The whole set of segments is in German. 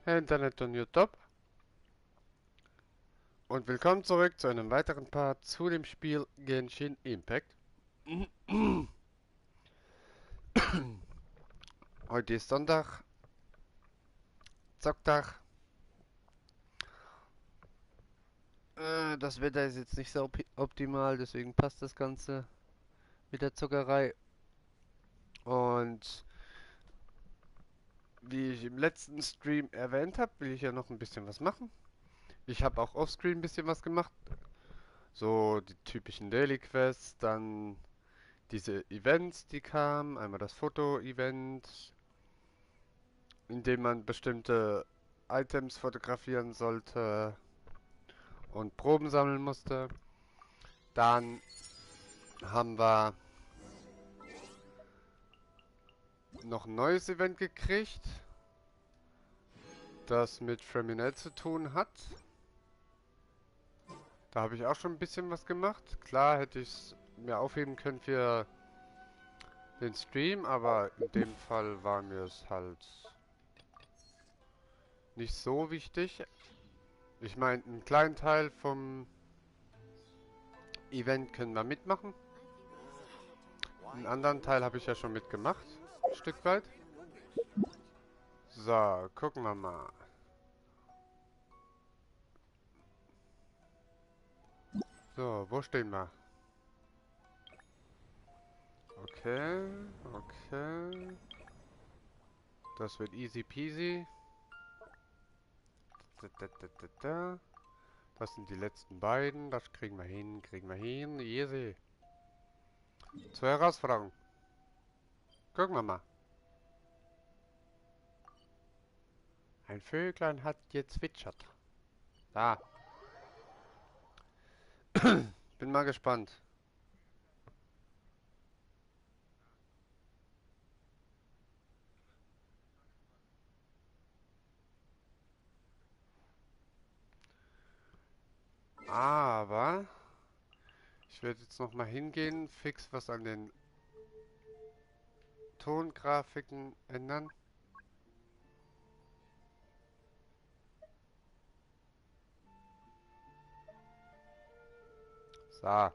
Hey Internet und YouTube und willkommen zurück zu einem weiteren Part zu dem Spiel Genshin Impact. Heute ist Sonntag, Zocktag. Das Wetter ist jetzt nicht so optimal, deswegen passt das Ganze mit der Zockerei. Und wie ich im letzten Stream erwähnt habe, will ich ja noch ein bisschen was machen. Ich habe auch offscreen ein bisschen was gemacht. So die typischen Daily Quests, dann diese Events, die kamen. Einmal das Foto-Event, in dem man bestimmte Items fotografieren sollte und Proben sammeln musste. Dann haben wir noch ein neues Event gekriegt, das mit Freminel zu tun hat. Da habe ich auch schon ein bisschen was gemacht. Klar hätte ich es mir aufheben können für den Stream, aber in dem Fall war mir es halt nicht so wichtig. Ich meine, einen kleinen Teil vom Event können wir mitmachen. Einen anderen Teil habe ich ja schon mitgemacht. Ein Stück weit. So, gucken wir mal. So, wo stehen wir? Okay, okay. Das wird easy peasy. Da. Das sind die letzten beiden. Das kriegen wir hin, kriegen wir hin. Easy. Zur Herausforderung. Gucken wir mal. Ein Vöglein hat gezwitschert. Da. Bin mal gespannt. Aber ich werde jetzt noch mal hingehen, fix was an den Tongrafiken ändern. So.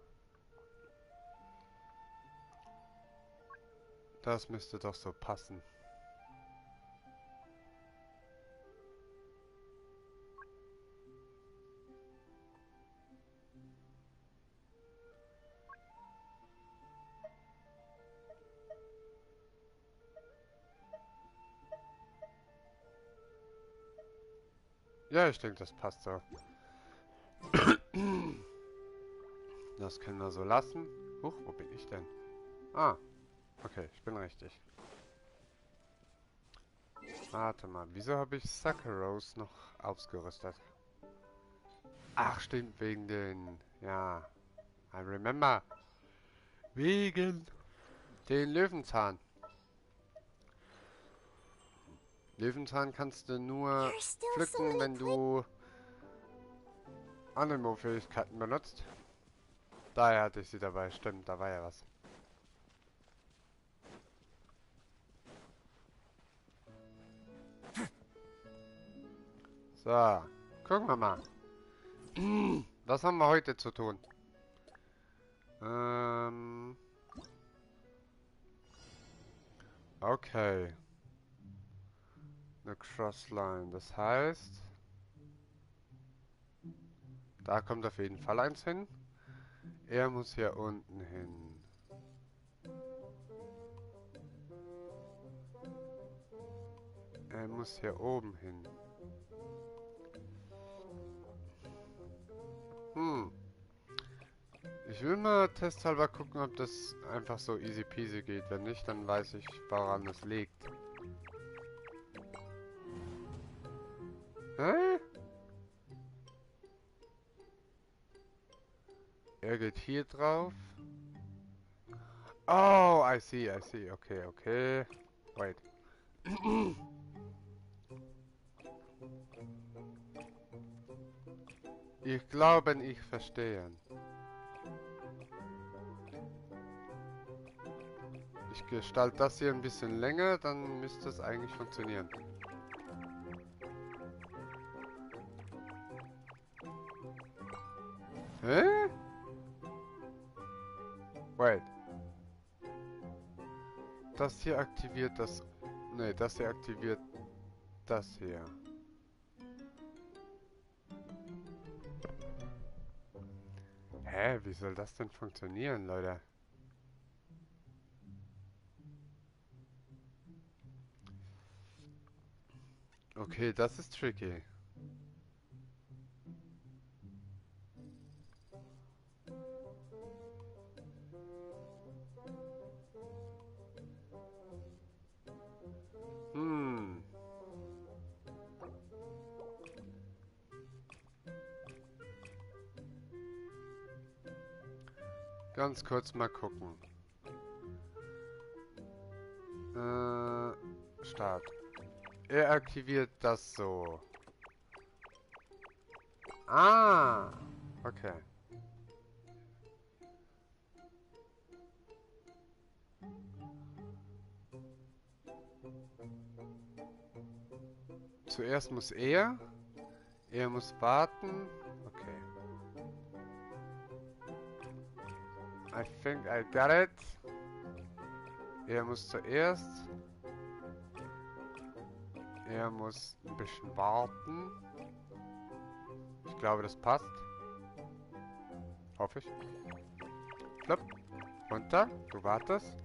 Das müsste doch so passen. Ja, ich denke, das passt so. Das können wir so lassen. Huch, wo bin ich denn? Ah, okay, ich bin richtig. Warte mal, wieso habe ich Saccharos noch ausgerüstet? Ach, stimmt, wegen den... Ja, I remember. Wegen den Löwenzahn. Löwenzahn kannst du nur pflücken, wenn du Anemo-Fähigkeiten benutzt. Daher hatte ich sie dabei, stimmt, da war ja was. So, gucken wir mal. Was haben wir heute zu tun? Okay. Eine Crossline, das heißt... Da kommt auf jeden Fall eins hin. Er muss hier unten hin. Er muss hier oben hin. Ich will mal testhalber gucken, ob das einfach so easy peasy geht. Wenn nicht, dann weiß ich, woran es liegt. Hä? Er geht hier drauf. Oh, I see, I see. Okay, okay. Wait. Ich glaube, ich verstehe. Ich gestalte das hier ein bisschen länger, dann müsste es eigentlich funktionieren. Hä? Wait. Das hier aktiviert das... Ne, das hier aktiviert das hier. Hä? Wie soll das denn funktionieren, Leute? Okay, das ist tricky. Hm. Ganz kurz mal gucken. Start. Er aktiviert das so. Ah, okay. Zuerst muss er muss warten. Okay. I think I got it. Er muss zuerst. Er muss ein bisschen warten. Ich glaube, das passt. Hoffe ich. Flop. Runter. Du wartest.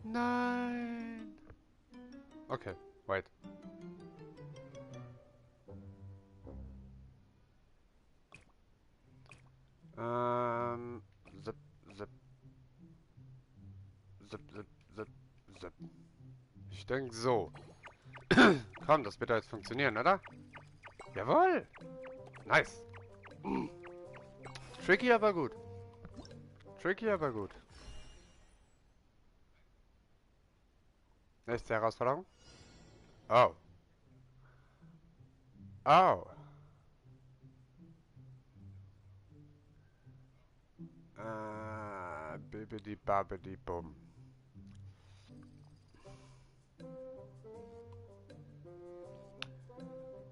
Nein. Okay, wait. Zip, zip. Zip, zip, zip, zip. Ich denke so. Komm, das wird jetzt funktionieren, oder? Jawohl! Nice! Tricky, aber gut. Tricky, aber gut. Nächste Herausforderung. Oh. Oh. Bibidi babidi bum.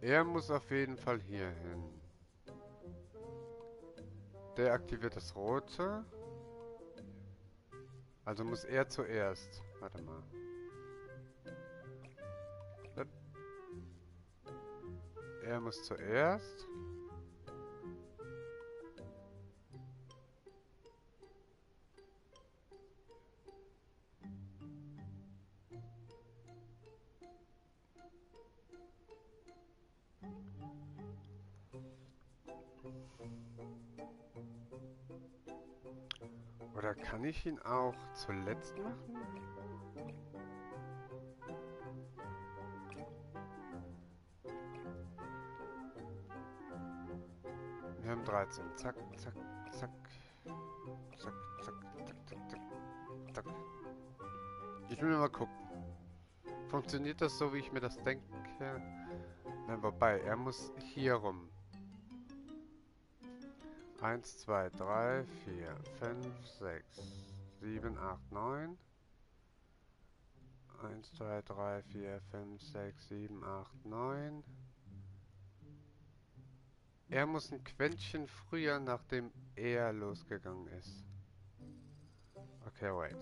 Er muss auf jeden Fall hier hin. Der aktiviert das Rote. Also muss er zuerst. Warte mal. Er muss zuerst. Oder kann ich ihn auch zuletzt machen? Wir haben 13. Zack, zack, zack. Zack, zack, zack, zack, zack, zack. Ich will mal gucken. Funktioniert das so, wie ich mir das denke? Nein, wobei, er muss hier rum. 1, 2, 3, 4, 5, 6, 7, 8, 9. 1, 2, 3, 4, 5, 6, 7, 8, 9. Er muss ein Quäntchen früher, nachdem er losgegangen ist. Okay, wait.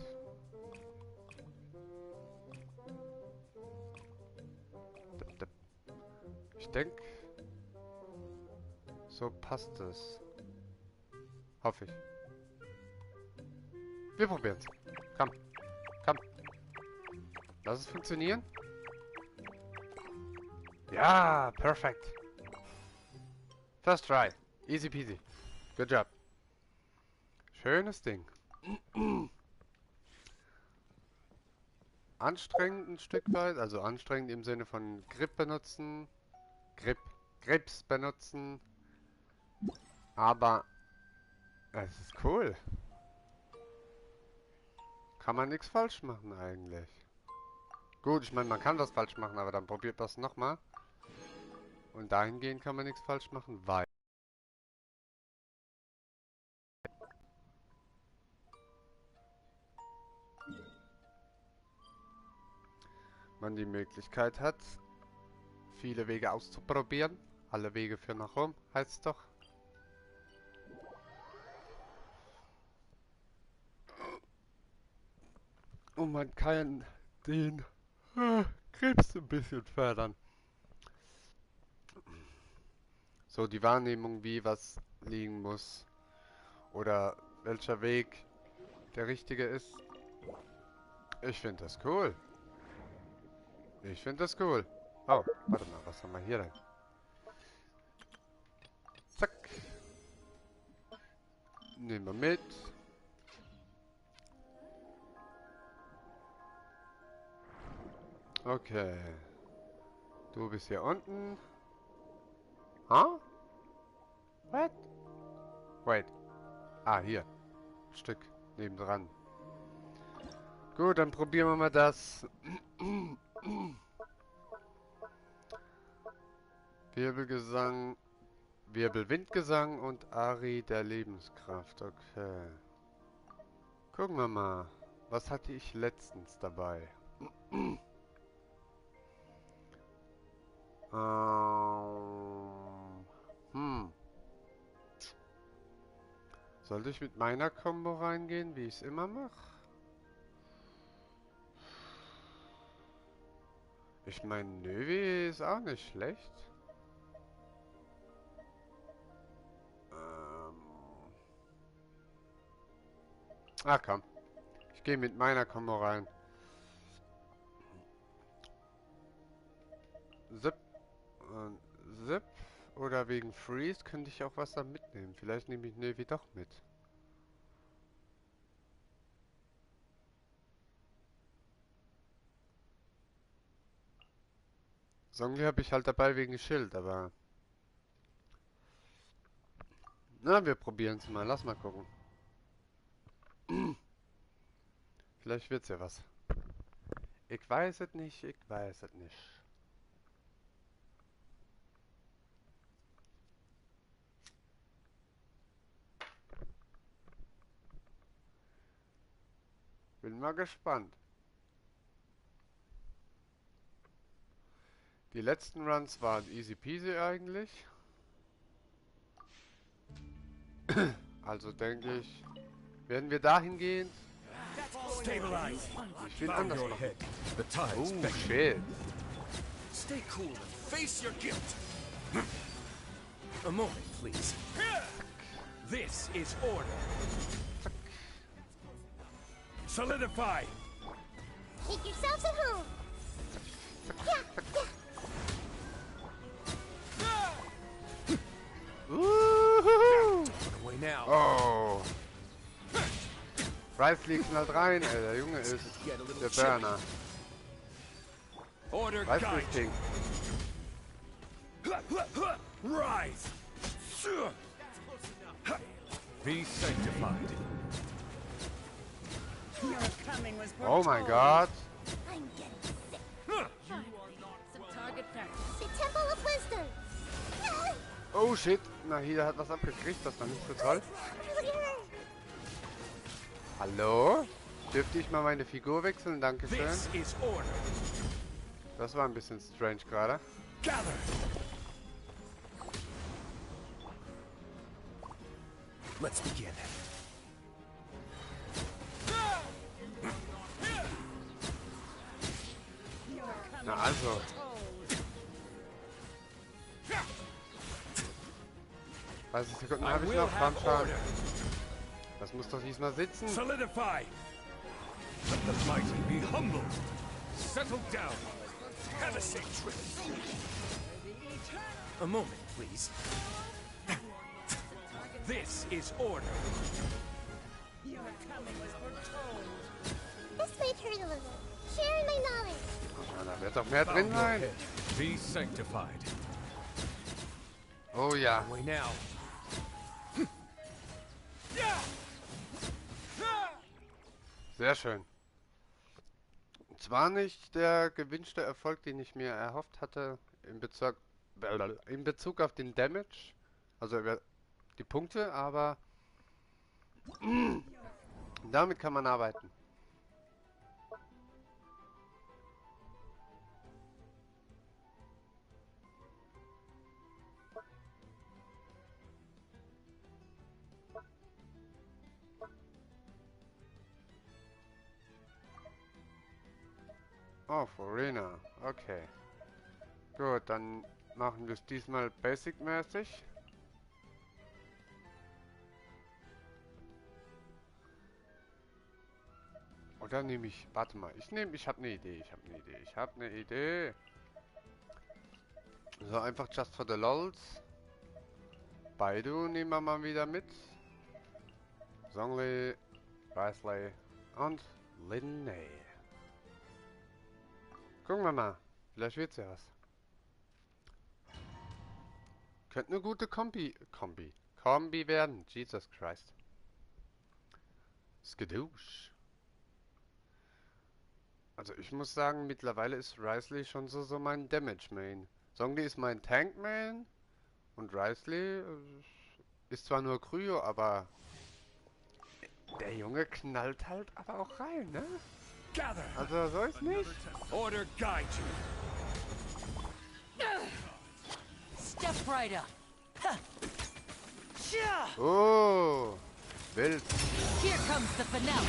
Ich denke, so passt es. Hoffe ich. Wir probieren es. Komm. Komm. Lass es funktionieren. Ja, perfekt. First try. Easy peasy. Good job. Schönes Ding. Anstrengend ein Stück weit. Also anstrengend im Sinne von Grip benutzen. Grips benutzen. Aber es ist cool. Kann man nichts falsch machen eigentlich. Gut, ich meine, man kann was falsch machen, aber dann probiert das nochmal. Und dahingehend kann man nichts falsch machen, weil man die Möglichkeit hat, viele Wege auszuprobieren. Alle Wege führen nach Rom, heißt es doch. und man kann den Krebs ein bisschen fördern. So die Wahrnehmung, wie was liegen muss oder welcher Weg der richtige ist. Ich finde das cool. Ich finde das cool. Oh, warte mal, was haben wir hier denn? Zack. Nehmen wir mit. Okay. Du bist hier unten. Huh? What? Wait. Ah, hier. Ein Stück nebendran. Gut, dann probieren wir mal das. Wirbelgesang, Wirbelwindgesang und Ari der Lebenskraft. Okay. Gucken wir mal. Was hatte ich letztens dabei? Hm. Sollte ich mit meiner Combo reingehen, wie ich es immer mache? Ich meine, Növi ist auch nicht schlecht. Ah, komm. Ich gehe mit meiner Combo rein. Zip und Zip. Oder wegen Freeze könnte ich auch was da mitnehmen. Vielleicht nehme ich Növi doch mit. Songli habe ich halt dabei wegen Schild, aber... Na, wir probieren es mal. Lass mal gucken. Vielleicht wird's ja was. Ich weiß es nicht, ich weiß es nicht. Bin mal gespannt. Die letzten Runs waren easy peasy eigentlich. Also denke ich, werden wir dahingehend nicht viel anders machen. Oh, shit. Stay cool and face your guilt. A moment, please. This is order. Solidify. Make yourselves at home. Woohoo! Away now. Oh. Rice liegt halt rein, ey. Der Junge ist der Burner. Order Rice guide. ist King. Rise. Be sanctified. Your coming was Oh mein foretold. Gott. I'm getting sick. Some target practice. The Temple of Wisdom. Oh shit. Nahida hat was abgekriegt, das war nicht so toll. Hallo? Dürfte ich mal meine Figur wechseln? Dankeschön. This is order. Das war ein bisschen strange gerade. Gather. Let's begin. Na also. 30 Sekunden habe ich noch. Komm schon. Das muss doch diesmal sitzen. Solidify. Let the mighty be humbled. Settle down. Have a safe trip. A moment, please. This is order. Your coming was foretold. This might hurt a little. Sharing my knowledge. Ja, da wird doch mehr drin sein. Be sanctified. Oh ja. Away now. Sehr schön. Zwar nicht der gewünschte Erfolg, den ich mir erhofft hatte in Bezug auf den Damage, also über die Punkte, aber damit kann man arbeiten. Oh, Arena. Okay. Gut, dann machen wir es diesmal basic-mäßig. Oder nehme ich... Warte mal. Ich habe eine Idee. Ich habe eine Idee. So, einfach just for the lols. Baidu nehmen wir mal wieder mit. Zhongli, Risley und Linnae. Gucken wir mal. Vielleicht wird's ja was. Könnte eine gute Kombi werden. Jesus Christ. Skadoosh. Also ich muss sagen, mittlerweile ist Risley schon so mein Damage Main. Zhongli ist mein Tank Main. Und Risley ist zwar nur Kryo, aber der Junge knallt halt aber auch rein, ne? Also so ist nicht. Order guide you. Step right up. Huh. Sha! Oh, wild. Here comes the finale.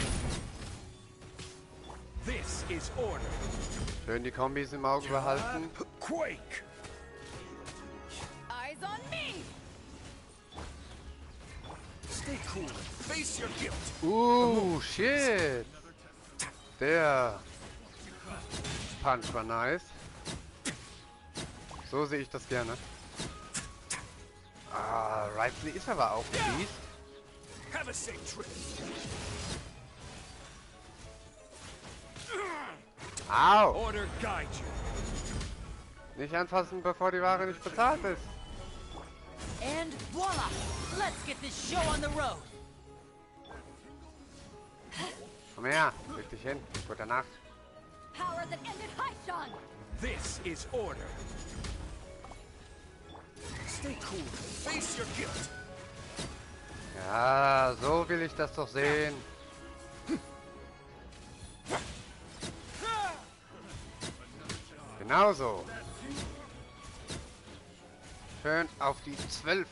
This is order. Schön die Kombis im Auge behalten. Quake. Eyes on me. Stay cool. Face your guilt. Shit. Der Punch war nice. So sehe ich das gerne. Ah, Risley ist aber auch Beast. Have a safe trip. Au! Order guide you. Nicht anfassen, bevor die Ware nicht bezahlt ist. And voila! Let's get this show on the road. Komm her, leg dich hin. Gute Nacht. Power that ended Haishan! This is order. Stay cool. Face your guilt. Ja, so will ich das doch sehen. Genauso. Schön auf die 12.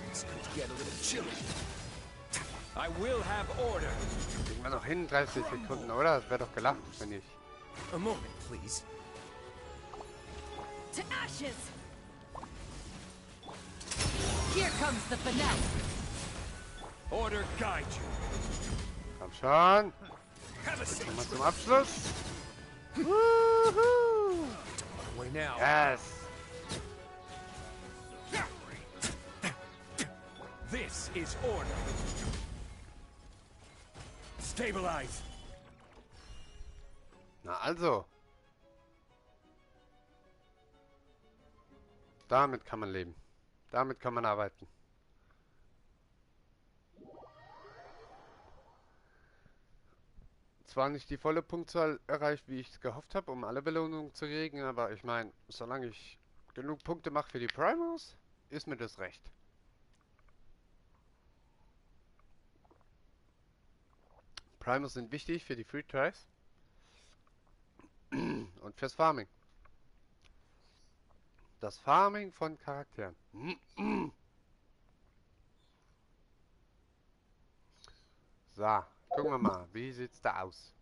It's going to get a little chilly. I will have order. Kriegen wir noch hin, 30 Sekunden, oder? Das wäre doch gelacht, wenn ich. A moment, please. To ashes. Here comes the finale. Order guide you. Komm schon. Have a safe Nochmal trip. zum Abschluss. Woohoo! Way now. Yes. This is order. Stabilize. Na also. Damit kann man leben. Damit kann man arbeiten. Zwar nicht die volle Punktzahl erreicht, wie ich es gehofft habe, um alle Belohnungen zu kriegen, aber ich meine, solange ich genug Punkte mache für die Primos, ist mir das recht. Primos sind wichtig für die Free Tries und fürs Farming. Das Farming von Charakteren. So, gucken wir mal, wie sieht's da aus?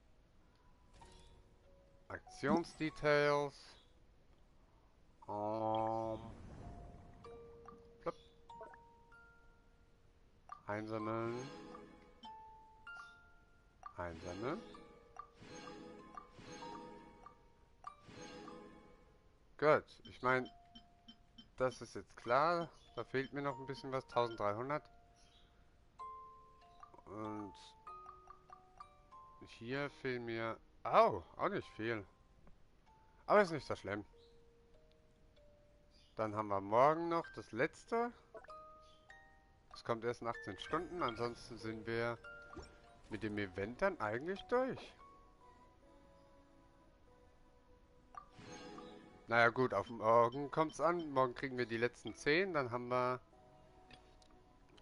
Aktionsdetails. Plopp. Einsammeln. Einsammeln. Gut, ich meine, das ist jetzt klar. Da fehlt mir noch ein bisschen was, 1300. Und hier fehlen mir... Au, auch nicht viel. Aber ist nicht so schlimm. Dann haben wir morgen noch das letzte. Das kommt erst in 18 Stunden. Ansonsten sind wir mit dem Event dann eigentlich durch. Naja gut, auf morgen kommt es an. Morgen kriegen wir die letzten 10. Dann haben wir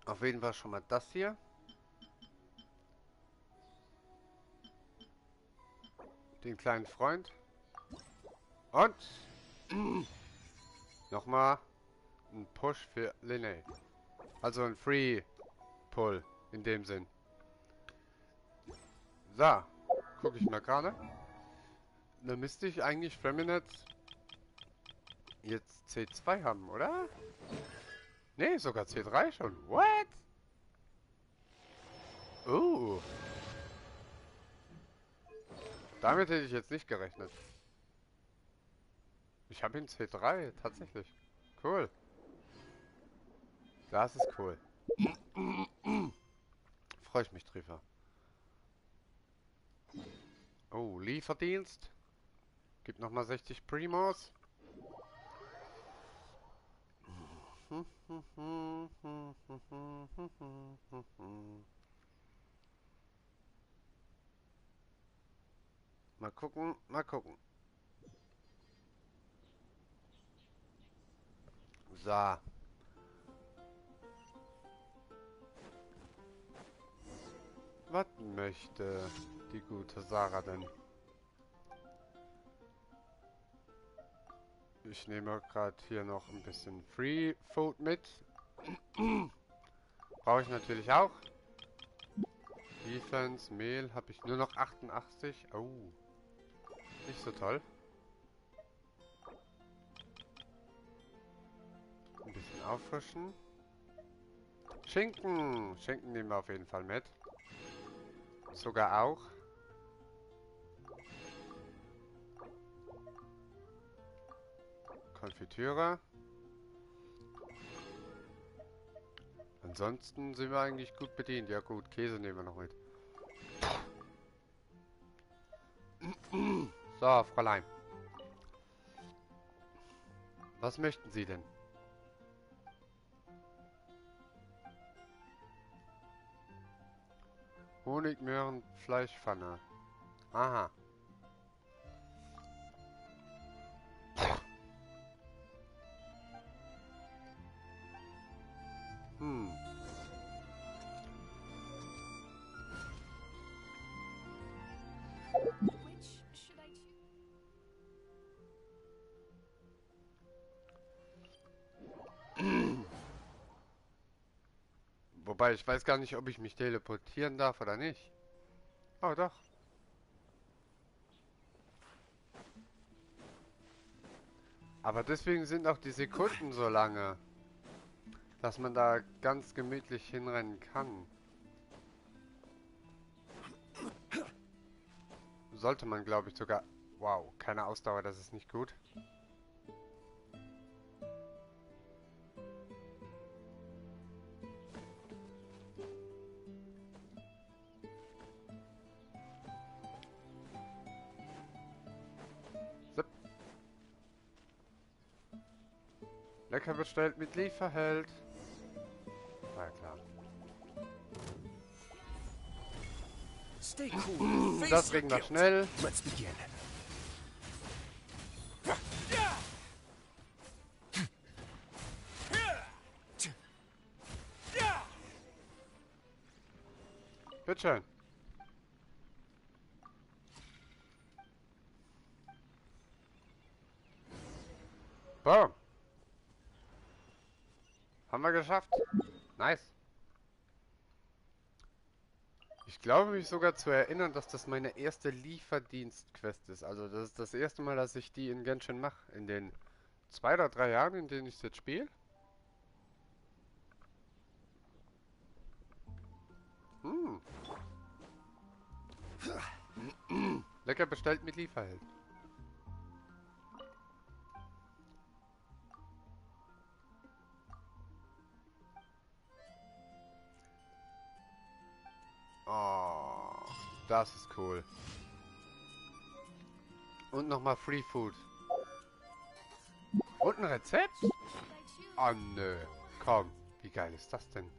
auf jeden Fall schon mal das hier. Den kleinen Freund. Und nochmal ein Push für Linnae. Also ein Free Pull in dem Sinn. So, gucke ich mal gerade. Dann müsste ich eigentlich Freminet jetzt C2 haben, oder? Nee, sogar C3 schon. What? Oh. Damit hätte ich jetzt nicht gerechnet. Ich habe ihn C3, tatsächlich. Cool. Das ist cool. Freue ich mich drüber. Oh, Lieferdienst. Gibt nochmal 60 Primos. Mal gucken, mal gucken. So. Was möchte die gute Sarah denn? Ich nehme gerade hier noch ein bisschen Free Food mit. Brauche ich natürlich auch. Defense, Mehl habe ich nur noch 88. Oh. Nicht so toll. Ein bisschen auffrischen. Schinken. Schinken nehmen wir auf jeden Fall mit. Sogar auch. Konfitüre. Ansonsten sind wir eigentlich gut bedient. Ja gut, Käse nehmen wir noch mit. So, Fräulein. Was möchten Sie denn? Honig, Möhren, Fleischpfanne. Aha. Hm. Which should I choose? Wobei, ich weiß gar nicht, ob ich mich teleportieren darf oder nicht. Oh, doch. Aber deswegen sind auch die Sekunden so lange, dass man da ganz gemütlich hinrennen kann. Sollte man, glaube ich, sogar... Wow, keine Ausdauer, das ist nicht gut. Zip. Lecker bestellt mit Lieferheld. War ja klar. Stay cool. Face Das your kriegen wir guilt. schnell. Let's begin. Bitteschön. Boom. Haben wir geschafft. Nice. Ich glaube mich sogar zu erinnern, dass das meine erste Lieferdienst-Quest ist. Also das ist das erste Mal, dass ich die in Genshin mache. In den 2 oder 3 Jahren, in denen ich es jetzt spiele. Hm. Lecker bestellt mit Lieferheld. Oh, das ist cool. Und nochmal Free Food. Und ein Rezept? Oh nö. Komm, wie geil ist das denn?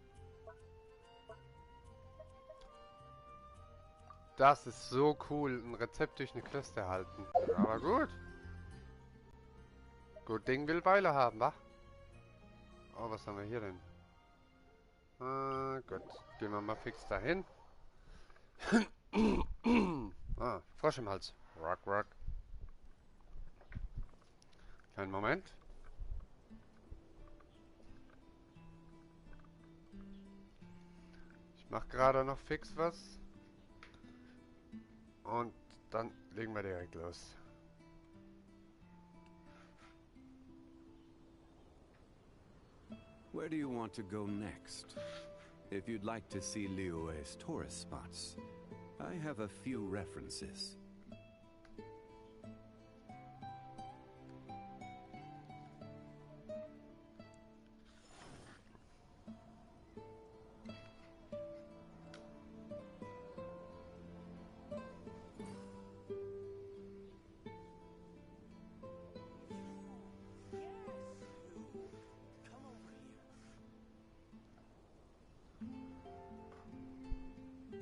Das ist so cool. Ein Rezept durch eine Quest erhalten. Aber gut. Gut Ding will Weile haben, wa? Oh, was haben wir hier denn? Gut. Gehen wir mal fix dahin. Ah, Frosch im Hals. Rock, rock. Kleinen Moment. Ich mache gerade noch fix was. Und dann legen wir direkt los. Where do you want to go next? If you'd like to see Liyue's tourist spots, I have a few references.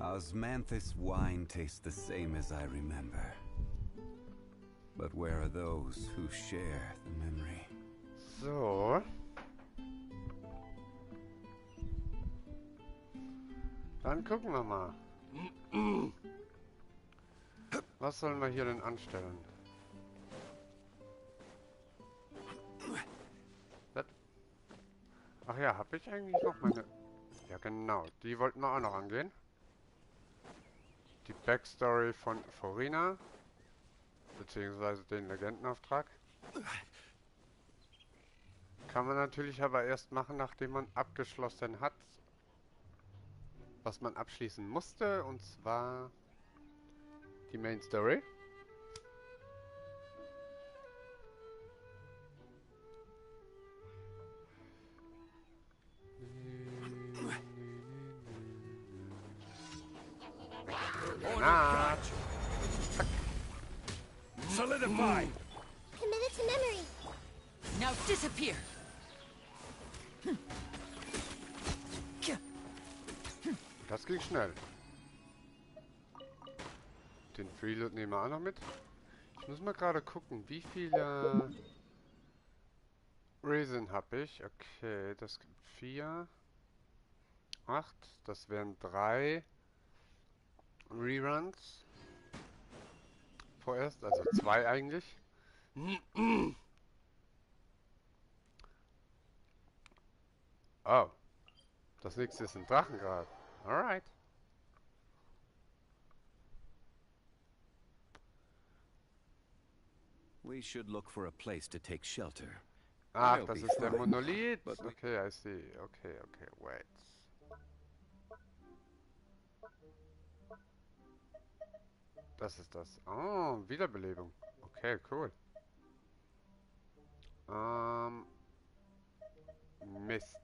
Osmanthus wine tastes the same as I remember. But where are those who share the memory? So. Dann gucken wir mal. Was sollen wir hier denn anstellen? Was? Ach ja, habe ich eigentlich noch meine... Ja genau, die wollten wir auch noch angehen. Die Backstory von Forina, beziehungsweise den Legendenauftrag. Kann man natürlich aber erst machen, nachdem man abgeschlossen hat, was man abschließen musste, und zwar die Main Story. Order, solidify. Committed to memory. Now disappear. Das ging schnell. Den Freeload nehmen wir auch noch mit. Ich muss mal gerade gucken, wie viele Reason habe ich. Okay, das gibt 4. 8. Das wären 3 Reruns. Vorerst, also 2 eigentlich. Oh. Das nächste ist ein Drachengrad. Alright. We should look for a place to take shelter. Ach, I'll das be ist der fine. Monolith. But we- Okay, I see. Okay, wait. Das ist das. Oh, Wiederbelebung. Okay, cool. Mist.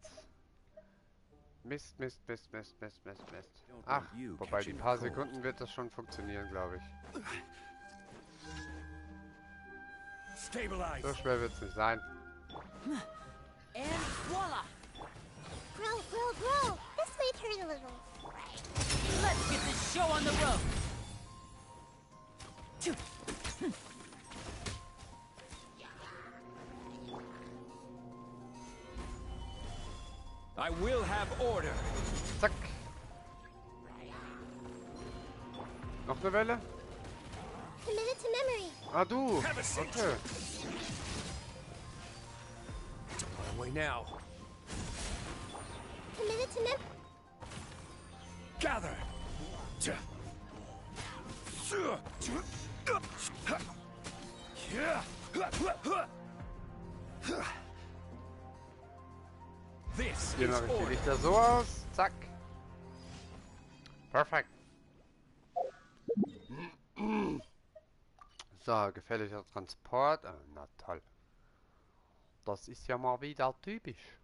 Mist. Don't Ach, want you wobei die catching a paar cold. Sekunden wird das schon funktionieren, glaube ich. Stabilize. So schwer wird es nicht sein. And voila! Grow. This may turn a little. Let's get this show on the road! I will have order. Zack. Noch eine Welle? Committed to memory. Ah, du. Have a seat. Okay. On my way now. Committed to memory. Gather. This Hier is mache ich die order. Lichter so aus. Zack. Perfekt. So, gefährlicher Transport. Ah, na toll. Das ist ja mal wieder typisch.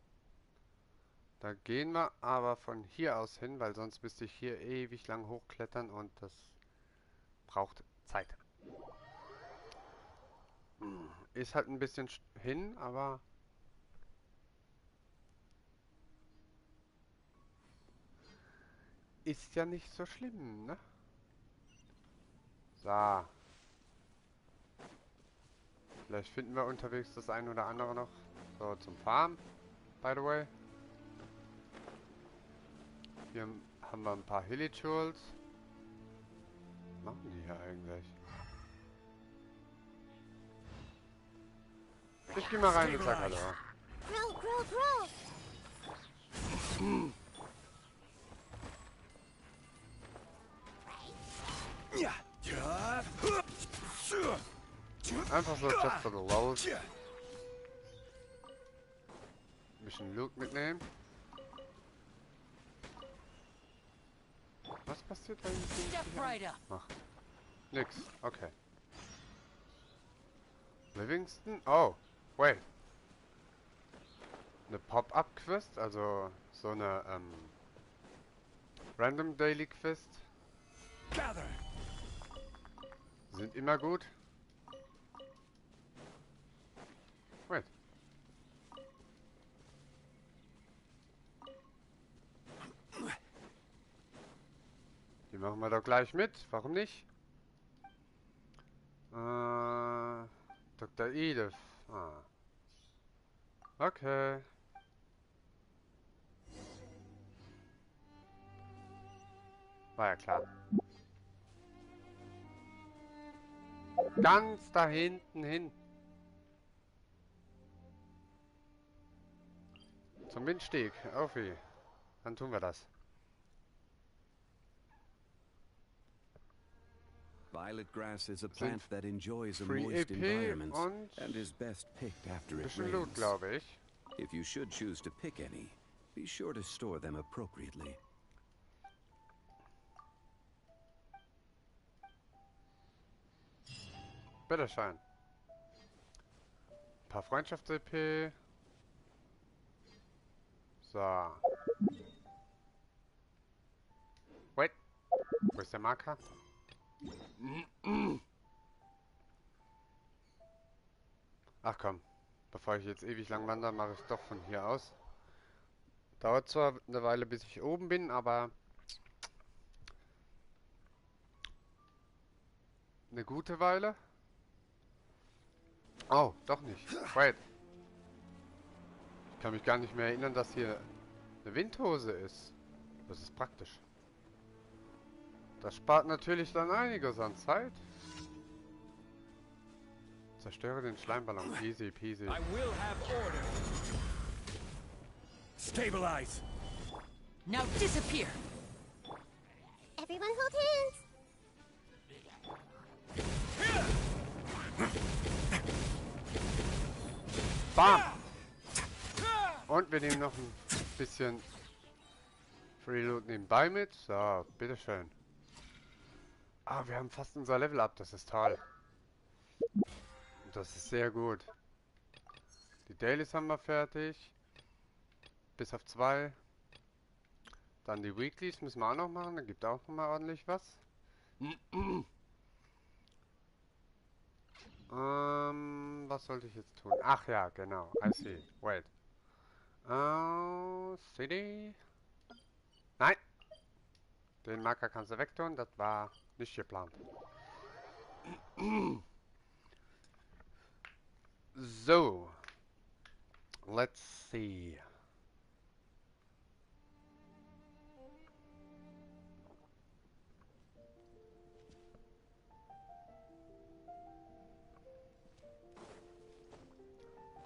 Da gehen wir aber von hier aus hin, weil sonst müsste ich hier ewig lang hochklettern und das braucht Zeit. Ist halt ein bisschen hin, aber ist ja nicht so schlimm, ne? So. Vielleicht finden wir unterwegs das ein oder andere noch. So, zum Farm, by the way. Hier haben wir ein paar Hilly-Tools. Was machen die hier eigentlich? Ich geh mal rein und sag Hallo. Grow. Einfach so just for the lulz. bisschen Loot mitnehmen. Was passiert da Step right up. Ach, nix. Okay. Livingston? Oh, wait. Eine Pop-Up-Quest, also so eine Random Daily Quest. Gather. Sind immer gut. Wait. Die machen wir doch gleich mit. Warum nicht? Dr. Edith. Ah. Okay. War ja klar. Ganz da hinten hin. Zum Windsteg. Auf wie. Dann tun wir das. Violet grass is a plant that enjoys a Free moist EP environment und and is best picked after it bisschen Loot, rains. glaube ich. If you should choose to pick any, be sure to store them appropriately. Bitteschön. Ein paar Freundschafts-EP. So. Wait. Wo ist der Marker? Ach komm. Bevor ich jetzt ewig lang wandere, mache ich doch von hier aus. Dauert zwar eine Weile, bis ich oben bin, aber eine gute Weile. Oh, doch nicht. Wait. Ich kann mich gar nicht mehr erinnern, dass hier eine Windhose ist. Das ist praktisch. Das spart natürlich dann einiges an Zeit. Zerstöre den Schleimballon. Easy peasy. I will have order. Stabilize. Now disappear. Everyone hold hands. Bam! Und wir nehmen noch ein bisschen Freeload nebenbei mit. So, bitteschön. Ah, wir haben fast unser Level up. Das ist toll. Das ist sehr gut. Die Dailies haben wir fertig. Bis auf 2. Dann die Weeklies müssen wir auch noch machen. Da gibt auch noch mal ordentlich was. Was sollte ich jetzt tun? Ach ja, genau. I see. Wait. City. Nein. Den Marker kannst du wegtun. Das war nicht geplant. So. Let's see.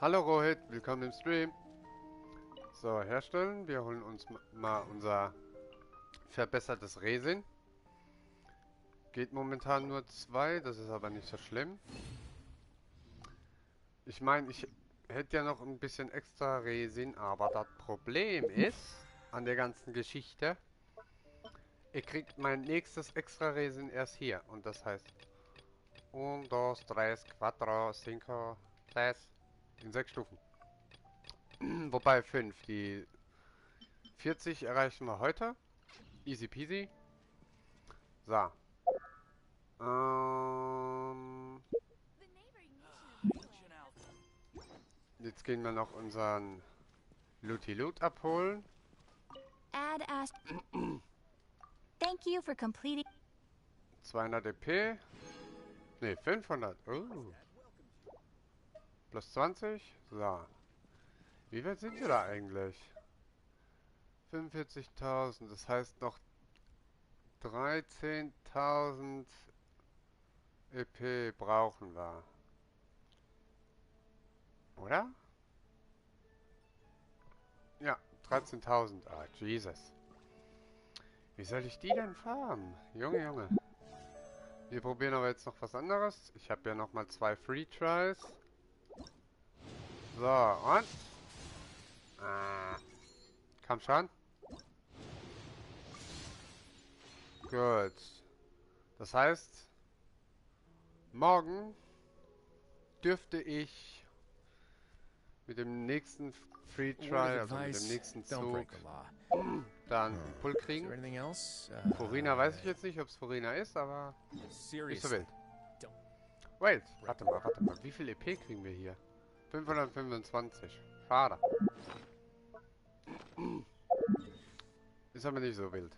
Hallo Rohit, willkommen im Stream. So, herstellen. Wir holen uns mal unser verbessertes Resin. Geht momentan nur 2, das ist aber nicht so schlimm. Ich meine, ich hätte ja noch ein bisschen extra Resin, aber das Problem ist an der ganzen Geschichte, ihr kriegt mein nächstes extra Resin erst hier. Und das heißt 1, 2, 3, 4, 5, 6 in 6 Stufen. Wobei 5. Die 40 erreichen wir heute. Easy peasy. So. Jetzt gehen wir noch unseren Looty Loot abholen. Add ask. Thank you for completing. 200 EP. Ne, 500. Oh. Plus 20. So. Wie weit sind wir da eigentlich? 45.000. Das heißt noch 13.000 EP brauchen wir. Oder? Ja, 13.000. Ah, Jesus. Wie soll ich die denn farmen? Junge, Junge. Wir probieren aber jetzt noch was anderes. Ich habe ja noch mal 2 Free Tries. So, und? Komm schon. Gut. Das heißt, morgen dürfte ich mit dem nächsten Free Trial, also mit dem nächsten Zug, dann einen Pull kriegen. Furina weiß ich jetzt nicht, ob es Furina ist, aber nicht so wild. Wait, warte mal. Wie viel EP kriegen wir hier? 525. Schade. Ist aber nicht so wild.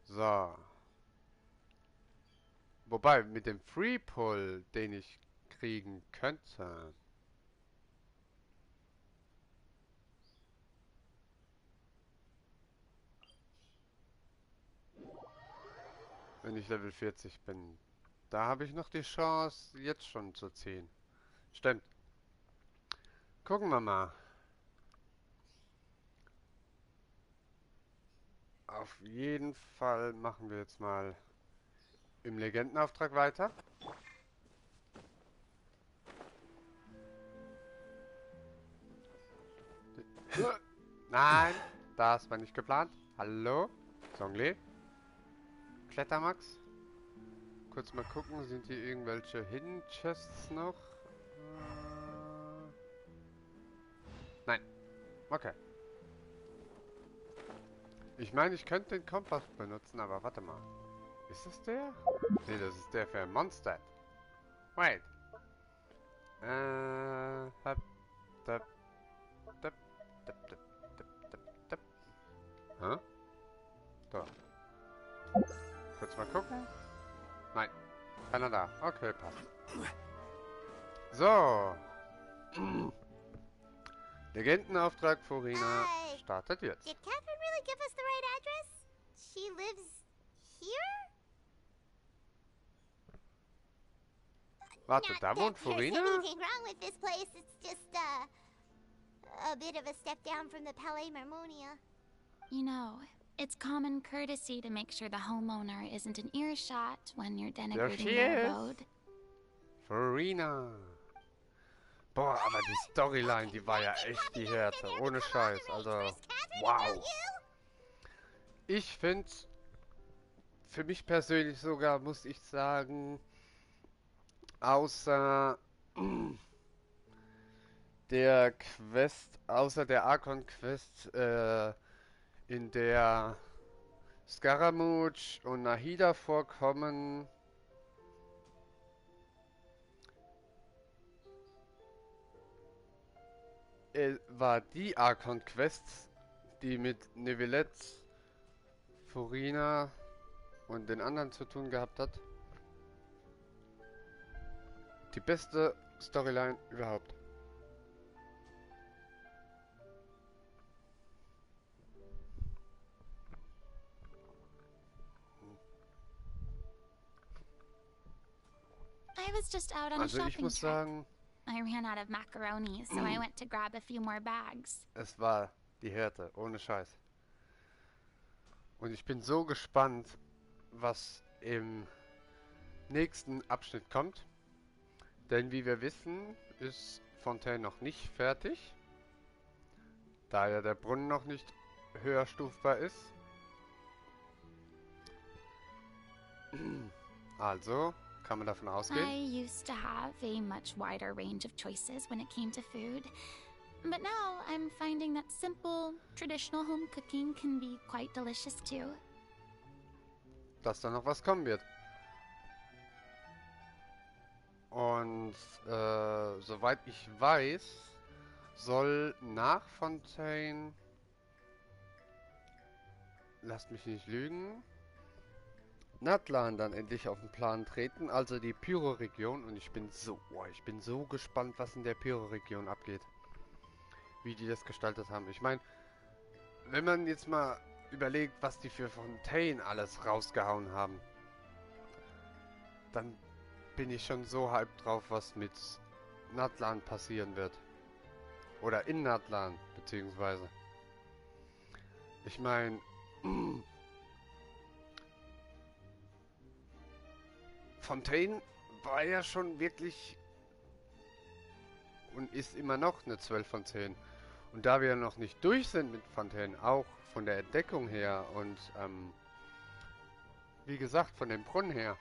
So. Wobei, mit dem Free Pull, den ich kriegen könnte. Wenn ich Level 40 bin. Da habe ich noch die Chance, jetzt schon zu ziehen. Stimmt. Gucken wir mal. Auf jeden Fall machen wir jetzt mal im Legendenauftrag weiter. Nein, das war nicht geplant. Hallo? Songli? Klettermax? Kurz mal gucken, sind hier irgendwelche Hidden Chests noch? Nein. Okay. Ich meine, ich könnte den Kompass benutzen, aber warte mal. Ist das der? Nee, das ist der für Monster. Wait. Hab, dab, dab, dab, dab, dab, dab. Hä? Da. Kurz mal gucken. Nein. Keiner da. Okay, passt. So. Legendenauftrag Furina startet jetzt. Did Catherine really give us the right address? She lives here? Warte, Not da wohnt that there's Furina? anything wrong with this place. It's just a bit of a step down from the Palais Marmonia. You know, it's common courtesy to make sure the homeowner isn't in earshot when you're denigrating she their is. abode. Furina. Boah, aber die Storyline, die war ja echt die Härte. Ohne Scheiß. Also, wow. Ich finde, für mich persönlich sogar, muss ich sagen, außer der Quest, außer der Archon-Quest, in der Scaramouche und Nahida vorkommen, war die Archon-Quest, die mit Neuvillette, Furina und den anderen zu tun gehabt hat, die beste Storyline überhaupt. I was just out on a Also ich shopping muss trip. sagen, I ran out of macaroni, so I went to grab a few more bags. es war die Härte, ohne Scheiß. Und ich bin so gespannt, was im nächsten Abschnitt kommt. Denn wie wir wissen, ist Fontaine noch nicht fertig. Da ja der Brunnen noch nicht höher stufbar ist. Also kann man davon ausgehen. I used to have a much wider range of choices when it came to food. But now I'm finding that simple, traditional home cooking can be quite delicious too. Dass da noch was kommen wird. Und soweit ich weiß, soll nach Fontaine, lasst mich nicht lügen, Natlan dann endlich auf den Plan treten, also die Pyro-Region. Und ich bin so gespannt, was in der Pyro-Region abgeht. Wie die das gestaltet haben. Ich meine, wenn man jetzt mal überlegt, was die für Fontaine alles rausgehauen haben, dann bin ich schon so hyped drauf, was mit Natlan passieren wird. Oder in Natlan, beziehungsweise. Ich meine, Fontaine war ja schon wirklich und ist immer noch eine 12 von 10. Und da wir noch nicht durch sind mit Fontaine, auch von der Entdeckung her und wie gesagt, von dem Brunnen her.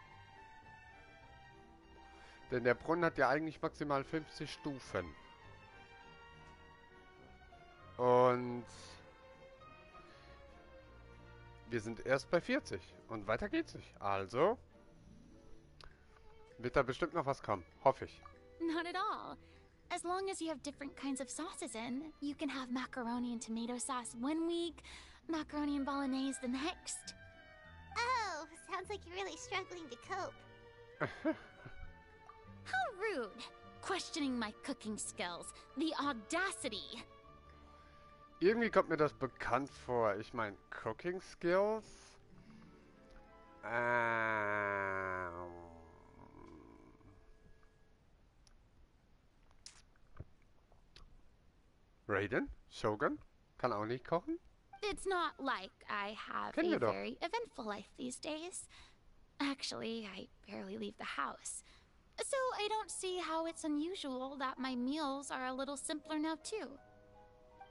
Denn der Brunnen hat ja eigentlich maximal 50 Stufen. Und wir sind erst bei 40. Und weiter geht's nicht. Also wird da bestimmt noch was kommen. Hoffe ich. Not at all. As long as you have different kinds of sauces in, you can have macaroni and tomato sauce one week, macaroni and bolognese the next. Oh, sounds like you're really struggling to cope. How rude! Questioning my cooking skills. The audacity! Irgendwie kommt mir das bekannt vor. Ich meine, Cooking Skills? Raiden? Shogun? Kann auch nicht kochen? It's not like I have Kennen wir a doch. very eventful life these days. Actually, I barely leave the house. So I don't see how it's unusual that my meals are a little simpler now too.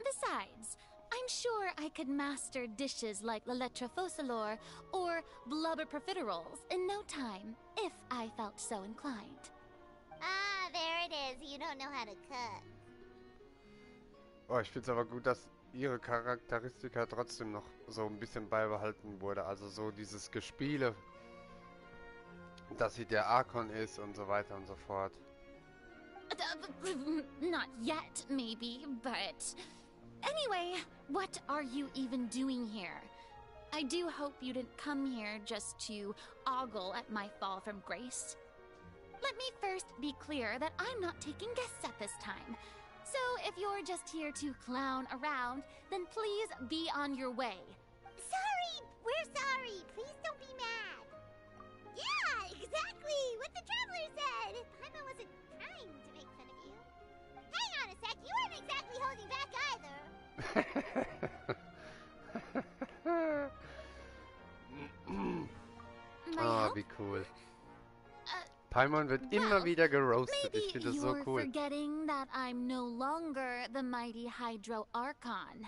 Besides, I'm sure I could master dishes like la lettre faucilor or blubber profiteroles in no time, if I felt so inclined. Ah, there it is. You don't know how to cook. Oh, ich finde es aber gut, dass ihre Charakteristika trotzdem noch so ein bisschen beibehalten wurde. Also so dieses Gespiele, dass sie der Archon ist und so weiter und so fort. Not yet, maybe, but... Anyway, what are you even doing here? I do hope you didn't come here just to ogle at my fall from grace. Let me first be clear that I'm not taking guests at this time. So if you're just here to clown around, then please be on your way. Sorry! We're sorry! Please don't be mad! Yeah, exactly! What the traveler said! Paimon wasn't trying to make fun of you. Hang on a sec, you weren't exactly holding back either. My Oh, help? wie cool. Paimon wird immer wieder geroastet. Maybe Ich finde das so you're cool. forgetting that I'm no longer the mighty Hydro Archon.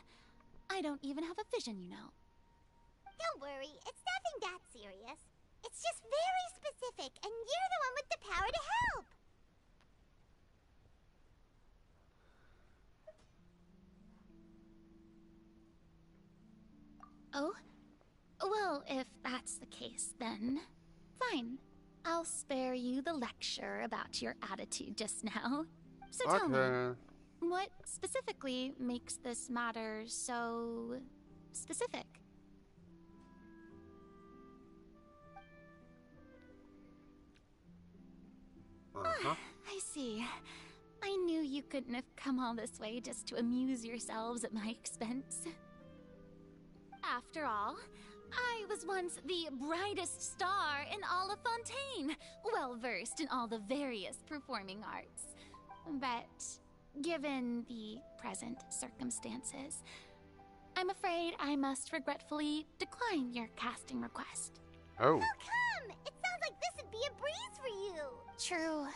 I don't even have a vision, you know. Don't worry, it's nothing that serious. It's just very specific, and you're the one with the power to help. Oh? Well, if that's the case, then fine. I'll spare you the lecture about your attitude just now. So tell me, Okay. what specifically makes this matter so specific? Aha. I see. I knew you couldn't have come all this way just to amuse yourselves at my expense. After all, I was once the brightest star in all of Fontaine, well versed in all the various performing arts. But given the present circumstances, I'm afraid I must regretfully decline your casting request. Oh. How come? It sounds like this would be a breeze for you. True,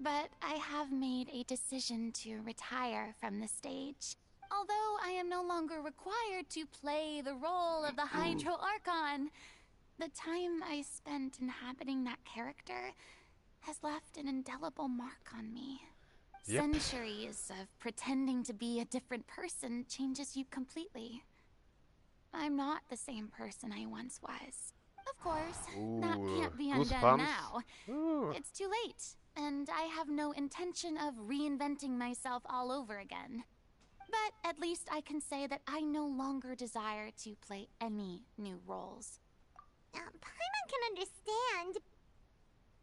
but I have made a decision to retire from the stage. Although I am no longer required to play the role of the Hydro Archon, the time I spent inhabiting that character has left an indelible mark on me. Yep. Centuries of pretending to be a different person changes you completely. I'm not the same person I once was. Of course, that Ooh, can't be undone goosebumps. now. Ooh. It's too late, and I have no intention of reinventing myself all over again. But at least I can say that I no longer desire to play any new roles. Paimon can understand,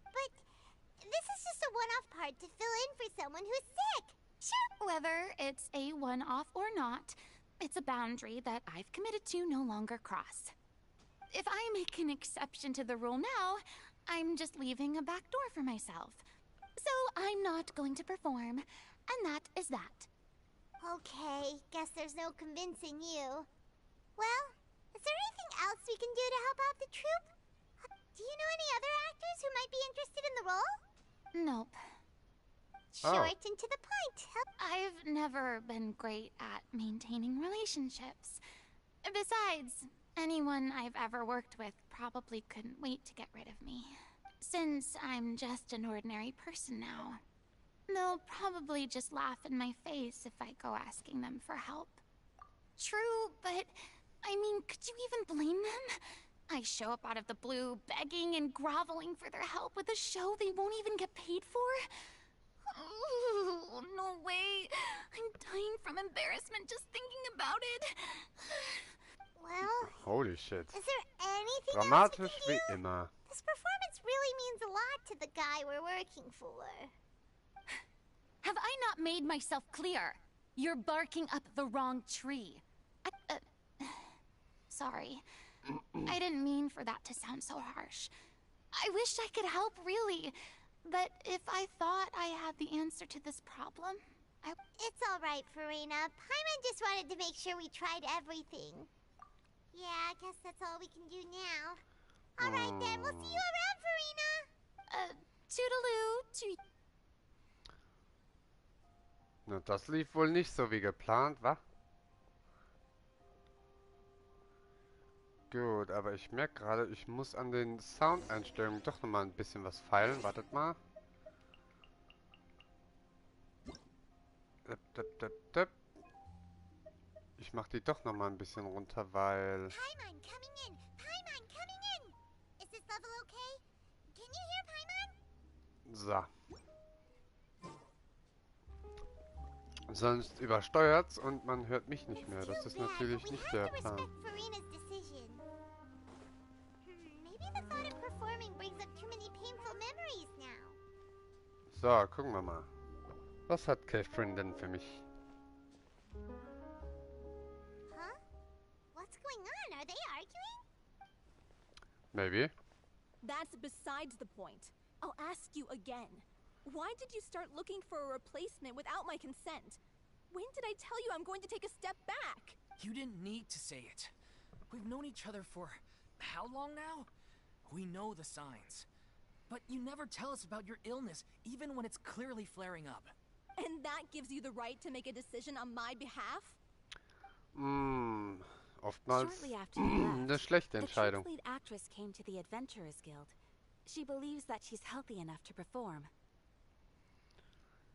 but this is just a one-off part to fill in for someone who's sick. Sure, whether it's a one-off or not, it's a boundary that I've committed to no longer cross. If I make an exception to the rule now, I'm just leaving a back door for myself. So I'm not going to perform, and that is that. Okay, guess there's no convincing you. Well, is there anything else we can do to help out the troupe? Do you know any other actors who might be interested in the role? Nope. Short and to the point. I've never been great at maintaining relationships. Besides, anyone I've ever worked with probably couldn't wait to get rid of me. Since I'm just an ordinary person now, they'll probably just laugh in my face if I go asking them for help. True, but I mean, could you even blame them? I show up out of the blue, begging and groveling for their help with a show they won't even get paid for? Oh, no way. I'm dying from embarrassment just thinking about it. Well, Holy shit. is there anything else we Dramatisch can wie do? immer. This performance really means a lot to the guy we're working for. Have I not made myself clear? You're barking up the wrong tree. Sorry. I didn't mean for that to sound so harsh. I wish I could help, really. But if I thought I had the answer to this problem, It's all right, Farina. Paimon just wanted to make sure we tried everything. Yeah, I guess that's all we can do now. All right then, we'll see you around, Farina. Toodaloo. Na, das lief wohl nicht so wie geplant, wa? Gut, aber ich merke gerade, ich muss an den Soundeinstellungen doch nochmal ein bisschen was feilen. Wartet mal. Ich mach die doch nochmal ein bisschen runter, weil... Paimon coming in. Paimon coming in. Is this level okay? Can you hear Paimon? So. Sonst übersteuert's und man hört mich nicht mehr. Das ist natürlich nicht der Plan. Farina's decision. Maybe the thought of performing brings up too many painful memories now. So, gucken wir mal. Was hat Catherine denn für mich? Huh? What's going on? Are they arguing? Maybe. That's besides the point. I'll ask you again. Why did you start looking for a replacement without my consent? When did I tell you I'm going to take a step back? You didn't need to say it. We've known each other for how long now? We know the signs. But you never tell us about your illness, even when it's clearly flaring up. And that gives you the right to make a decision on my behalf? Oftmals Shortly after you eine left, schlechte the Entscheidung. troops lead actress came to the Adventurers Guild. She believes that she's healthy enough to perform.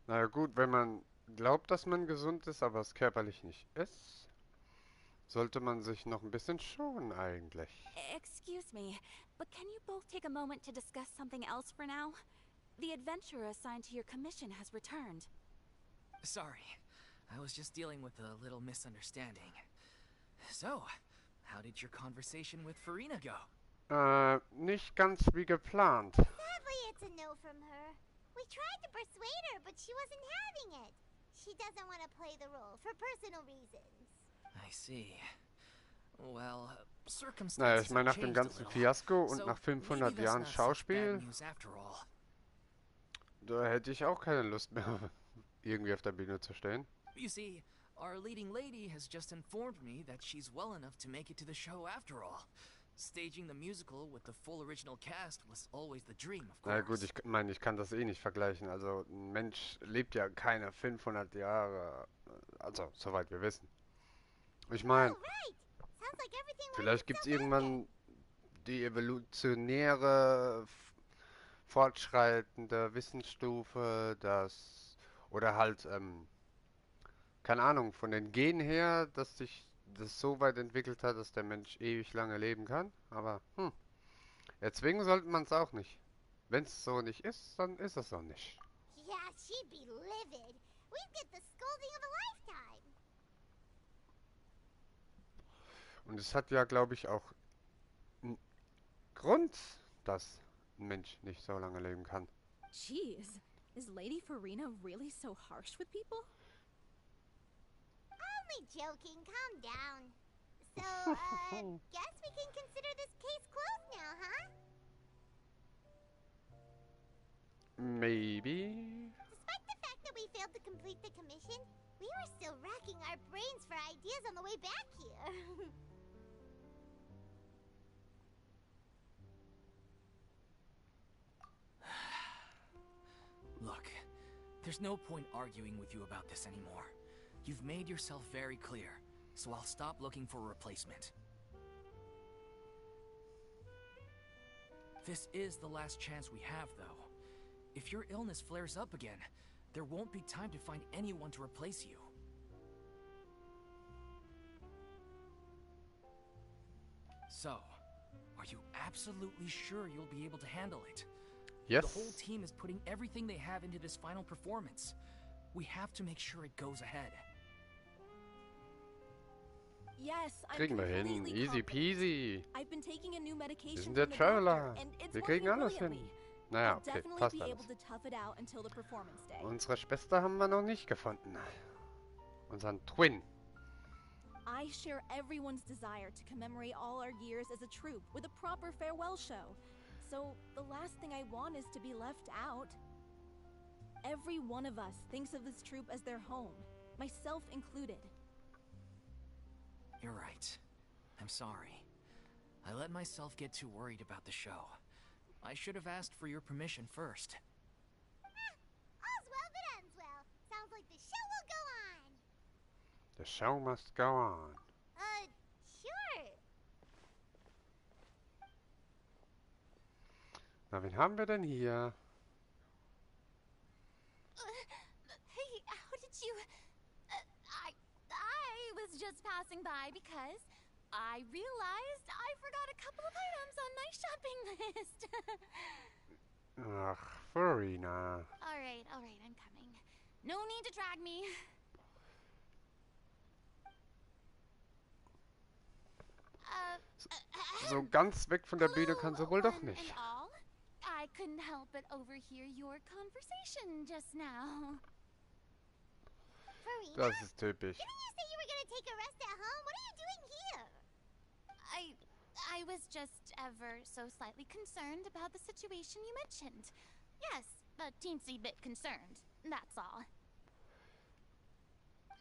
Na ja, gut, wenn man glaubt, dass man gesund ist, aber es körperlich nicht ist, sollte man sich noch ein bisschen schonen eigentlich. Excuse me, but can you both take a moment to discuss something else for now? The adventurer assigned to your commission has returned. Sorry, I was just dealing with a little misunderstanding. So, how did your conversation with Farina go? Nicht ganz wie geplant. Sadly, it's a no from her. We tried to persuade her, but she wasn't having it. She doesn't want to play the role for personal reasons. I see. Well, Naja, circumstances ich meine, nach have dem changed a ganzen little. Fiasko und So nach maybe 500 that's Jahren not such Schauspiel, bad news after all. da hätte ich auch keine Lust mehr, irgendwie auf der Bühne zu stehen. You see, our leading lady has just informed me that she's well enough to make it to the show after all. Staging the musical with the full original cast was always the dream, of Na ja, course. gut, ich meine, ich kann das eh nicht vergleichen. Also, ein Mensch lebt ja keine 500 Jahre, also, soweit wir wissen. Ich meine, Oh, right. Sounds like everything went vielleicht gibt es so well irgendwann die evolutionäre, fortschreitende Wissensstufe, das, oder halt, keine Ahnung, von den Genen her, dass sich das so weit entwickelt hat, dass der Mensch ewig lange leben kann. Aber, erzwingen sollte man es auch nicht. Wenn es so nicht ist, dann ist es so nicht. there. Yeah, she'd be livid. We'd get the scolding of a lifetime. Und es hat ja, glaube ich, auch einen Grund, dass ein Mensch nicht so lange leben kann. Jeez, is Lady Farina really so harsh with people? Only joking, calm down. So, guess we can consider this case closed now, huh? Maybe. Despite the fact that we failed to complete the commission, we were still racking our brains for ideas on the way back here. Look, there's There's no point arguing with you about this anymore. You've made yourself very clear, so I'll stop looking for a replacement. This is the last chance we have, though. If your illness flares up again, there won't be time to find anyone to replace you. So, are you absolutely sure you'll be able to handle it? Yes. The whole team is putting everything they have into this final performance. We have to make sure it goes ahead. Yes, I'm Kriegen wir hin. completely Easy confident. peasy. I've been taking a new Wir medication sind from der the Traveler. doctor, and it's Wir working kriegen alles hin. brilliantly. Naja, I'll okay, definitely passt be alles. able to tough it out until the performance day. Unsere Schwester haben wir noch nicht gefunden. Unseren Twin. I share everyone's desire to commemorate all our years as a troupe with a proper farewell show. So the last thing I want is to be left out. Every one of us thinks of this troupe as their home, myself included. You're right. I'm sorry. I let myself get too worried about the show. I should have asked for your permission first. All's well that ends well. Sounds like the show will go on. The show must go on. Sure. Na, wen haben wir denn hier? Hey, how did you... I was just passing by because I realized I forgot a couple of items on my shopping list. Ach, Farina. Alright, I'm coming. No need to drag me. So ganz weg von der Bühne kann sie wohl doch One nicht. and all, I couldn't help but overhear your conversation just now. Farina, Das ist typisch. didn't you say you were gonna take a rest at home? What are you doing here? I was just ever so slightly concerned about the situation you mentioned. Yes, a teensy bit concerned, that's all.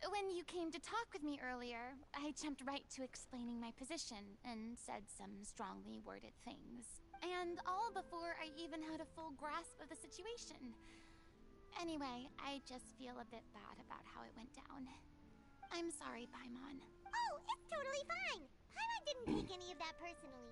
When you came to talk with me earlier, I jumped right to explaining my position and said some strongly worded things. And all before I even had a full grasp of the situation. Anyway, I just feel a bit bad about how it went down. I'm sorry, Paimon. Oh, it's totally fine. Paimon didn't take any of that personally.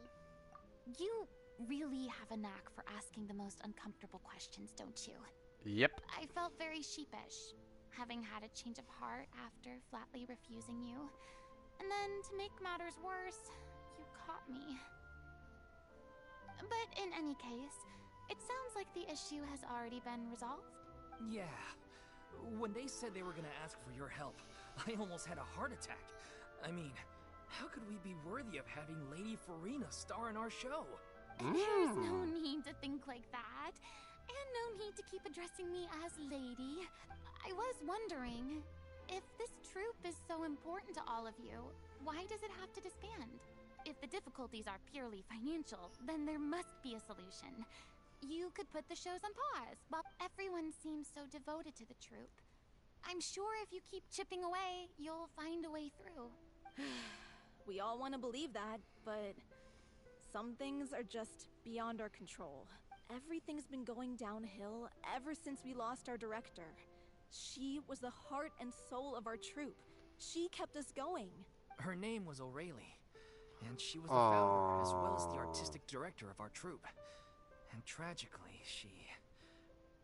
You really have a knack for asking the most uncomfortable questions, don't you? Yep. I felt very sheepish, having had a change of heart after flatly refusing you. And then, to make matters worse, you caught me. But in any case, it sounds like the issue has already been resolved. Yeah. When they said they were gonna ask for your help, I almost had a heart attack. I mean, how could we be worthy of having Lady Farina star in our show? There's no need to think like that. And no need to keep addressing me as lady. I was wondering, if this troupe is so important to all of you, why does it have to disband? If the difficulties are purely financial, then there must be a solution. You could put the shows on pause, while everyone seems so devoted to the troupe. I'm sure if you keep chipping away, you'll find a way through. We all want to believe that, but some things are just beyond our control. Everything's been going downhill ever since we lost our director. She was the heart and soul of our troupe. She kept us going. Her name was O'Reilly, and she was the founder as well as the artistic director of our troupe. And tragically, she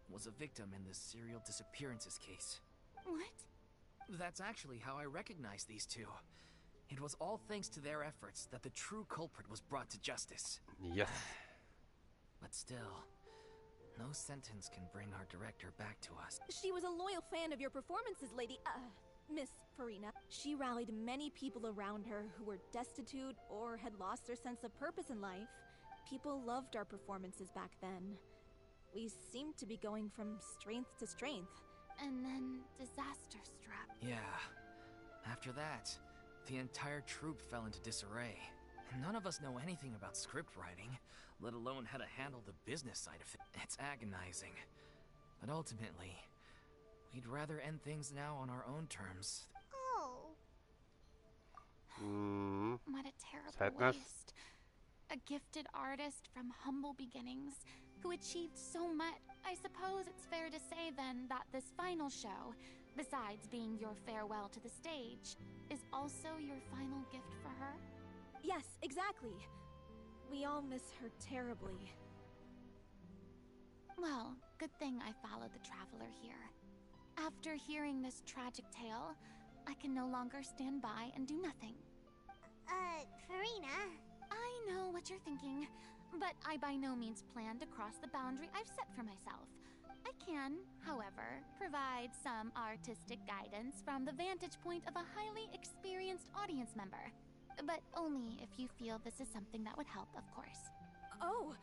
was a victim in the serial disappearances case. What? That's actually how I recognized these two. It was all thanks to their efforts that the true culprit was brought to justice. Yes. But still, no sentence can bring our director back to us. She was a loyal fan of your performances, Miss Farina. She rallied many people around her who were destitute or had lost their sense of purpose in life. People loved our performances back then. We seemed to be going from strength to strength. And then disaster struck. Yeah. After that, the entire troupe fell into disarray. None of us know anything about script writing, let alone how to handle the business side of it. It's agonizing. But ultimately, we'd rather end things now on our own terms. Oh. What a terrible Sadness. waste. A gifted artist from humble beginnings, who achieved so much. I suppose it's fair to say then that this final show, besides being your farewell to the stage, is also your final gift for her? Yes, exactly. We all miss her terribly. Well, good thing I followed the traveler here. After hearing this tragic tale, I can no longer stand by and do nothing. Farina? I know what you're thinking, but I by no means plan to cross the boundary I've set for myself. I can, however, provide some artistic guidance from the vantage point of a highly experienced audience member. But only if you feel this is something that would help, of course. Oh,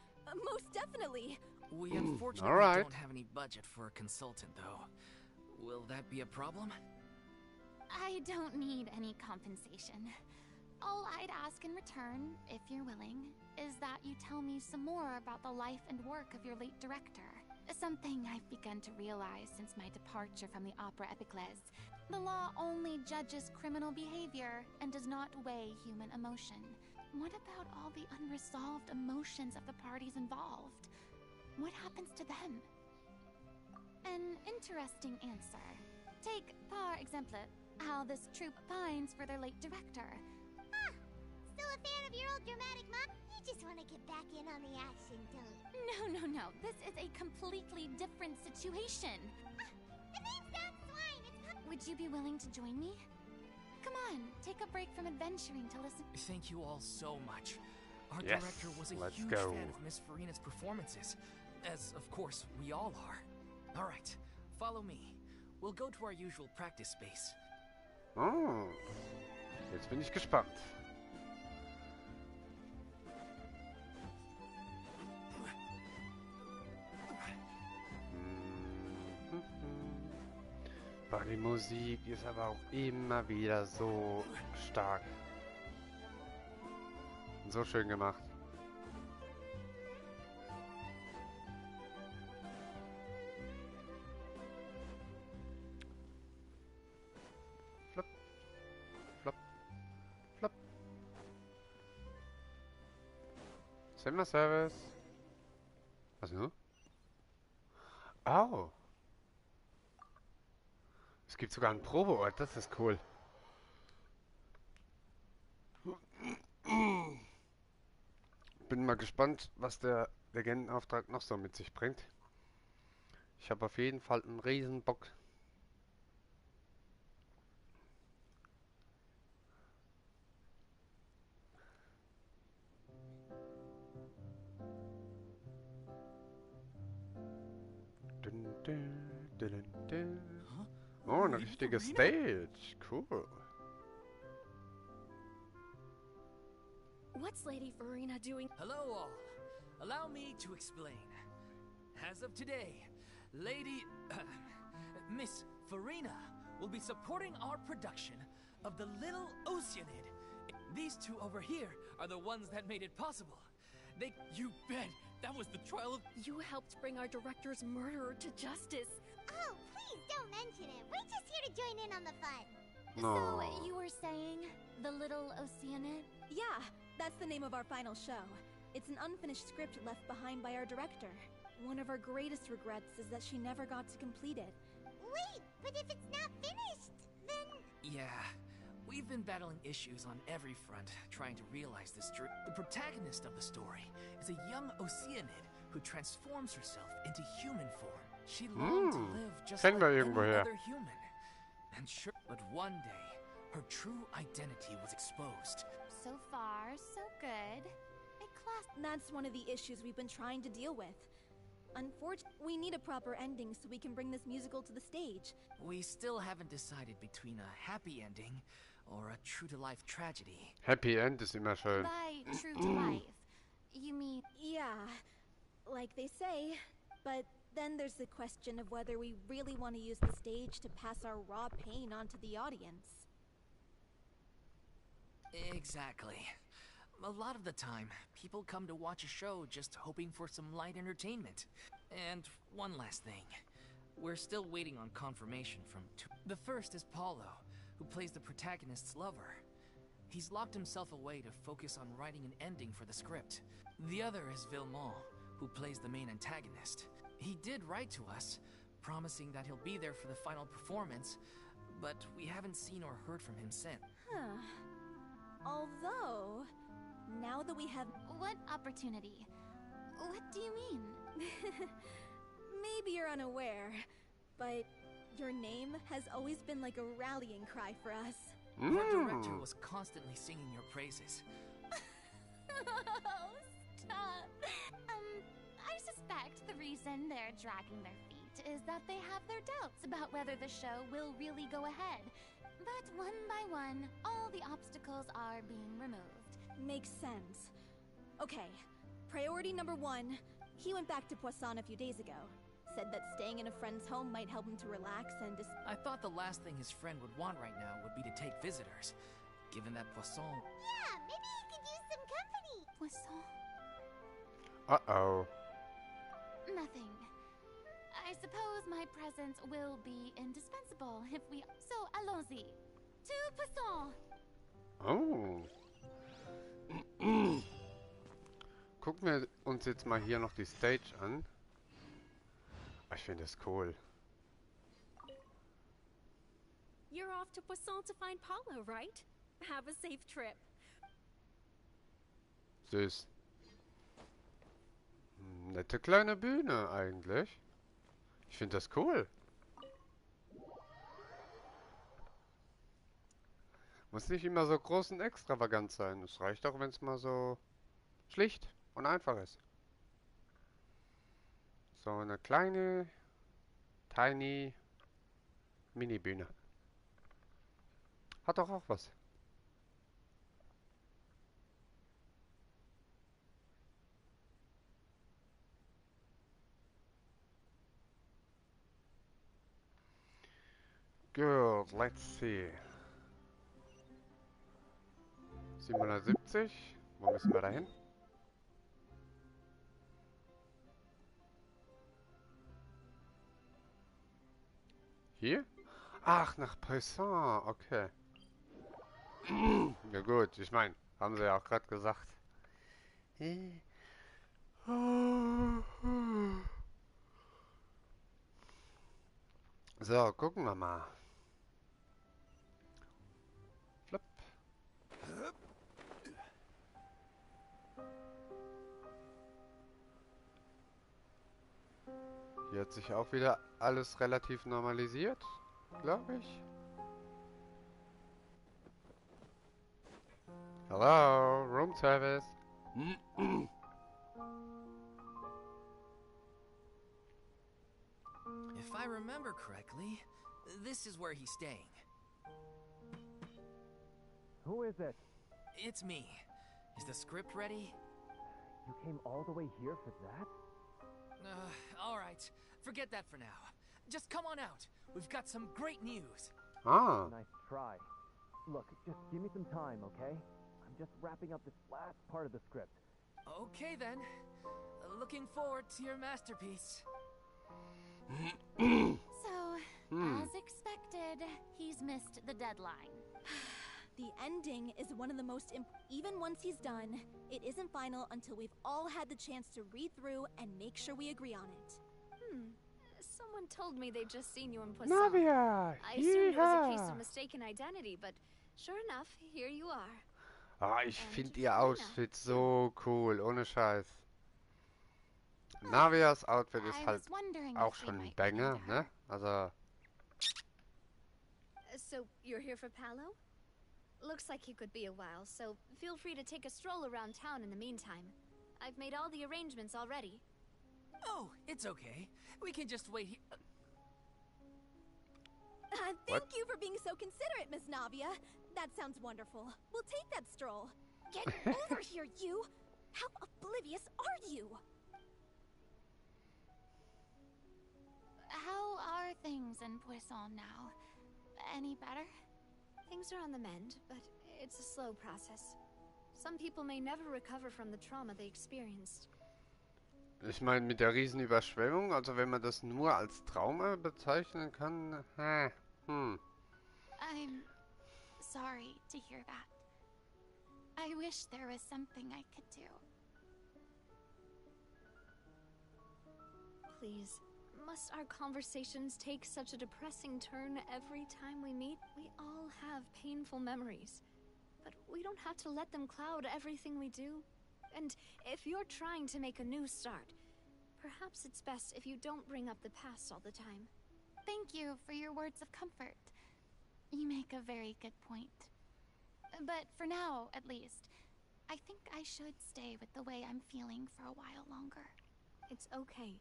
most definitely. We unfortunately alright. don't have any budget for a consultant, though. Will that be a problem? I don't need any compensation. All I'd ask in return, if you're willing, is that you tell me some more about the life and work of your late director. Something I've begun to realize since my departure from the Opera Epiclese. The law only judges criminal behavior and does not weigh human emotion. What about all the unresolved emotions of the parties involved? What happens to them? An interesting answer. Take, par exemple, how this troupe pines for their late director. Ah, still a fan of your old dramatic mom? You just want to get back in on the action, don't you? No. This is a completely different situation. Ah, the name sounds swine. Would you be willing to join me? Come on, take a break from adventuring to listen. Thank you all so much. Our Yes, director was a let's huge go. fan of Miss Farina's performances, as of course we all are. All right, follow me. We'll go to our usual practice space. Oh, jetzt bin ich gespannt. Boah, die Musik ist aber auch immer wieder so stark. Und so schön gemacht. Flop. Flop. Flop. Zimmerservice. Was nun? Oh. Es gibt sogar einen Probeort, das ist cool. Bin mal gespannt, was der Legendenauftrag noch so mit sich bringt. Ich habe auf jeden Fall einen riesen Bock. Dun, dun, dun, dun. Oh, eine richtige Stage. Cool. What's Lady Farina doing? Hello all. Allow me to explain. As of today, Miss Farina will be supporting our production of The Little Oceanid. These two over here are the ones that made it possible. You bet! That was the trial of... You helped bring our director's murderer to justice. Oh, please don't mention it. We're just here to join in on the fun. No. So, you were saying The Little Oceanid? Yeah, that's the name of our final show. It's an unfinished script left behind by our director. One of our greatest regrets is that she never got to complete it. Wait, but if it's not finished, then... Yeah, we've been battling issues on every front, trying to realize this dream. The protagonist of the story is a young Oceanid who transforms herself into human form. She longed to live just like kennen wir any irgendwoher. other human. And sure, but one day, her true identity was exposed. So far, so good. A class. That's one of the issues we've been trying to deal with. Unfortunately, we need a proper ending so we can bring this musical to the stage. We still haven't decided between a happy ending or a true-to-life tragedy. Happy End ist immer schön. By true to life, you mean... Yeah, like they say. But then there's the question of whether we really want to use the stage to pass our raw pain onto the audience. Exactly. A lot of the time, people come to watch a show just hoping for some light entertainment. And one last thing. We're still waiting on confirmation from two. The first is Paulo, who plays the protagonist's lover. He's locked himself away to focus on writing an ending for the script. The other is Villemont, who who plays the main antagonist. He did write to us, promising that he'll be there for the final performance, but we haven't seen or heard from him since. Huh. Although, now that we have... What opportunity? What do you mean? Maybe you're unaware, but your name has always been like a rallying cry for us. Our director was constantly singing your praises. Oh, stop. I suspect the reason they're dragging their feet is that they have their doubts about whether the show will really go ahead. But one by one, all the obstacles are being removed. Makes sense. Okay, priority number 1. He went back to Poisson a few days ago. Said that staying in a friend's home might help him to relax and I thought the last thing his friend would want right now would be to take visitors. Given that Poisson... Yeah, maybe he could use some company. Poisson? Uh-oh. Nothing. I suppose my presence will be indispensable if we... So, allons-y. To Poisson! Oh. Gucken wir uns jetzt mal hier noch die Stage an. Ich finde das cool. You're off to Poisson to find Paulo, right? Have a safe trip. Süß. Nette kleine Bühne eigentlich. Ich finde das cool. Muss nicht immer so groß und extravagant sein. Es reicht auch, wenn es mal so schlicht und einfach ist. So eine kleine, tiny Mini-Bühne. Hat doch auch was. Good, let's see. 770. Wo müssen wir da hin? Hier? Ach, nach Poisson, okay. Ja gut, ich meine, haben sie ja auch gerade gesagt. So, gucken wir mal. Flip. Hier hat sich auch wieder alles relativ normalisiert, glaube ich. Hello, room service. If I remember correctly, this is where he's staying. Who is it? It's me. Is the script ready? You came all the way here for that? Alright. Forget that for now. Just come on out. We've got some great news. Ah. Nice try. Look, just give me some time, okay? I'm just wrapping up this last part of the script. Okay then. Looking forward to your masterpiece. So, as expected, he's missed the deadline. The ending is one of the most even once he's done, it isn't final until we've all had the chance to read through and make sure we agree on it. Someone told me they'd just seen you in Poisson. Navia! I assumed it was a case of mistaken identity, but sure enough, here you are. Ah, ich finde ihr Outfit so cool, ohne Scheiß. Navias Outfit ist halt auch schon ein Banger, ne? Also... So, you're here for Paolo? Looks like he could be a while, so feel free to take a stroll around town in the meantime. I've made all the arrangements already. Oh, it's okay. We can just wait here. Thank you for being so considerate, Miss Navia. That sounds wonderful. We'll take that stroll. Get over here, you! How oblivious are you? How are things in Poisson now? Any better? Things are on the mend, but it's a slow process. Some people may never recover from the trauma they experienced. Ich meine, mit der Riesenüberschwemmung, also wenn man das nur als Trauma bezeichnen kann, I'm sorry to hear that. I wish there was something I could do. Please. Must our conversations take such a depressing turn every time we meet? We all have painful memories. But we don't have to let them cloud everything we do. And if you're trying to make a new start, perhaps it's best if you don't bring up the past all the time. Thank you for your words of comfort. You make a very good point. But for now, at least, I think I should stay with the way I'm feeling for a while longer. It's okay.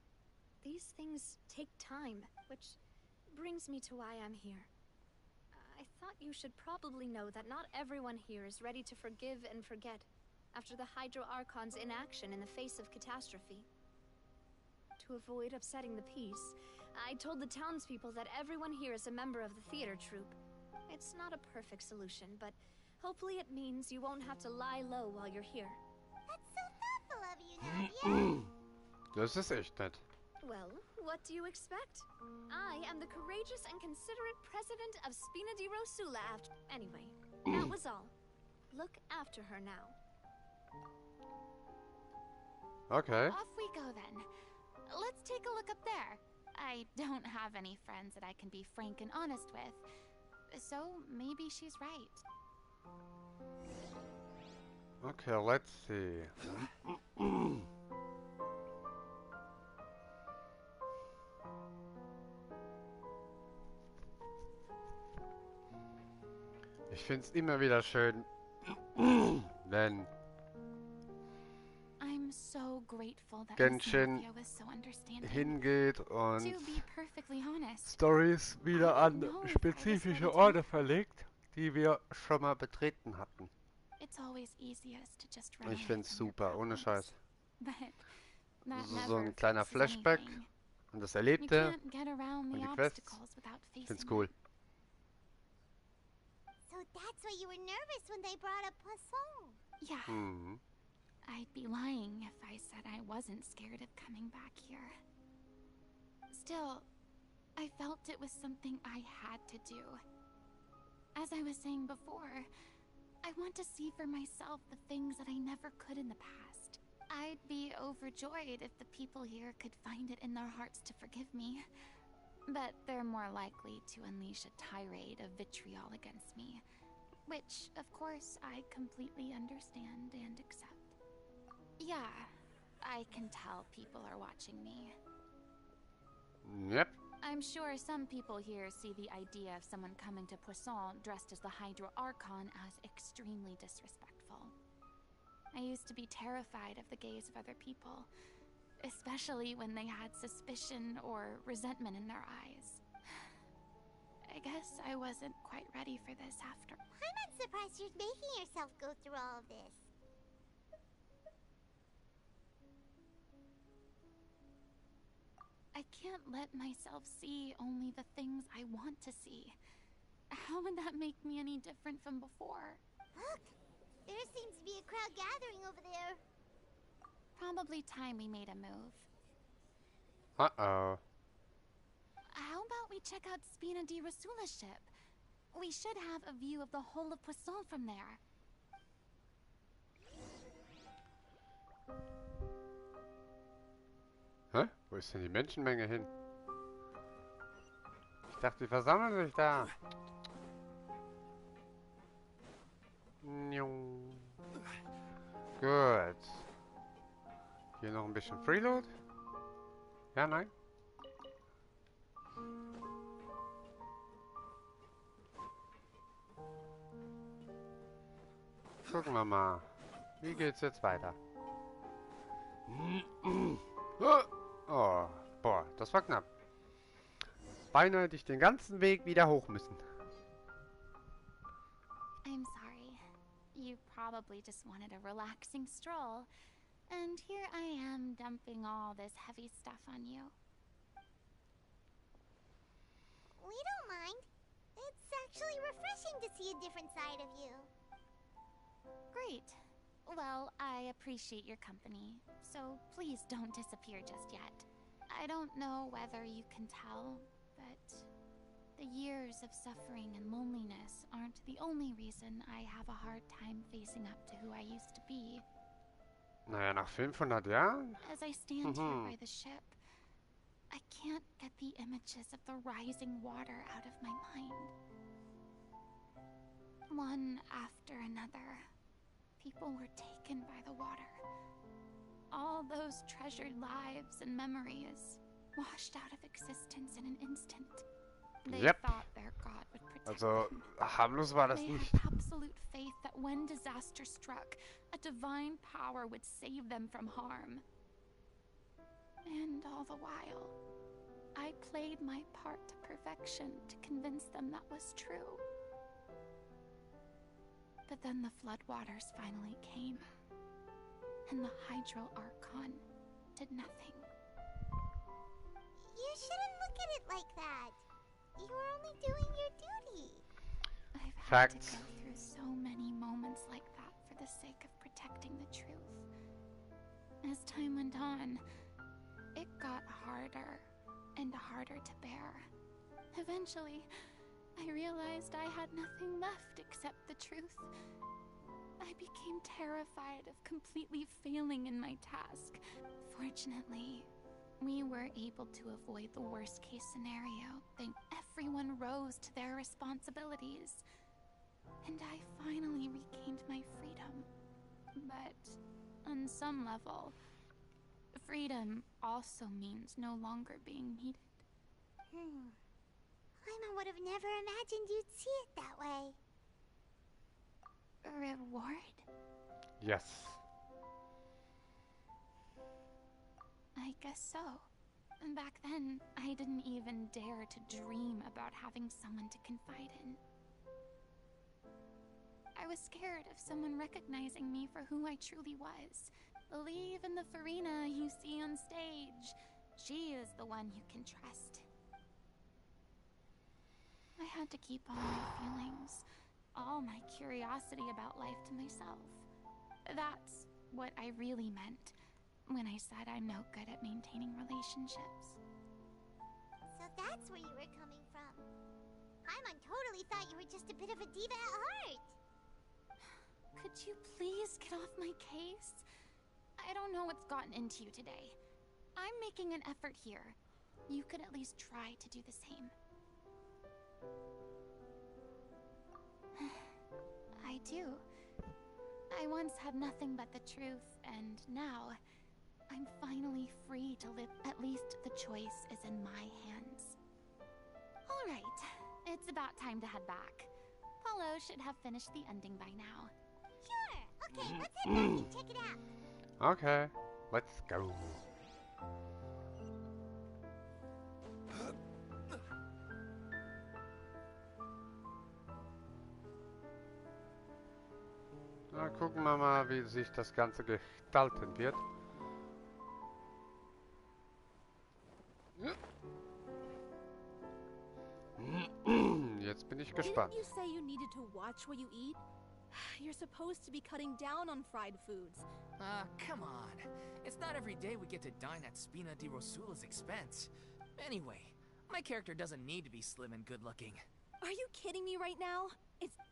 These things take time, which brings me to why I'm here. I thought you should probably know that not everyone here is ready to forgive and forget after the Hydro Archon's inaction in the face of catastrophe. To avoid upsetting the peace, I told the townspeople that everyone here is a member of the theater troupe. It's not a perfect solution, but hopefully it means you won't have to lie low while you're here. That's so thoughtful of you, Nadia. Das ist echt nett. Well, what do you expect? I am the courageous and considerate president of Spina di Rosula after... Anyway, that was all. Look after her now. Okay. Off we go then. Let's take a look up there. I don't have any friends that I can be frank and honest with. So maybe she's right. Okay, let's see. Ich find's immer wieder schön, wenn I'm so grateful that Genshin Miss Mafia was so understanding. hingeht To und be perfectly honest, Stories wieder I an don't know if I was spezifische ready to- Orte verlegt, die wir schon mal betreten hatten. it's always easiest to just run Ich away find's from your super, ohne problems. Scheiß. But that So never ein kleiner fixes Flashback anything. an das You Erlebte. can't get around und the die Quests. obstacles without Ich facing find's cool. them. So that's why you were nervous when they brought up Poisson. Yeah, Mhm. I'd be lying if I said I wasn't scared of coming back here. Still, I felt it was something I had to do. As I was saying before, I want to see for myself the things that I never could in the past. I'd be overjoyed if the people here could find it in their hearts to forgive me. But they're more likely to unleash a tirade of vitriol against me. Which, of course, I completely understand and accept. Yeah, I can tell people are watching me. Yep. I'm sure some people here see the idea of someone coming to Poisson dressed as the Hydro Archon as extremely disrespectful. I used to be terrified of the gaze of other people, especially when they had suspicion or resentment in their eyes. I guess I wasn't quite ready for this after. I'm not surprised you're making yourself go through all of this. I can't let myself see only the things I want to see. How would that make me any different from before? Look, there seems to be a crowd gathering over there. Probably time we made a move. Uh-oh. How about we check out Spina di Rosula's ship? We should have a view of the whole of Poisson from there. Hä? Wo ist denn die Menschenmenge hin? Ich dachte, die versammeln sich da. Njong. Gut. Hier noch ein bisschen Freeload? Ja, nein? Gucken wir mal. Wie geht's jetzt weiter? Oh, boah, das war knapp. Beinahe hätte ich den ganzen Weg wieder hoch müssen. I'm sorry. You probably just wanted a relaxing stroll. And here I am dumping all this heavy stuff on you. We don't mind. It's actually refreshing to see a different side of you. Great. Well, I appreciate your company, so please don't disappear just yet. I don't know whether you can tell, but the years of suffering and loneliness aren't the only reason I have a hard time facing up to who I used to be. Naja, nach 500 Jahren? As I stand here by the ship, I can't get the images of the rising water out of my mind. One after another, people were taken by the water. All those treasured lives and memories washed out of existence in an instant. They thought their god would protect them. Harmlos war das They nicht. had absolute faith that when disaster struck, a divine power would save them from harm. And all the while, I played my part to perfection to convince them that was true. But then the floodwaters finally came, and the Hydro Archon did nothing. You shouldn't look at it like that. You were only doing your duty. I've had to go through so many moments like that for the sake of protecting the truth. As time went on, it got harder and harder to bear. Eventually, I realized I had nothing left except the truth. I became terrified of completely failing in my task. Fortunately, we were able to avoid the worst-case scenario. Everyone rose to their responsibilities. And I finally regained my freedom. But on some level, freedom also means no longer being needed. Paimon would have never imagined you'd see it that way. Reward? Yes. I guess so. Back then, I didn't even dare to dream about having someone to confide in. I was scared of someone recognizing me for who I truly was. Believe in the Farina you see on stage. She is the one you can trust. I had to keep all my feelings, all my curiosity about life to myself. That's what I really meant when I said I'm no good at maintaining relationships. So that's where you were coming from. Paimon totally thought you were just a bit of a diva at heart. Could you please get off my case? I don't know what's gotten into you today. I'm making an effort here. You could at least try to do the same. I do. I once had nothing but the truth, and now I'm finally free to live. At least the choice is in my hands. All right, it's about time to head back. Paulo should have finished the ending by now. Sure. Okay, let's head back and check it out. Okay, let's go. Na, gucken wir mal, wie sich das Ganze gestalten wird. Jetzt bin ich gespannt. Didn't you say you needed to watch what you eat? You're supposed to be cutting down on fried foods. Come on. It's not every day we get to dine at Spina di Rosula's expense. Anyway, my character doesn't need to be slim and good-looking. Are you kidding me right now?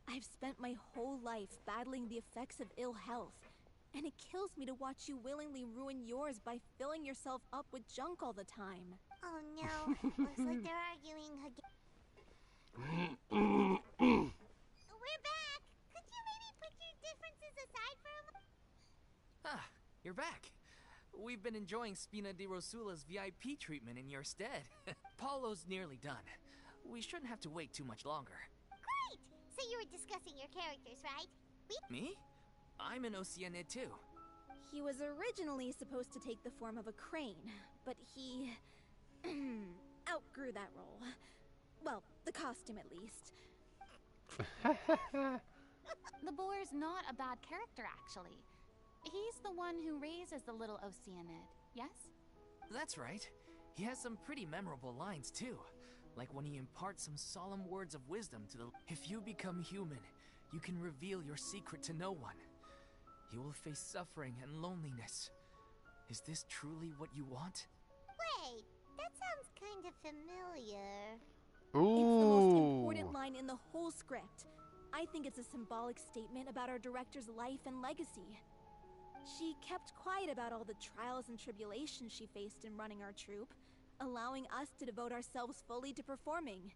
I've spent my whole life battling the effects of ill health, and it kills me to watch you willingly ruin yours by filling yourself up with junk all the time. Oh no, looks like they're arguing again. We're back! Could you maybe put your differences aside for a moment? Ah, you're back. We've been enjoying Spina di Rosula's VIP treatment in your stead. Paulo's nearly done. We shouldn't have to wait too much longer. Great! So you were discussing your characters, right? Me? I'm an Oceanid too. He was originally supposed to take the form of a crane, but he outgrew that role. Well, the costume at least. The boar's not a bad character, actually. He's the one who raises the little Oceanid, yes? That's right. He has some pretty memorable lines too. Like when he imparts some solemn words of wisdom to the... If you become human, you can reveal your secret to no one. You will face suffering and loneliness. Is this truly what you want? Wait, that sounds kind of familiar. Ooh. It's the most important line in the whole script. I think it's a symbolic statement about our director's life and legacy. She kept quiet about all the trials and tribulations she faced in running our troupe. allowing us to devote ourselves fully to performing.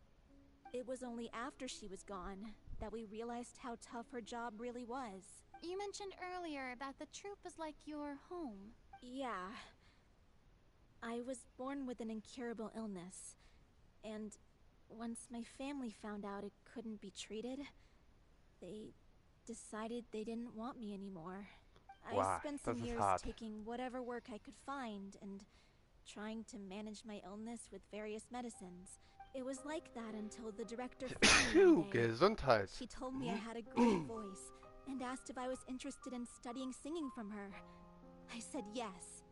It was only after she was gone that we realized how tough her job really was. You mentioned earlier that the troupe is like your home. Yeah. I was born with an incurable illness, and once my family found out it couldn't be treated, they decided they didn't want me anymore. Wow, I spent some das ist years hart. taking whatever work I could find and trying to manage my illness with various medicines. It was like that until the director found me one day. Gesundheit. She told me I had a great voice and asked if I was interested in studying singing from her. I said yes.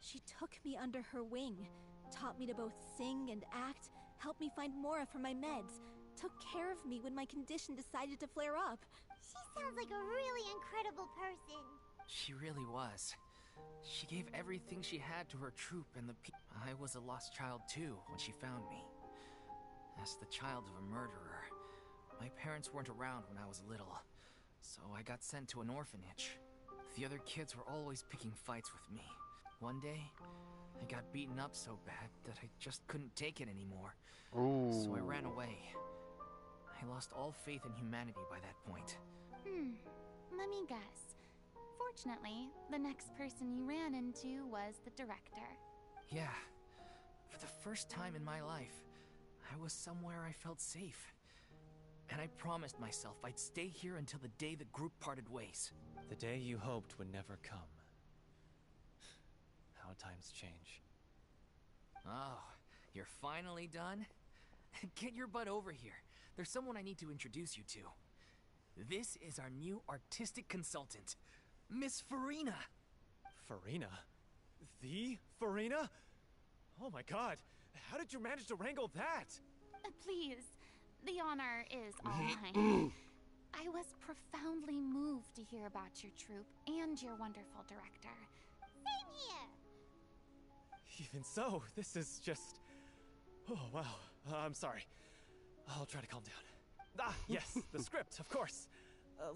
She took me under her wing, taught me to both sing and act, helped me find more for my meds, took care of me when my condition decided to flare up. She sounds like a really incredible person. She really was. She gave everything she had to her troupe and the I was a lost child too when she found me. As the child of a murderer, my parents weren't around when I was little, so I got sent to an orphanage. The other kids were always picking fights with me. One day, I got beaten up so bad that I just couldn't take it anymore. So I ran away. I lost all faith in humanity by that point. Let me guess. Fortunately, the next person you ran into was the director. Yeah. For the first time in my life, I was somewhere I felt safe. And I promised myself I'd stay here until the day the group parted ways. The day you hoped would never come. How times change. Oh, you're finally done? Get your butt over here. There's someone I need to introduce you to. This is our new artistic consultant, Miss Farina. Farina? The Farina? Oh my god, how did you manage to wrangle that? Please, the honor is all mine. I was profoundly moved to hear about your troupe and your wonderful director. Same here. Even so, this is just... Oh, wow. I'm sorry. I'll try to calm down. Ah, yes, the script, of course.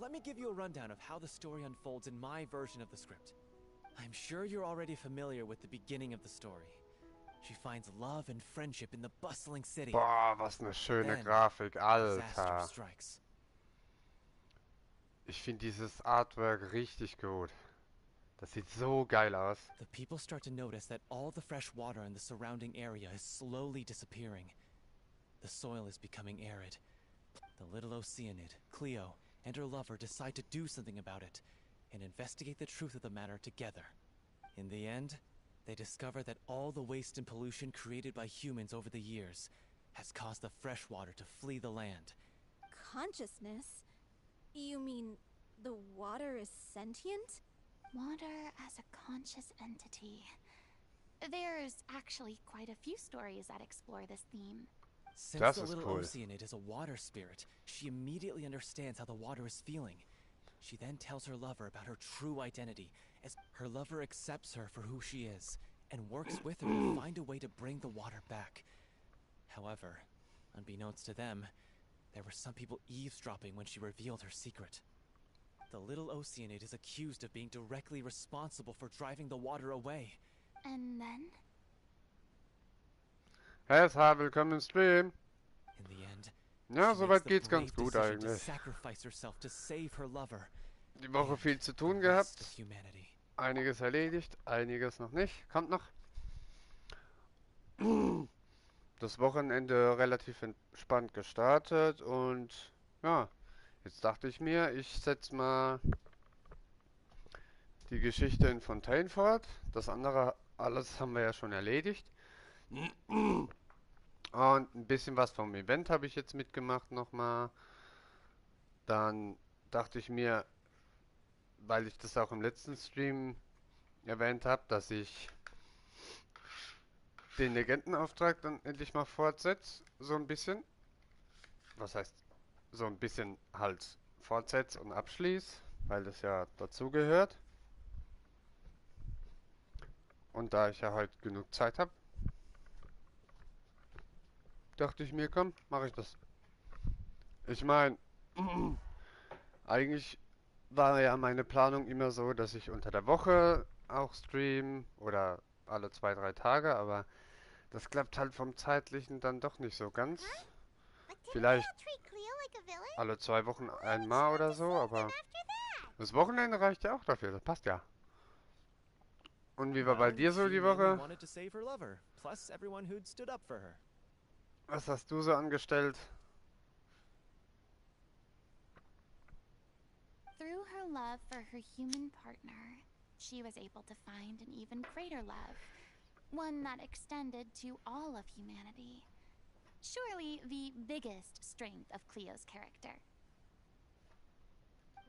Let me give you a rundown of how the story unfolds in my version of the script. I'm sure you're already familiar with the beginning of the story. She finds love and friendship in the bustling city. Boah, was eine schöne Then, Grafik, disaster Alter. strikes. Ich finde dieses Artwork richtig gut. Das sieht so geil aus. The people start to notice that all the fresh water in the surrounding area is slowly disappearing. The soil is becoming arid. The little Oceanid, Cleo, and her lover decide to do something about it and investigate the truth of the matter together. In the end, they discover that all the waste and pollution created by humans over the years has caused the fresh water to flee the land. Consciousness? You mean the water is sentient? Water as a conscious entity. There's actually quite a few stories that explore this theme. Since Das the ist little cool. Oceanid is a water spirit, she immediately understands how the water is feeling. She then tells her lover about her true identity, as her lover accepts her for who she is, and works with her to find a way to bring the water back. However, unbeknownst to them, there were some people eavesdropping when she revealed her secret. The little Oceanid is accused of being directly responsible for driving the water away. And then? Herzlich willkommen im Stream. In the end, Ja, she soweit makes the geht's ganz brave gut decision to eigentlich. sacrifice herself to save her lover. Die Woche viel zu tun the rest gehabt. of humanity. Einiges erledigt, einiges noch nicht. Kommt noch. Das Wochenende relativ entspannt gestartet und ja, jetzt dachte ich mir, ich setze mal die Geschichte in Fontaine fort. Das andere alles haben wir ja schon erledigt. Und ein bisschen was vom Event habe ich jetzt mitgemacht nochmal. Dann dachte ich mir, weil ich das auch im letzten Stream erwähnt habe, dass ich den Legendenauftrag dann endlich mal fortsetze. So ein bisschen. Was heißt, so ein bisschen halt fortsetze und abschließe, weil das ja dazu gehört. Und da ich ja heute genug Zeit habe, dachte ich mir, komm, mache ich das. Ich meine, eigentlich war ja meine Planung immer so, dass ich unter der Woche auch stream oder alle 2, 3 Tage, aber Das klappt halt vom Zeitlichen dann doch nicht so ganz. But didn't Vielleicht Cleo treat Cleo like a villain? alle 2 Wochen einmal oder so, aber das Wochenende reicht ja auch dafür, das passt ja. Und wie war bei Well, dir so she die mainly Woche? wanted to save her lover, plus everyone who'd stood up for her. Was hast du so angestellt? Through her love for her human partner, she was able to find an even greater love, one that extended to all of humanity. Surely the biggest strength of Cleo's character.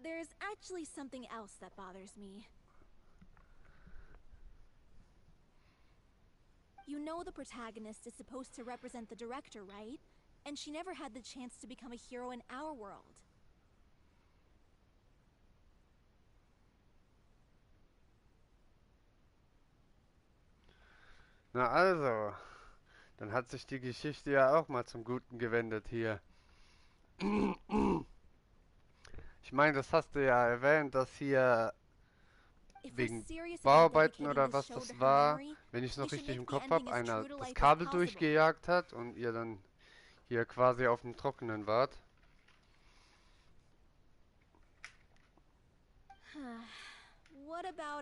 There's actually something else that bothers me. You know the protagonist is supposed to represent the director, right? And she never had the chance to become a hero in our world. Na also, dann hat sich die Geschichte ja auch mal zum Guten gewendet hier. Ich meine, das hast du ja erwähnt, dass hier wegen Bauarbeiten oder was das war, wenn ich es noch richtig im Kopf habe, einer das Kabel durchgejagt hat und ihr dann hier quasi auf dem Trockenen wart.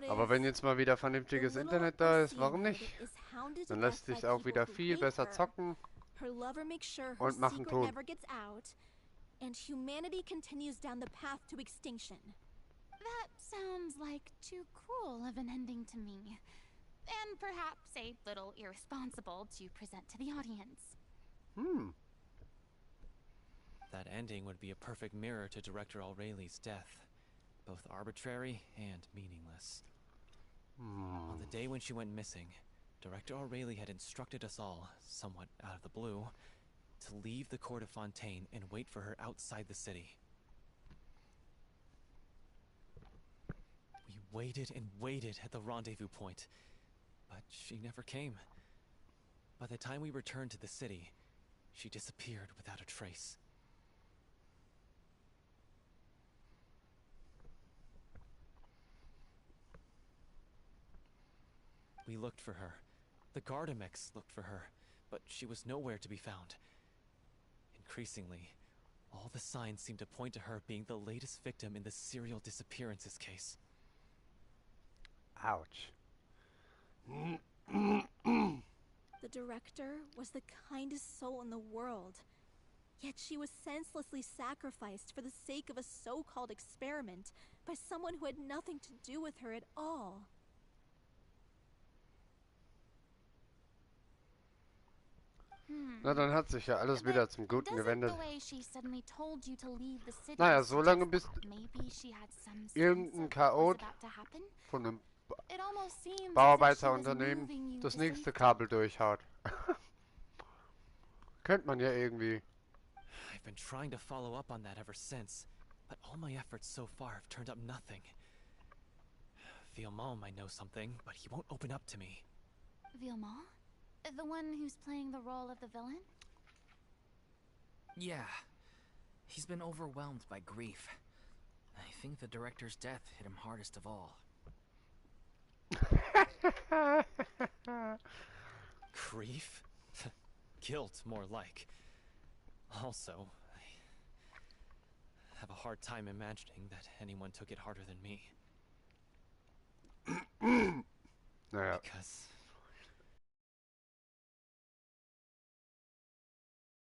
Aber wenn jetzt mal wieder vernünftiges Internet da ist, warum nicht? Dann lässt sich auch wieder viel besser zocken und machen Ton. And humanity continues down the path to extinction. That sounds like too cruel of an ending to me. And perhaps a little irresponsible to present to the audience. That ending would be a perfect mirror to Director Aureli's death. Both arbitrary and meaningless. On the day when she went missing, Director Aureli had instructed us all, somewhat out of the blue, to leave the court of Fontaine and wait for her outside the city. We waited and waited at the rendezvous point, but she never came. By the time we returned to the city, she disappeared without a trace. We looked for her. The Gardamex looked for her, but she was nowhere to be found. Increasingly, all the signs seemed to point to her being the latest victim in the serial disappearances case. Ouch. The director was the kindest soul in the world. Yet she was senselessly sacrificed for the sake of a so-called experiment by someone who had nothing to do with her at all. Na, dann hat sich ja alles wieder zum Guten gewendet. Naja, Naja, solange bis irgendein Chaot von einem Bauarbeiterunternehmen das nächste Kabel durchhaut. Kennt man ja irgendwie. I've been trying to follow up on that ever since, but all my efforts so far have turned up nothing. Villemont might know something, but he won't open up to me. Villemont? The one who's playing the role of the villain? Yeah. He's been overwhelmed by grief. I think the director's death hit him hardest of all. Grief? Guilt, more like. Also, I have a hard time imagining that anyone took it harder than me. Naja. Because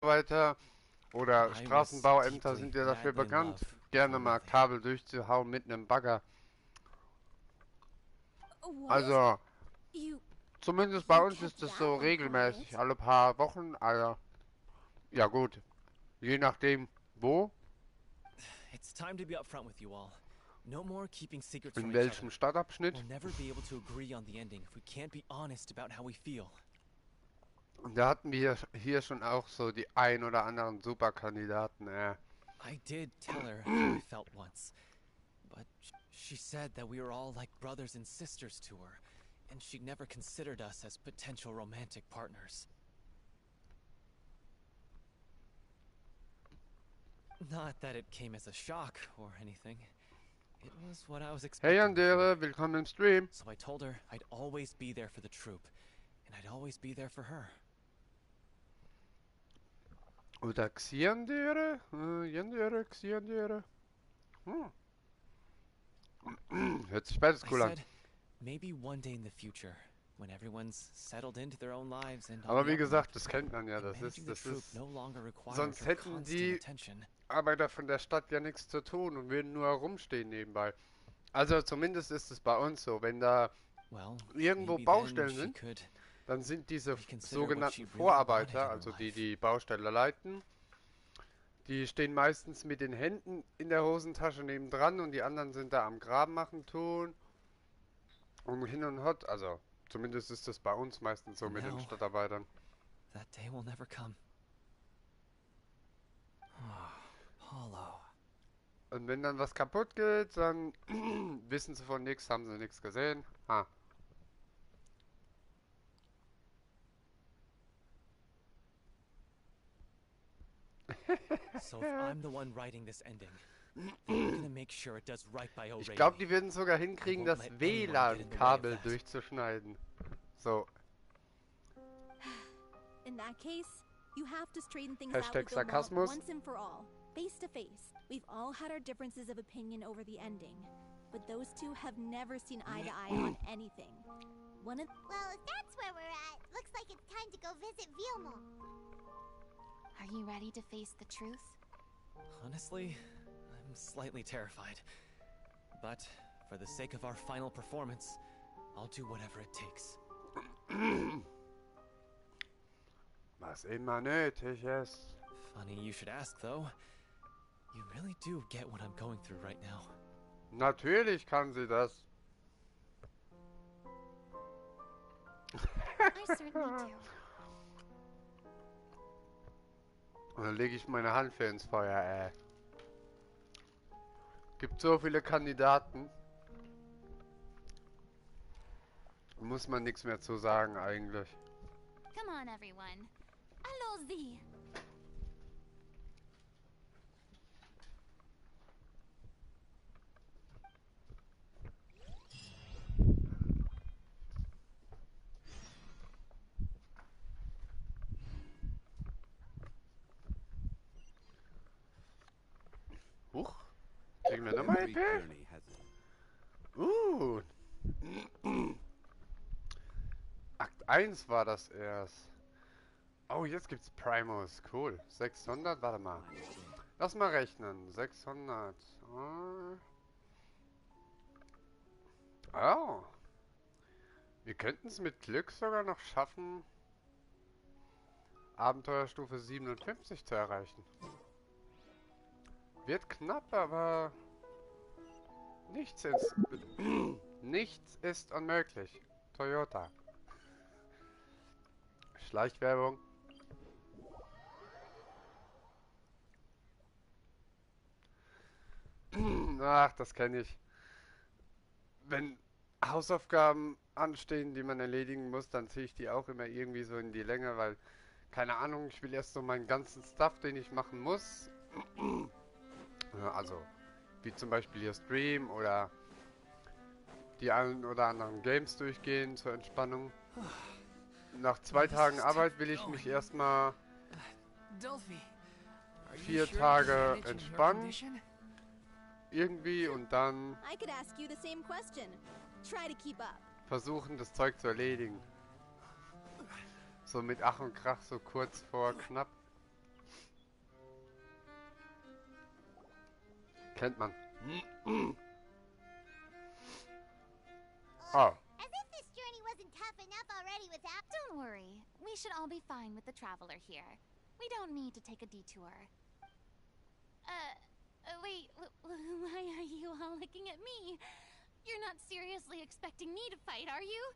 Weiter oder Straßenbauämter sind ja dafür bekannt, gerne mal Kabel durchzuhauen mit einem Bagger. Also, zumindest bei uns ist es so regelmäßig, alle paar Wochen, also, ja gut, je nachdem wo, it's time to be upfront with you all. No more keeping secrets in from each other. welchem Stadtabschnitt. We'll never be able to agree on the ending if we can't be honest about how we feel. Und da hatten wir hier schon auch so die ein oder anderen Superkandidaten. I did tell her how I felt once, but she said that we were all like brothers and sisters to her, and she'd never considered us as potential romantic partners. Not that it came as a shock or anything. It was what I was expecting. Hey Andere, willkommen im Stream. So I told her I'd always be there for the troupe, and I'd always be there for her. Oder Xiandere? Yandere, Xiandere? Hört sich beides I cool an. said, maybe one day in the future, when everyone's settled into their own lives and on Aber the wie up and gesagt, up, das kennt man ja. and Das managing ist, the das troop ist. no longer requires Sonst our hätten constant die attention. Arbeiter von der Stadt ja nichts zu tun und würden nur herumstehen nebenbei. Also zumindest ist es bei uns so. Wenn da Well, irgendwo maybe then Baustellen she sind, could dann sind diese reconsider what she sogenannten really wanted in Vorarbeiter, her also die life. die Baustelle leiten, die stehen meistens mit den Händen in der Hosentasche nebendran und die anderen sind da am Graben machen tun und hin und hot. Also zumindest ist das bei uns meistens so And mit den now, Stadtarbeitern. that day will never come. Hollow. Und wenn dann was kaputt geht, dann wissen sie von nichts, haben sie nichts gesehen. Ah. So if I'm the one writing this ending, I'm gonna make sure it does right by Ich O'Reilly. glaube, die würden sogar hinkriegen, won't das let anyone get in the way of WLAN-Kabel that. durchzuschneiden. So, In that case, you have to straighten things Hashtag out with the law Sarkasmus. once and for all, face to face. We've all had our differences of opinion over the ending, but those two have never seen eye to eye on anything. One of Well, if that's where we're at, looks like it's time to go visit Vilmo. Are you ready to face the truth? Honestly, I'm slightly terrified. But for the sake of our final performance, I'll do whatever it takes. was immer nötig ist. Funny you should ask, though. You really do get what I'm going through right now. Natürlich kann sie das. I certainly do. Und dann lege ich meine Hand für ins Feuer, ey. Gibt so viele Kandidaten. Muss man nichts mehr zu sagen eigentlich. Come on, everyone. Allons-y. Huch. Kriegen wir nochmal Every EP? journey has Akt 1 war das erst. Oh, jetzt gibt's Primos. Cool. 600, warte mal. Lass mal rechnen. 600. Oh. Wir könnten es mit Glück sogar noch schaffen, Abenteuerstufe 57 zu erreichen. Wird knapp, aber nichts ist, nichts ist unmöglich. Toyota. Schleichwerbung. Ach, das kenne ich. Wenn Hausaufgaben anstehen, die man erledigen muss, dann ziehe ich die auch immer irgendwie so in die Länge, weil, keine Ahnung, ich will erst so meinen ganzen Stuff, den ich machen muss. Also, wie zum Beispiel hier Stream oder die ein oder anderen Games durchgehen zur Entspannung. Nach 2 Tagen Arbeit will ich mich erstmal 4 Tage entspannen. Irgendwie und dann I could ask you the same question. Try to keep up. versuchen, das Zeug zu erledigen. So mit Ach und Krach, so kurz vor knapp. Kennt man. Oh. As if this journey wasn't tough enough already without. Don't worry. We should all be fine with the traveler here. We don't need to take a detour. Wait, why are you all looking at me? You're not seriously expecting me to fight, are you?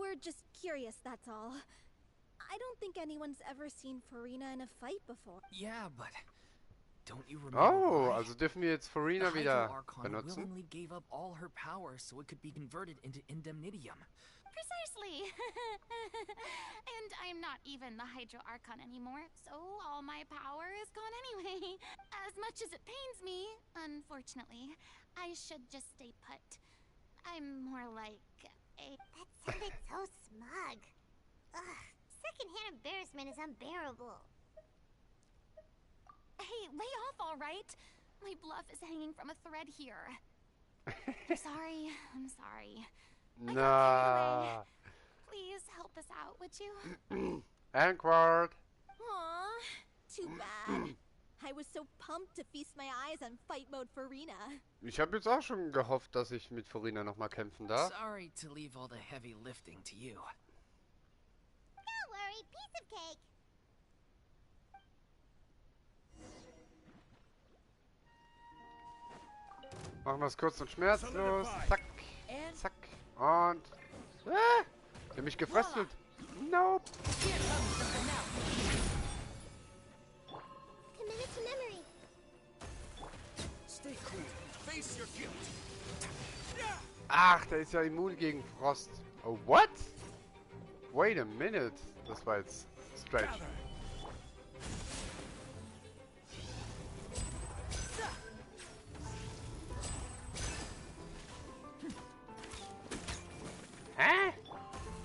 We're just curious, that's all. I don't think anyone's ever seen Farina in a fight before. Yeah, but don't you remember Oh, why? also dürfen wir jetzt Farina The wieder Hydro-Archon benutzen? willingly gave up all her power so it could be converted into indemnitium. Precisely. And I'm not even the Hydro Archon anymore, so all my power is gone anyway. As much as it pains me, unfortunately, I should just stay put. I'm more like a... That sounded so smug. Ugh, secondhand embarrassment is unbearable. Hey, lay off, all right? My bluff is hanging from a thread here. I'm sorry. I'm sorry. I got carried away. Nah. Please help us out, would you? Awkward. Aw, too bad. I was so pumped to feast my eyes on fight mode Farina. Ich habe jetzt auch schon gehofft, dass ich mit Farina nochmal kämpfen darf. Sorry to leave all the heavy lifting to you. Don't worry, piece of cake. Machen wir es kurz und schmerzlos. Zack. Zack. Und... Ah! Der mich gefröstelt. Nope. Committed to memory. Stay cool. Face your guilt. Ach, der ist ja immun gegen Frost. Oh, what? Wait a minute. Das war jetzt strange. Hä?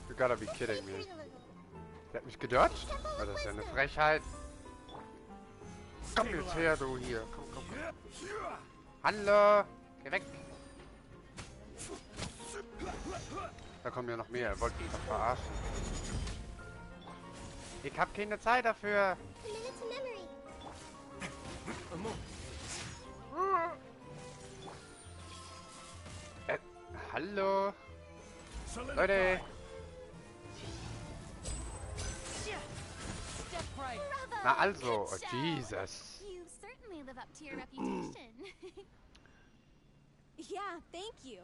You gotta be kidding me. Der hat mich gedodged? Oh, das ist ja eine Frechheit. Komm jetzt her, du hier. Komm, komm, komm. Hallo. Geh weg. Da kommen ja noch mehr. Er wollte mich doch verarschen. Ich hab keine Zeit dafür. Committed to memory. Hallo. Leute. Na also, oh Jesus. You certainly live up to your reputation. Yeah, thank you.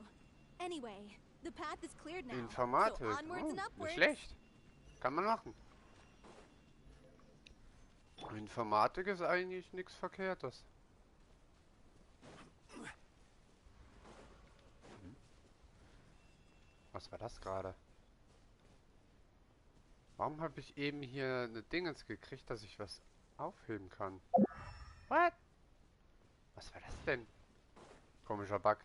Anyway, the path is cleared now. Informatik. So onwards Oh, and nicht upwards. schlecht. Kann man machen. Informatik ist eigentlich nichts Verkehrtes. Was war das gerade? Warum habe ich eben hier eine Dingens gekriegt, dass ich was aufheben kann? What? Was war das denn? Komischer Bug.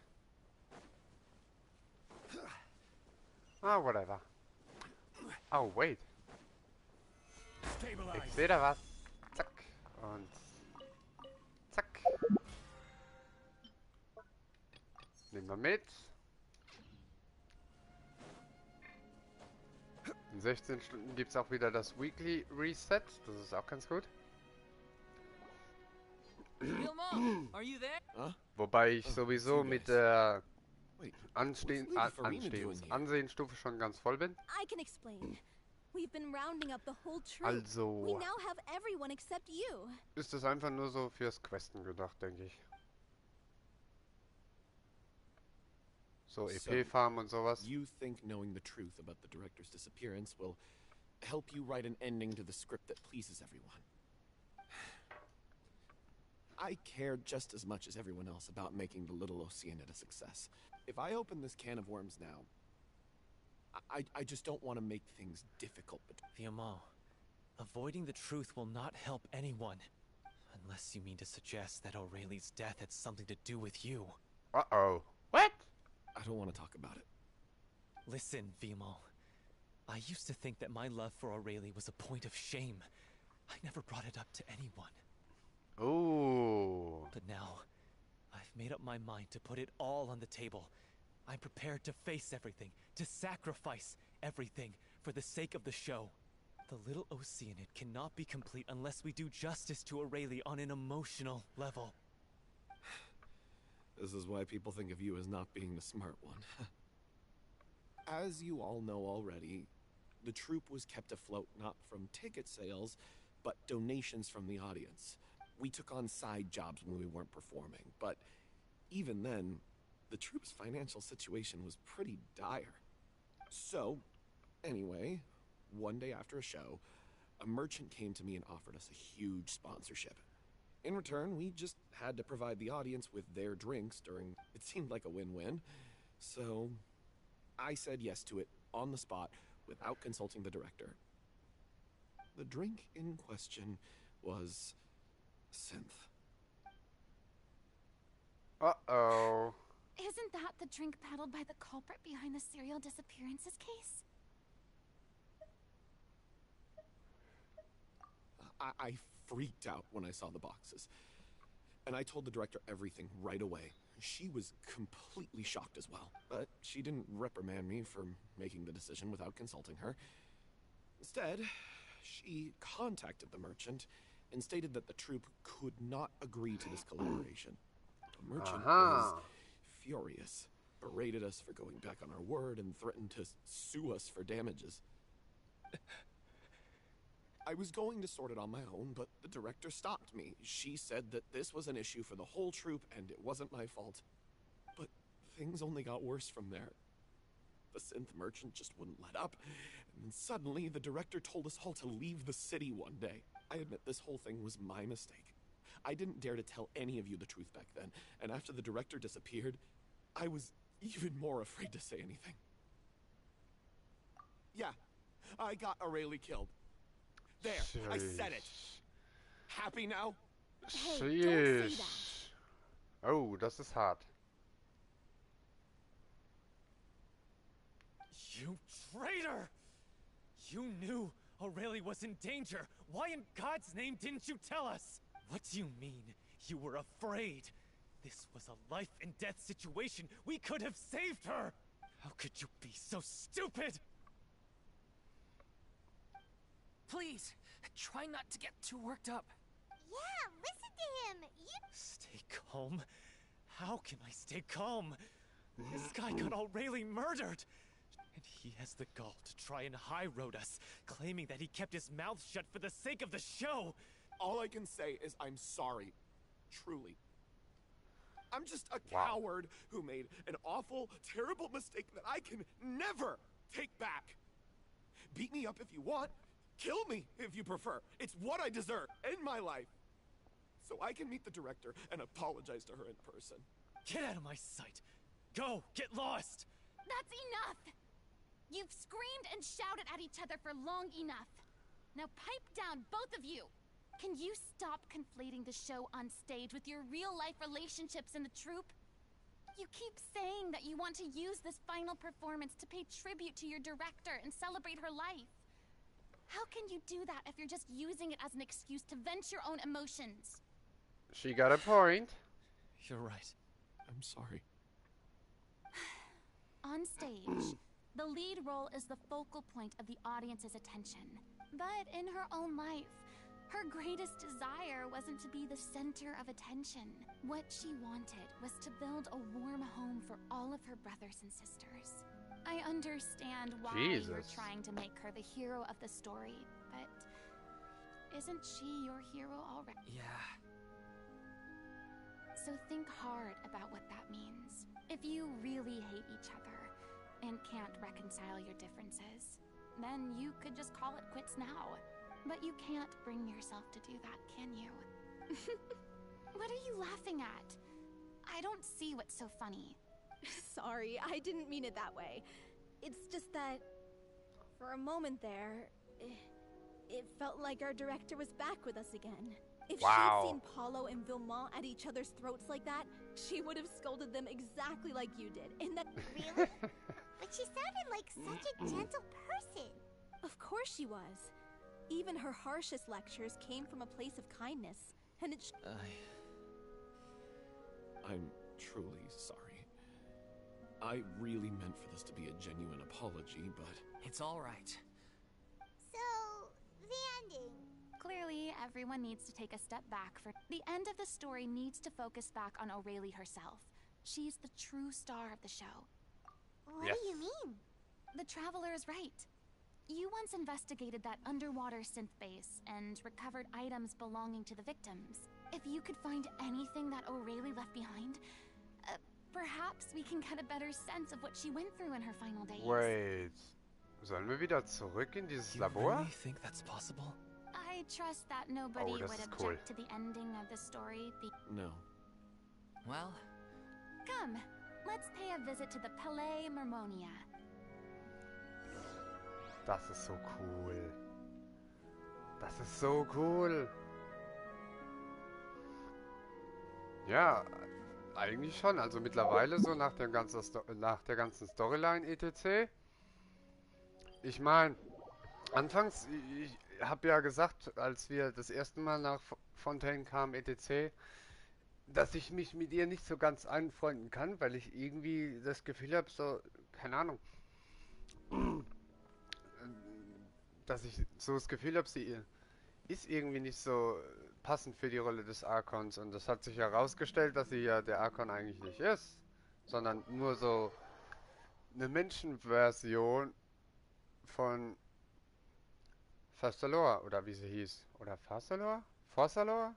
Ah, whatever. Oh, wait. Ich sehe da was. Zack. Und zack. Nehmen wir mit. In 16 Stunden gibt es auch wieder das Weekly Reset. Das ist auch ganz gut. Are you there? Huh? Wobei ich sowieso you mit guys. der Wait, what's Lady Farina doing here? Ansehensstufe schon ganz voll bin. I can explain. We've been rounding up the whole troop. We Also now have everyone except you. ist es einfach nur so fürs Questen gedacht, denke ich. So EP-Farm und sowas. You think knowing the truth about the director's disappearance will help you write an ending to the script that pleases everyone. I care just as much as everyone else about making the Little Oceanid a success. If I open this can of worms now, I just don't want to make things difficult. Fiamma, avoiding the truth will not help anyone. Unless you mean to suggest that Aurelie's death had something to do with you. Uh-oh. What? I don't want to talk about it. Listen, Fiamma. I used to think that my love for Aurelie was a point of shame. I never brought it up to anyone. Oh. But now, I've made up my mind to put it all on the table. I'm prepared to face everything, to sacrifice everything for the sake of the show. The Little Oceanid cannot be complete unless we do justice to Aurelie on an emotional level. This is why people think of you as not being the smart one. As you all know already, the troupe was kept afloat not from ticket sales, but donations from the audience. We took on side jobs when we weren't performing, but even then, the troupe's financial situation was pretty dire. So, anyway, one day after a show, a merchant came to me and offered us a huge sponsorship. In return, we just had to provide the audience with their drinks during... It seemed like a win-win. So, I said yes to it on the spot without consulting the director. The drink in question was... synth. Uh-oh. Isn't that the drink peddled by the culprit behind the serial disappearances case? I freaked out when I saw the boxes. And I told the director everything right away. She was completely shocked as well. But she didn't reprimand me for making the decision without consulting her. Instead, she contacted the merchant and stated that the troupe could not agree to this collaboration. The merchant was furious, berated us for going back on our word, and threatened to sue us for damages. I was going to sort it on my own, but the director stopped me. She said that this was an issue for the whole troupe and it wasn't my fault. But things only got worse from there. The synth merchant just wouldn't let up, and then suddenly the director told us all to leave the city one day. I admit this whole thing was my mistake. I didn't dare to tell any of you the truth back then, and after the director disappeared, I was even more afraid to say anything. Yeah, I got Aurelie killed. There, I said it. Happy now? Sheesh. Oh, das ist hart. You traitor! You knew Aurelie was in danger. Why in God's name didn't you tell us? What do you mean? You were afraid? This was a life and death situation. We could have saved her. How could you be so stupid? Please, try not to get too worked up. Yeah, listen to him. Stay calm? How can I stay calm? This guy got Aurelie murdered. And he has the gall to try and high road us, claiming that he kept his mouth shut for the sake of the show. All I can say is I'm sorry. Truly. I'm just a coward who made an awful, terrible mistake that I can never take back. Beat me up if you want. Kill me if you prefer. It's what I deserve in my life. So I can meet the director and apologize to her in person. Get out of my sight. Go, get lost. That's enough! You've screamed and shouted at each other for long enough. Now pipe down, both of you! Can you stop conflating the show on stage with your real-life relationships in the troupe? You keep saying that you want to use this final performance to pay tribute to your director and celebrate her life. How can you do that if you're just using it as an excuse to vent your own emotions? She got a point. You're right. I'm sorry. On stage, the lead role is the focal point of the audience's attention. But in her own life, her greatest desire wasn't to be the center of attention. What she wanted was to build a warm home for all of her brothers and sisters. I understand why you're trying to make her the hero of the story, but isn't she your hero already? Yeah. So think hard about what that means. If you really hate each other and can't reconcile your differences, then you could just call it quits now. But you can't bring yourself to do that, can you? What are you laughing at? I don't see what's so funny. Sorry, I didn't mean it that way. It's just that, for a moment there, it felt like our director was back with us again. If she'd seen Paulo and Vilmont at each other's throats like that, she would have scolded them exactly like you did. And that Really? But she sounded like such a gentle person. Of course she was. Even her harshest lectures came from a place of kindness, and it I'm truly sorry. I really meant for this to be a genuine apology, but... It's all right. So, the ending. Clearly, everyone needs to take a step back for the end of the story needs to focus back on Aurelie herself. She's the true star of the show. What do you mean? The Traveler is right. You once investigated that underwater synth base and recovered items belonging to the victims. If you could find anything that Aurelie left behind, perhaps we can get a better sense of what she went through in her final days. Wait. Sollen wir wieder zurück in dieses Labor? You really think that's possible? I trust that nobody would object to the ending of the story. No. Well... Come, let's pay a visit to the Palais Mermonia. Das ist so cool. Das ist so cool. Ja, eigentlich schon. Also mittlerweile so nach der ganzen Storyline etc. Ich meine, anfangs habe ja gesagt, als wir das erste Mal nach Fontaine kamen, etc., dass ich mich mit ihr nicht so ganz anfreunden kann, weil ich irgendwie das Gefühl habe, so, keine Ahnung, dass ich so das Gefühl habe, sie ist irgendwie nicht so passend für die Rolle des Archons. Und das hat sich herausgestellt, dass sie ja der Archon eigentlich nicht ist, sondern nur so eine Menschenversion von Fastalor, oder wie sie hieß. Oder Fastalor? Fossalor?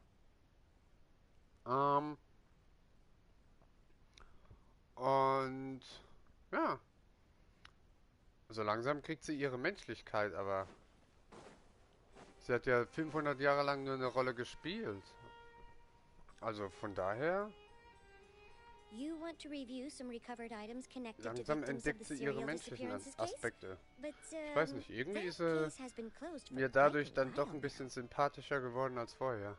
Ähm, und ja, so langsam kriegt sie ihre Menschlichkeit, aber sie hat ja 500 Jahre lang nur eine Rolle gespielt. Also von daher, You want to review some recovered items connected to langsam victims of entdeckt the sie ihre serial menschlichen disappearances case? Aspekte. But, Ich weiß nicht, irgendwie that ist sie case has been closed for mir quite a dadurch dann doch while ein bisschen sympathischer geworden als vorher.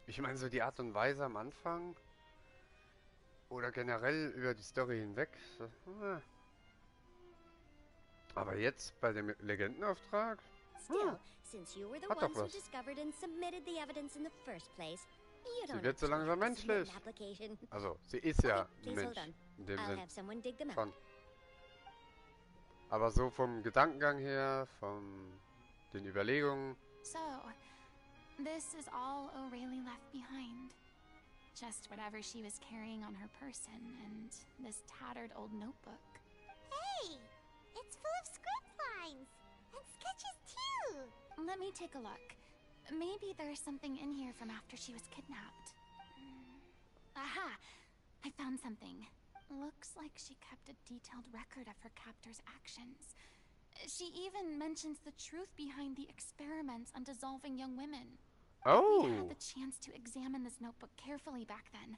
Ich meine, so die Art und Weise am Anfang oder generell über die Story hinweg. So, aber jetzt bei dem Legendenauftrag, Still, since you were the hat doch ones who was. discovered and submitted the evidence in the first place, you Sie don't wird so actually langsam have to submit menschlich. an application. Also, sie ist ja Okay, ein please hold Mensch. on. In dem I'll Sinn. have someone dig them out. Schon. Aber so vom Gedankengang her, von den Überlegungen. So, this is all O'Reilly left behind. Just whatever she was carrying on her person and this tattered old notebook. Hey! It's full of script lines! And sketches too! Let me take a look. Maybe there's something in here from after she was kidnapped. Aha! I found something. Looks like she kept a detailed record of her captor's actions. She even mentions the truth behind the experiments on dissolving young women. If we had the chance to examine this notebook carefully back then,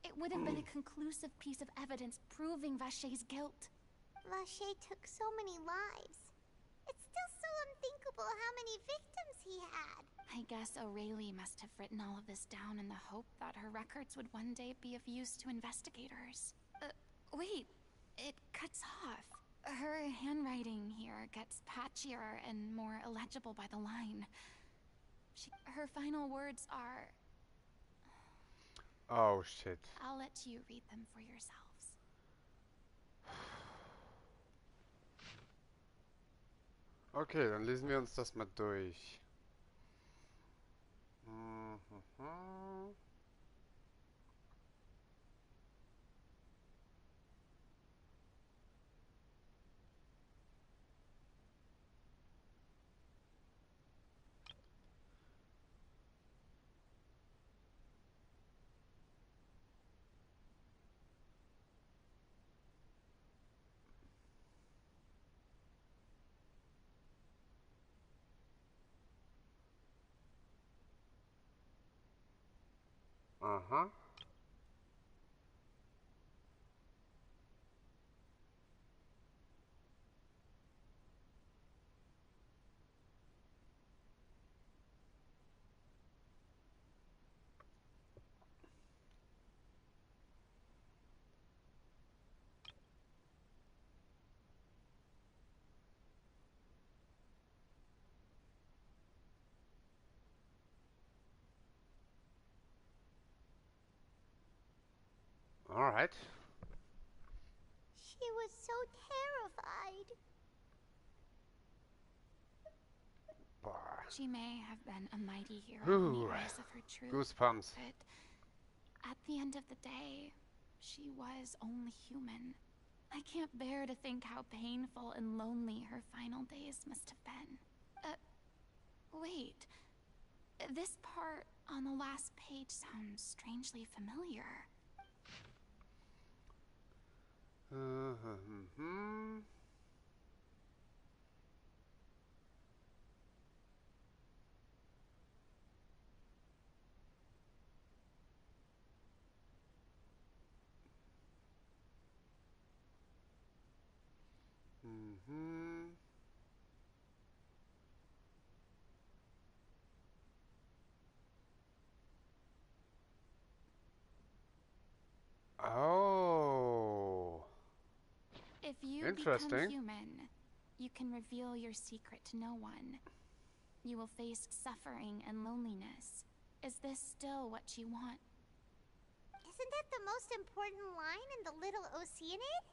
it would have been a conclusive piece of evidence proving Vachey's guilt. Vachey took so many lives. It's still so unthinkable how many victims he had. I guess O'Reilly must have written all of this down in the hope that her records would one day be of use to investigators. Wait, it cuts off. Her handwriting here gets patchier and more illegible by the line. Her final words are... Oh, shit. I'll let you read them for yourselves. Okay, dann lesen wir uns das mal durch. Aha. Alright. She was so terrified. She may have been a mighty hero in the eyes of her truth, Goosebumps. but at the end of the day, she was only human. I can't bear to think how painful and lonely her final days must have been. Wait. This part on the last page sounds strangely familiar. Oh. If you become Interesting. human, you can reveal your secret to no one. You will face suffering and loneliness. Is this still what you want? Isn't that the most important line in the Little Oceanid?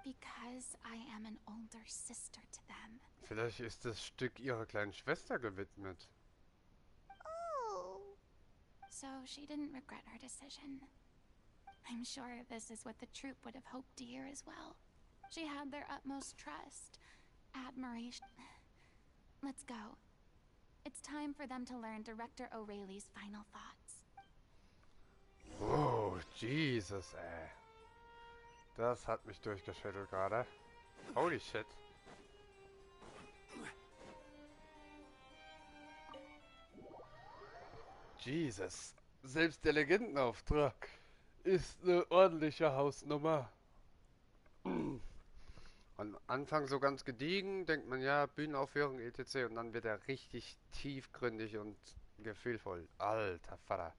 Because I am an older sister to them. Vielleicht ist das Stück ihrer kleinen Schwester gewidmet. Oh. So she didn't regret her decision. I'm sure this is what the troupe would have hoped to hear as well. She had their utmost trust, admiration. Let's go. It's time for them to learn Director O'Reilly's final thoughts. Oh, Jesus, ey. Das hat mich durchgeschüttelt gerade. Holy shit. Jesus. Selbst der Legendenauftrag ist eine ordentliche Hausnummer. Am Anfang so ganz gediegen, denkt man ja, Bühnenaufführung, etc. Und dann wird er richtig tiefgründig und gefühlvoll. Alter Vater.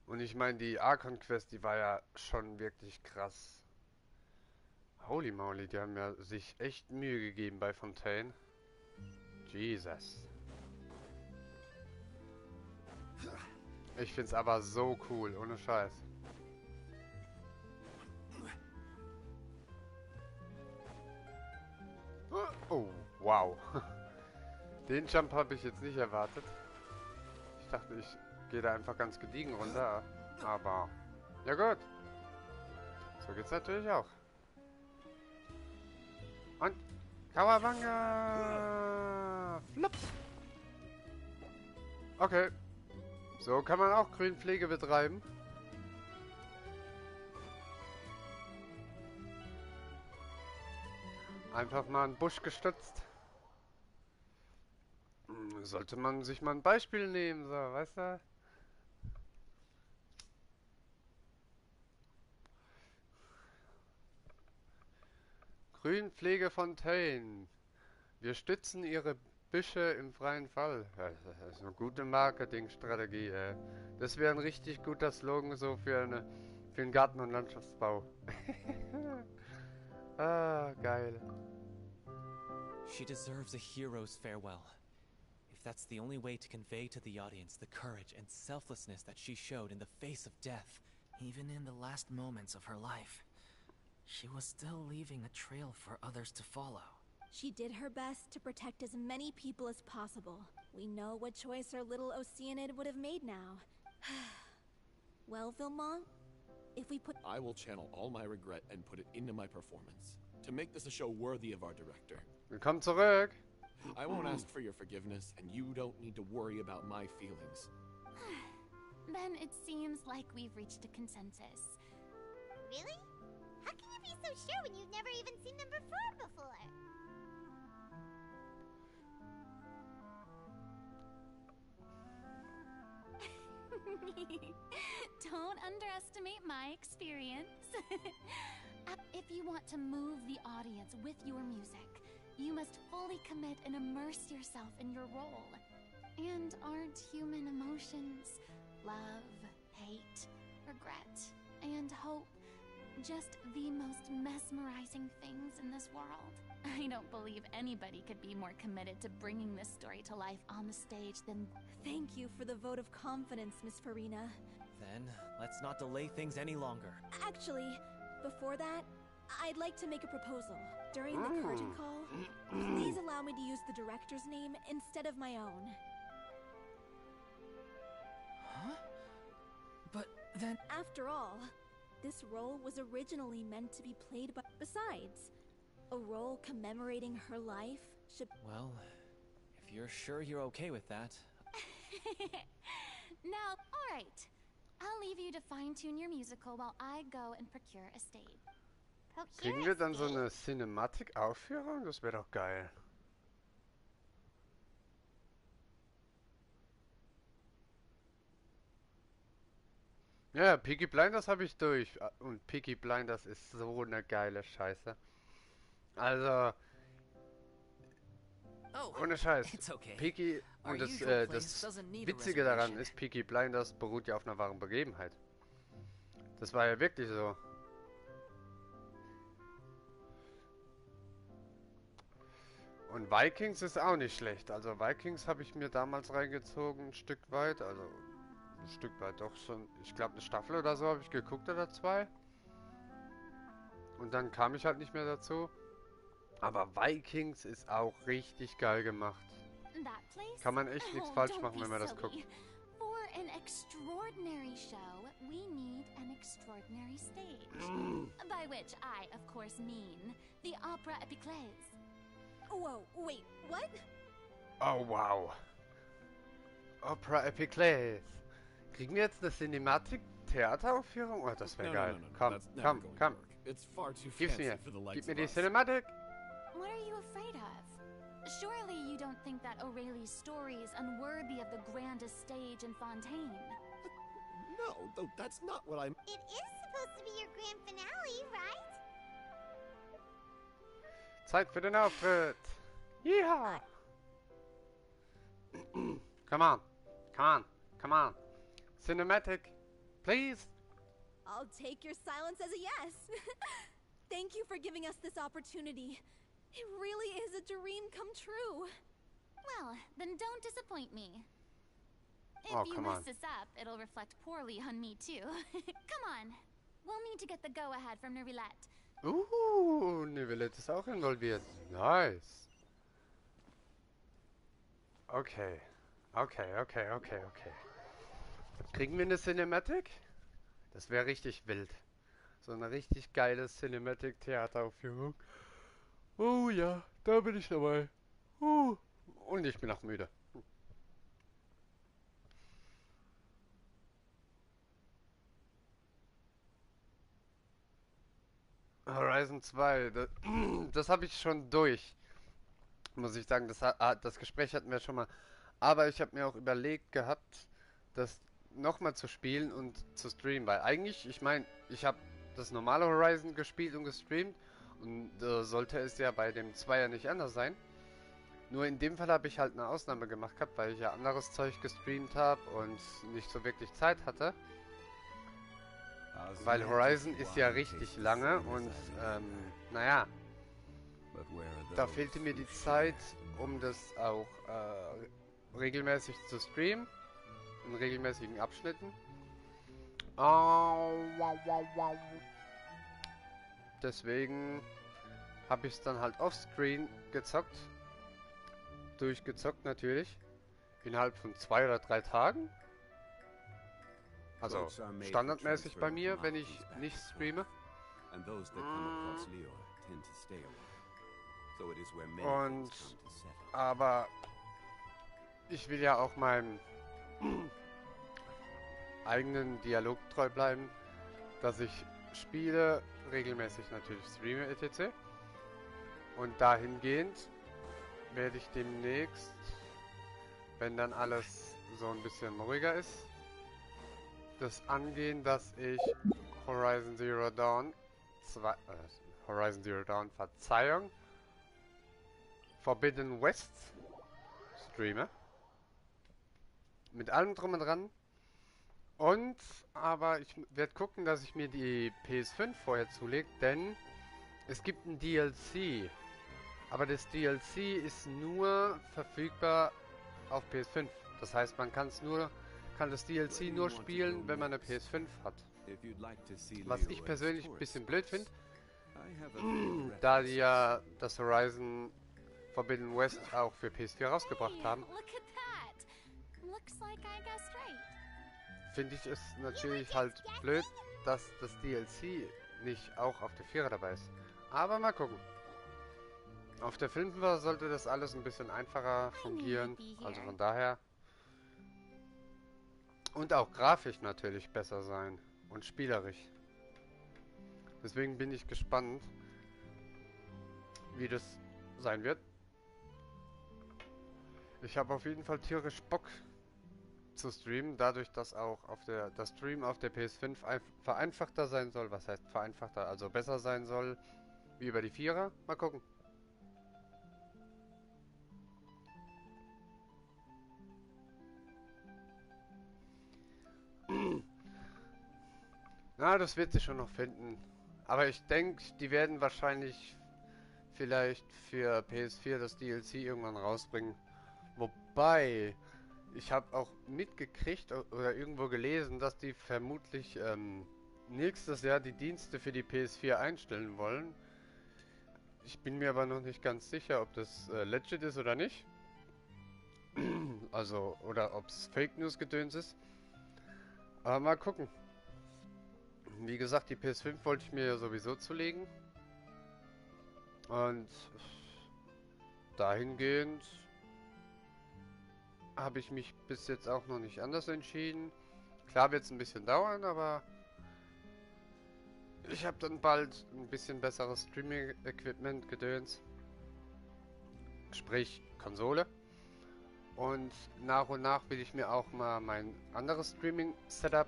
Und ich meine, die Archon-Quest, die war ja schon wirklich krass. Holy moly, die haben ja sich echt Mühe gegeben bei Fontaine. Jesus. Ich find's aber so cool, ohne Scheiß. Oh, wow. Den Jump habe ich jetzt nicht erwartet. Ich dachte, ich gehe da einfach ganz gediegen runter. Aber, ja gut. So geht's natürlich auch. Und, Kawabanga! Flop! Okay. So kann man auch Grünpflege betreiben. Einfach mal einen Busch gestützt. Sollte man sich mal ein Beispiel nehmen, so, weißt du? Grünpflege Fontaine. Wir stützen ihre Büsche im freien Fall. Ja, das ist eine gute Marketingstrategie, ey. Das wäre ein richtig guter Slogan so für einen Garten- und Landschaftsbau. Ah, geil. She deserves a hero's farewell. If that's the only way to convey to the audience the courage and selflessness that she showed in the face of death. Even in the last moments of her life, she was still leaving a trail for others to follow. She did her best to protect as many people as possible. We know what choice our little Oceanid would have made now. Well, Vilmont, if we put... I will channel all my regret and put it into my performance. To make this a show worthy of our director. Willkommen zurück. I won't ask for your forgiveness, and you don't need to worry about my feelings. Then it seems like we've reached a consensus. Really? How can you be so sure when you've never even seen them perform before? Don't underestimate my experience. If you want to move the audience with your music, you must fully commit and immerse yourself in your role. And aren't human emotions, love, hate, regret, and hope just the most mesmerizing things in this world? I don't believe anybody could be more committed to bringing this story to life on the stage than... Thank you for the vote of confidence, Miss Farina. Then, let's not delay things any longer. Actually, before that, I'd like to make a proposal. During the curtain call, please allow me to use the director's name instead of my own. Huh? But then... After all, this role was originally meant to be played by... Besides, a role commemorating her life should... Well, if you're sure you're okay with that... Now, alright. I'll leave you to fine-tune your musical while I go and procure a stage. Kriegen wir dann so eine Cinematic-Aufführung? Das wäre doch geil. Ja, Peaky Blinders habe ich durch. Und Peaky Blinders ist so eine geile Scheiße. Also... Ohne Scheiß. Peaky... Und das Witzige daran ist, Peaky Blinders beruht ja auf einer wahren Begebenheit. Das war ja wirklich so. Und Vikings ist auch nicht schlecht. Also Vikings habe ich mir damals reingezogen, ein Stück weit. Also ein Stück weit doch schon. Ich glaube eine Staffel oder so habe ich geguckt oder 2. Und dann kam ich halt nicht mehr dazu. Aber Vikings ist auch richtig geil gemacht. Kann man echt nichts falsch machen, wenn man das guckt. For an extraordinary show, we need an extraordinary stage. By which I, of course, mean the opera epiclese. Whoa, wait, what? Oh, wow. Opera epiclese. Kriegen wir jetzt eine Cinematic-Theateraufführung? Oh, das wäre geil. Komm, komm. Gib's mir. Gib mir die Cinematic. What are you afraid of? Surely you don't think that Aurelie's story is unworthy of the grandest stage in Fontaine. No, though that's not what I'm... It is supposed to be your grand finale, right? Zeit für den Auftritt. Ja. Come on. Come on. Come on. Cinematic. Please. I'll take your silence as a yes. Thank you for giving us this opportunity. It really is a dream come true. Well, then don't disappoint me. If Oh, you come mess on. this up, it'll reflect poorly on me too. Come on. We'll need to get the go-ahead from Nervilette. Nervilette ist auch involviert. Nice. Okay. Okay. Kriegen wir eine Cinematic? Das wäre richtig wild. So eine richtig geile Cinematic-Theateraufführung. Oh ja, da bin ich dabei. Und ich bin auch müde. Horizon 2, das habe ich schon durch. Muss ich sagen, das Gespräch hatten wir schon mal. Aber ich habe mir auch überlegt gehabt, das nochmal zu spielen und zu streamen. Weil eigentlich, ich meine, ich habe das normale Horizon gespielt und gestreamt. Und sollte es ja bei dem 2er nicht anders sein. Nur in dem Fall habe ich halt eine Ausnahme gemacht gehabt, weil ich ja anderes Zeug gestreamt habe und nicht so wirklich Zeit hatte. Weil Horizon ist ja richtig lange und naja, da fehlte mir die Zeit, um das auch regelmäßig zu streamen, in regelmäßigen Abschnitten. Deswegen habe ich es dann halt offscreen gezockt, durchgezockt natürlich, innerhalb von 2 oder 3 Tagen. Also standardmäßig bei mir, wenn ich nicht streame. Und aber ich will ja auch meinem eigenen Dialog treu bleiben, dass ich spiele, regelmäßig natürlich streame etc. Und dahingehend werde ich demnächst, wenn dann alles so ein bisschen ruhiger ist, das angehen, dass ich Horizon Zero Dawn Verzeihung, Forbidden West streame. Mit allem drum und dran. Und, aber ich werde gucken, dass ich mir die PS5 vorher zulege, denn es gibt ein DLC. Aber das DLC ist nur verfügbar auf PS5. Das heißt, man kann das DLC nur spielen, wenn man eine PS5 hat. Was ich persönlich ein bisschen blöd finde, da die ja das Horizon Forbidden West auch für PS4 rausgebracht haben. Finde ich es natürlich halt blöd, dass das DLC nicht auch auf der 4er dabei ist. Aber mal gucken. Auf der 5er sollte das alles ein bisschen einfacher fungieren. Also von daher. Und auch grafisch natürlich besser sein. Und spielerisch. Deswegen bin ich gespannt, wie das sein wird. Ich habe auf jeden Fall tierisch Bock zu streamen, dadurch, dass auch das Stream auf der PS5 vereinfachter sein soll. Was heißt vereinfachter? Also besser sein soll wie über die 4er. Mal gucken. Na, das wird sich schon noch finden. Aber ich denke, die werden wahrscheinlich vielleicht für PS4 das DLC irgendwann rausbringen. Wobei, ich habe auch mitgekriegt oder irgendwo gelesen, dass die vermutlich nächstes Jahr die Dienste für die PS4 einstellen wollen. Ich bin mir aber noch nicht ganz sicher, ob das legit ist oder nicht. Also, oder ob es Fake News Gedöns ist. Aber mal gucken. Wie gesagt, die PS5 wollte ich mir ja sowieso zulegen. Und dahingehend habe ich mich bis jetzt auch noch nicht anders entschieden. Klar wird es ein bisschen dauern, aber ich habe dann bald ein bisschen besseres Streaming-Equipment gedöns. Sprich Konsole. Und nach will ich mir auch mal mein anderes Streaming-Setup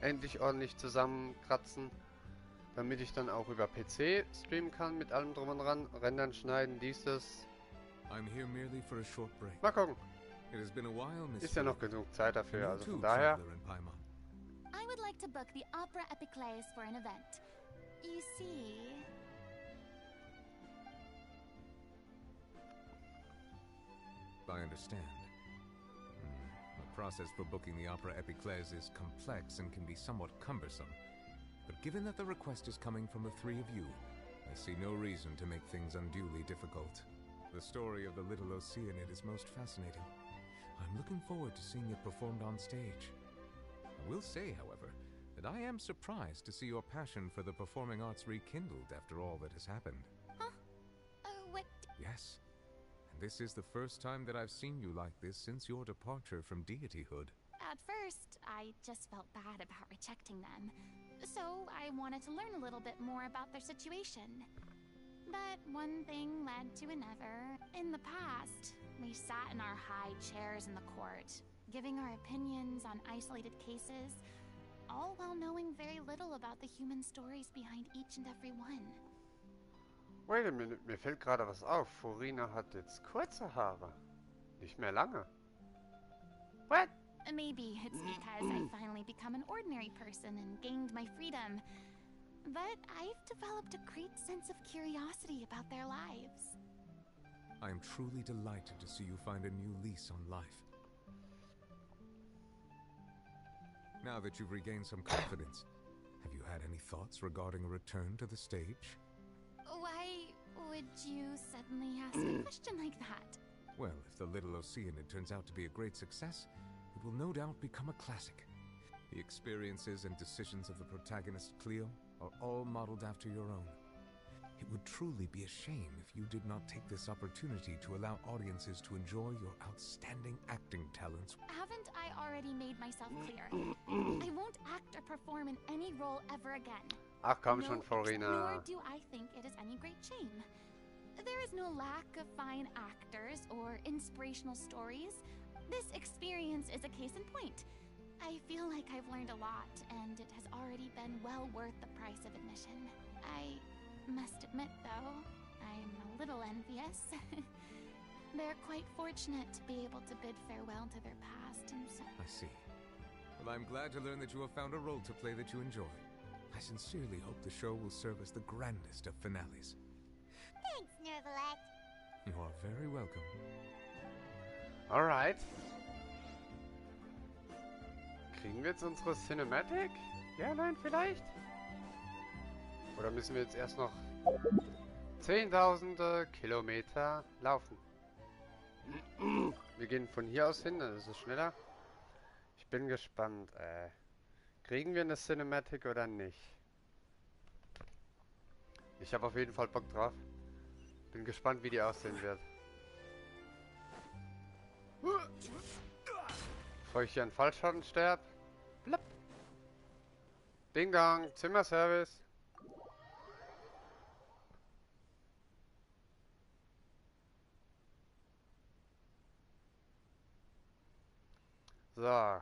endlich ordentlich zusammenkratzen, damit ich dann auch über PC streamen kann mit allem drum und dran, rendern, schneiden, dieses. Mal gucken. Ist ja noch genug Zeit dafür, also von daher. I would like to book the Opera Epiclese for an event. You see... I understand. The process for booking the Opera Epiclese is complex and can be somewhat cumbersome. But given that the request is coming from the three of you, I see no reason to make things unduly difficult. The story of the little Oceanid is most fascinating. I'm looking forward to seeing it performed on stage. I will say, however, that I am surprised to see your passion for the performing arts rekindled after all that has happened. Huh? What? Yes. And this is the first time that I've seen you like this since your departure from deityhood. At first, I just felt bad about rejecting them. So I wanted to learn a little bit more about their situation. But one thing led to another. In the past, we sat in our high chairs in the court, giving our opinions on isolated cases, all while knowing very little about the human stories behind each and every one. Wait a minute, mir fällt gerade was auf. Furina hat jetzt kurze Haare. Nicht mehr lange. What? Maybe it's because I've finally become an ordinary person and gained my freedom. But I've developed a great sense of curiosity about their lives. I am truly delighted to see you find a new lease on life. Now that you've regained some confidence, have you had any thoughts regarding a return to the stage? Why would you suddenly ask a question like that? Well, if the little Oceanid turns out to be a great success, it will no doubt become a classic. The experiences and decisions of the protagonist, Cleo, are all modeled after your own. It would truly be a shame if you did not take this opportunity to allow audiences to enjoy your outstanding acting talents. Haven't I already made myself clear? I won't act or perform in any role ever again. Ach komm schon, Furina. Nor do I think it is any great shame. There is no lack of fine actors or inspirational stories. This experience is a case in point. I feel like I've learned a lot, and it has already been well worth the price of admission. I must admit, though, I'm a little envious. They're quite fortunate to be able to bid farewell to their past and so... I see. Well, I'm glad to learn that you have found a role to play that you enjoy. I sincerely hope the show will serve as the grandest of finales. Thanks, Nervalette. You are very welcome. Alright. Kriegen wir jetzt unsere Cinematic? Ja, nein, vielleicht? Oder müssen wir jetzt erst noch 10.000 Kilometer laufen? Wir gehen von hier aus hin, dann ist es schneller. Ich bin gespannt. Kriegen wir eine Cinematic oder nicht? Ich habe auf jeden Fall Bock drauf. Bin gespannt, wie die aussehen wird. Bevor ich hier an Fallschaden sterbe. Blapp. Ding Dong, Zimmerservice. So.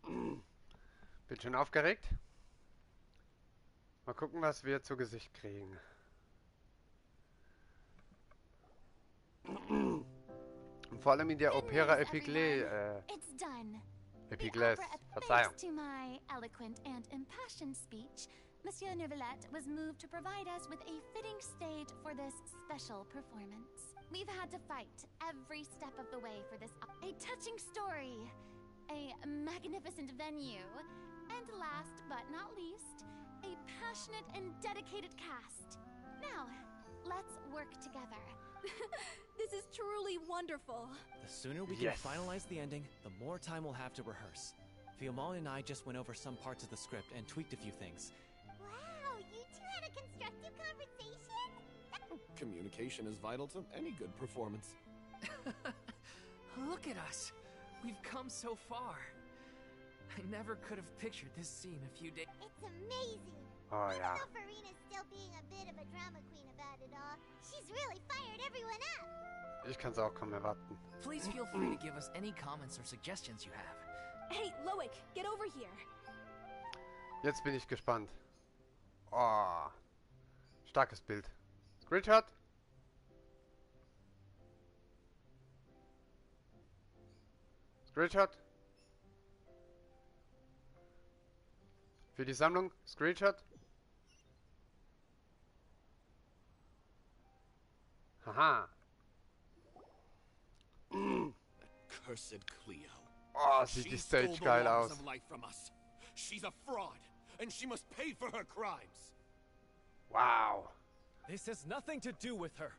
Bin schon aufgeregt. Mal gucken, was wir zu Gesicht kriegen. Und vor allem in der Opera Epiclese. Epiclese, Verzeihung. Thanks to my eloquent and impassioned speech, Monsieur Neuvillette was moved to provide us with a fitting stage for this special performance. We've had to fight every step of the way for this. A touching story, a magnificent venue, and last but not least, a passionate and dedicated cast. Now, let's work together. This is truly wonderful. The sooner we can finalize the ending, the more time we'll have to rehearse. Fiamma and I just went over some parts of the script and tweaked a few things. Wow, you two had a constructive conversation? Communication is vital to any good performance. Look at us. We've come so far. I never could have pictured this scene a few days. It's amazing. Oh Even ja. though Farina's still being a bit of a drama queen about it all, she's really fired everyone up. Ich kann's auch kaum erwarten. Please feel free to give us any comments or suggestions you have. Hey, Loic, get over here. Jetzt bin ich gespannt. Oh. Starkes Bild. Screenshot. Screenshot. Für die Sammlung. Screenshot. Haha. Cursed Cleo. Oh, sieht die Stage geil aus. She's a fraud, and she must pay for her crimes. Wow. This has nothing to do with her.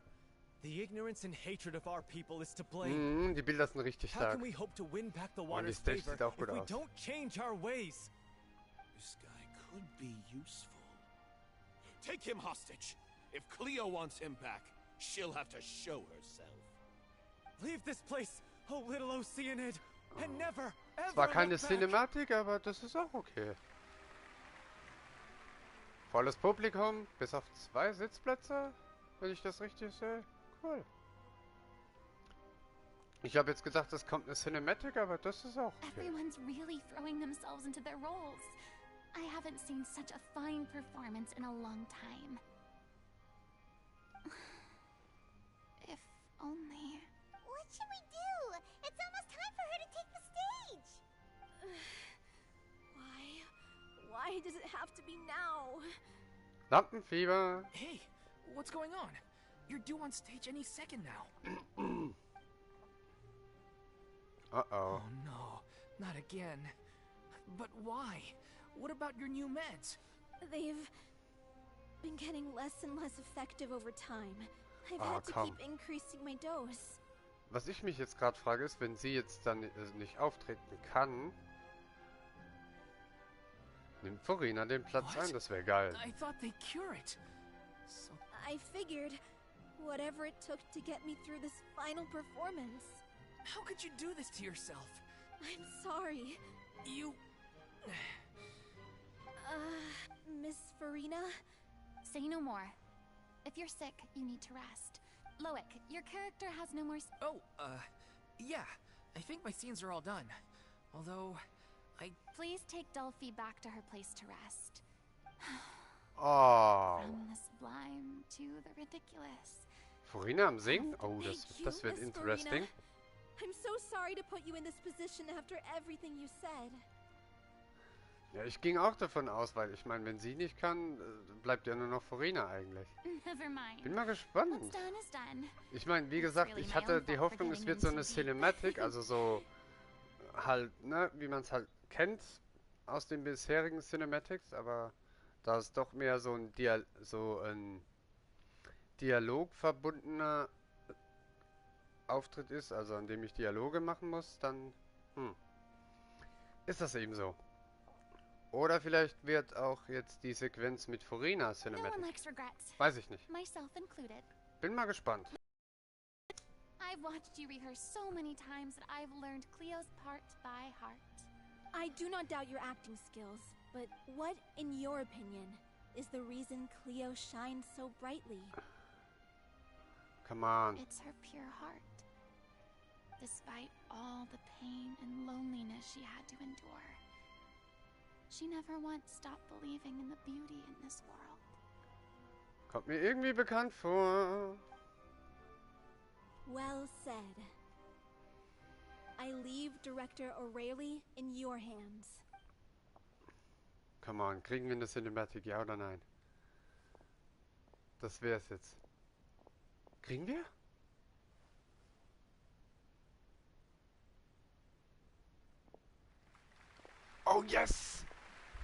The ignorance and hatred of our people is to blame. Die Bilder sind richtig How stark. can we hope to win back the Und die water's Stage favor sieht auch if gut we aus. don't change our ways? This guy could be useful. Take him hostage. If Cleo wants him back, she'll have to show herself. Leave this place, oh little Oceanid, and never, ever Es war keine look back. Cinematik, aber das ist auch okay. Volles Publikum, bis auf 2 Sitzplätze, wenn ich das richtig sehe. Cool. Ich habe jetzt gedacht, es kommt eine Cinematic, aber das ist auch okay. Everyone's really throwing themselves into their roles. I haven't seen such a fine performance in a long time. If only... What should we do? It's almost time for her to take the stage. Why does it have to be now? Lampenfieber. Hey, what's going on? You're due on stage any second now. Uh-oh. Oh no, not again. But why? What about your new meds? They've been getting less and less effective over time. I've Ah, had to komm. keep increasing my dose. Was ich mich jetzt gerade frage, ist, wenn sie jetzt dann nicht auftreten kann, nimmt Farina den Platz What? ein, das wäre geil. I thought they cure it. So I figured whatever it took to get me through this final performance. how could you do this to yourself? I'm sorry. You... Miss Farina? Say no more. If you're sick, you need to rest. Loic, your character has no more... Oh, yeah. I think my scenes are all done. Although, Please take Delphi back to her place to rest. Oh. From the sublime to the ridiculous. Farina am Singen? Oh, Thank you, das wird Miss interesting. Farina. I'm so sorry to put you in this position after everything you said. Ja, ich ging auch davon aus, weil ich meine, wenn sie nicht kann, bleibt ja nur noch Farina eigentlich. Never mind. Bin mal gespannt. What's done is done. Ich meine, wie gesagt, ich hatte die Hoffnung, es wird so eine Cinematic, also so halt, ne, wie man es halt kennt aus den bisherigen Cinematics, aber da es doch mehr so ein Dialog verbundener Auftritt ist, also an dem ich Dialoge machen muss, dann ist das eben so. Oder vielleicht wird auch jetzt die Sequenz mit Farina No one Cinematic. likes regrets. Weiß ich nicht. Myself included. Bin mal gespannt. I've watched you rehearse so many times that I've learned Cleo's part by heart. I do not doubt your acting skills, but what, in your opinion, is the reason Cleo shines so brightly? Come on. It's her pure heart. Despite all the pain and loneliness she had to endure, she never once stopped believing in the beauty in this world. Kommt mir irgendwie bekannt vor. Well said. I leave Director O'Reilly in your hands. Come on, kriegen wir eine Cinematic, ja oder nein? Das wär's jetzt. Kriegen wir? Oh yes!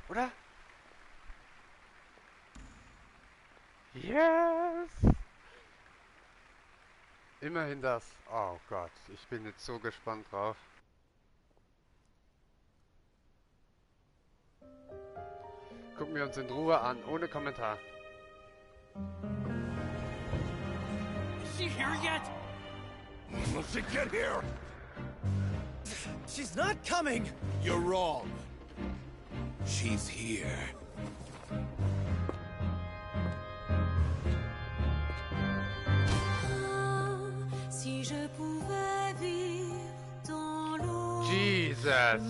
Oder? Yes! Immerhin das. Oh Gott, ich bin jetzt so gespannt drauf. Gucken wir uns in Ruhe an, ohne Kommentar. Is she here yet? Will she get here? She's not coming! You're wrong. She's here. Jesus!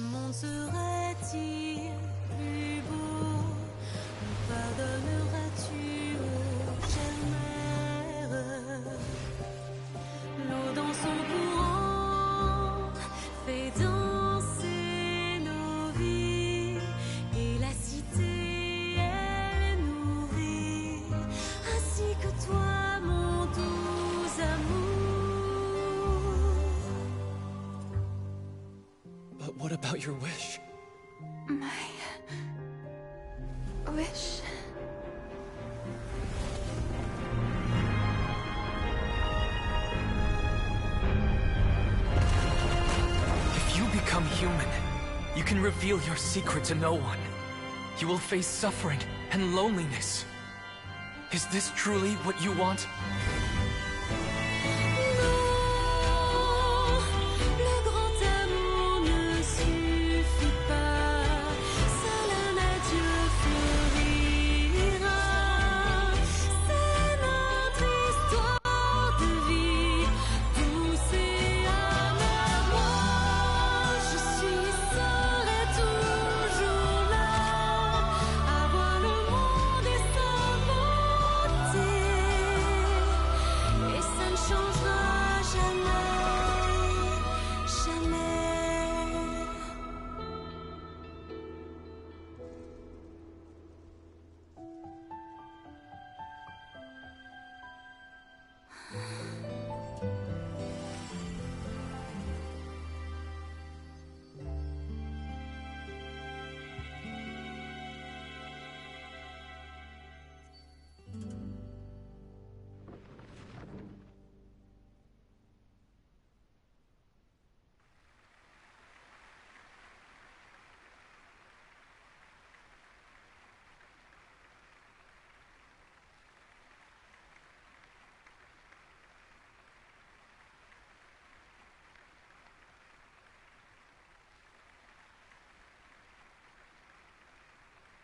But what about your wish? My wish. If you become human, you can reveal your secret to no one. You will face suffering and loneliness. Is this truly what you want?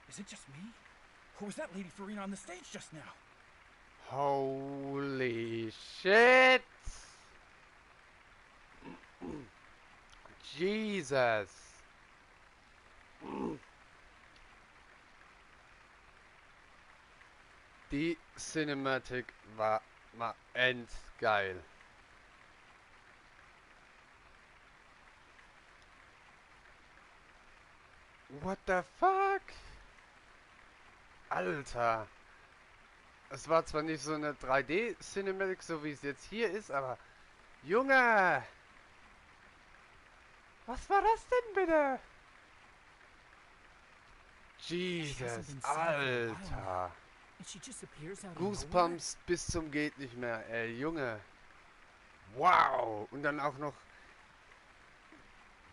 Is it just me? Or was that Lady Farina on the stage just now? Holy shit! Jesus! Die Cinematic war mal endgeil. What the fuck? Alter! Es war zwar nicht so eine 3D-Cinematic, so wie es jetzt hier ist, aber... Junge! Was war das denn bitte? Jesus, Alter! Goosebumps bis zum geht nicht mehr, ey, Junge! Wow! Und dann auch noch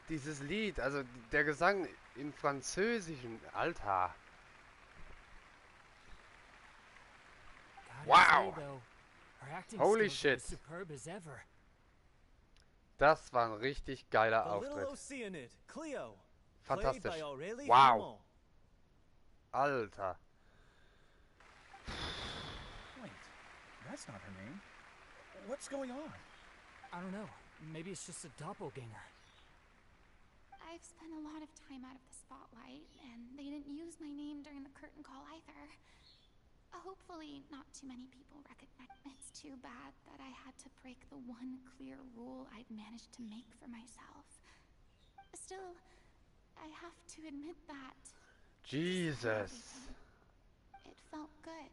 dieses Lied, also der Gesang im Französischen, Alter! Wow! Holy shit! Das war ein richtig geiler Auftritt. Fantastisch. Wow! Alter! Wait, that's not her name. What's going on? I don't know. Maybe it's just a doppelganger. I've spent a lot of time out of the spotlight, and they didn't use my name during the curtain call either. Hopefully, not too many people recognize. It's too bad that I had to break the one clear rule I'd managed to make for myself. Still, I have to admit that Jesus. It felt good.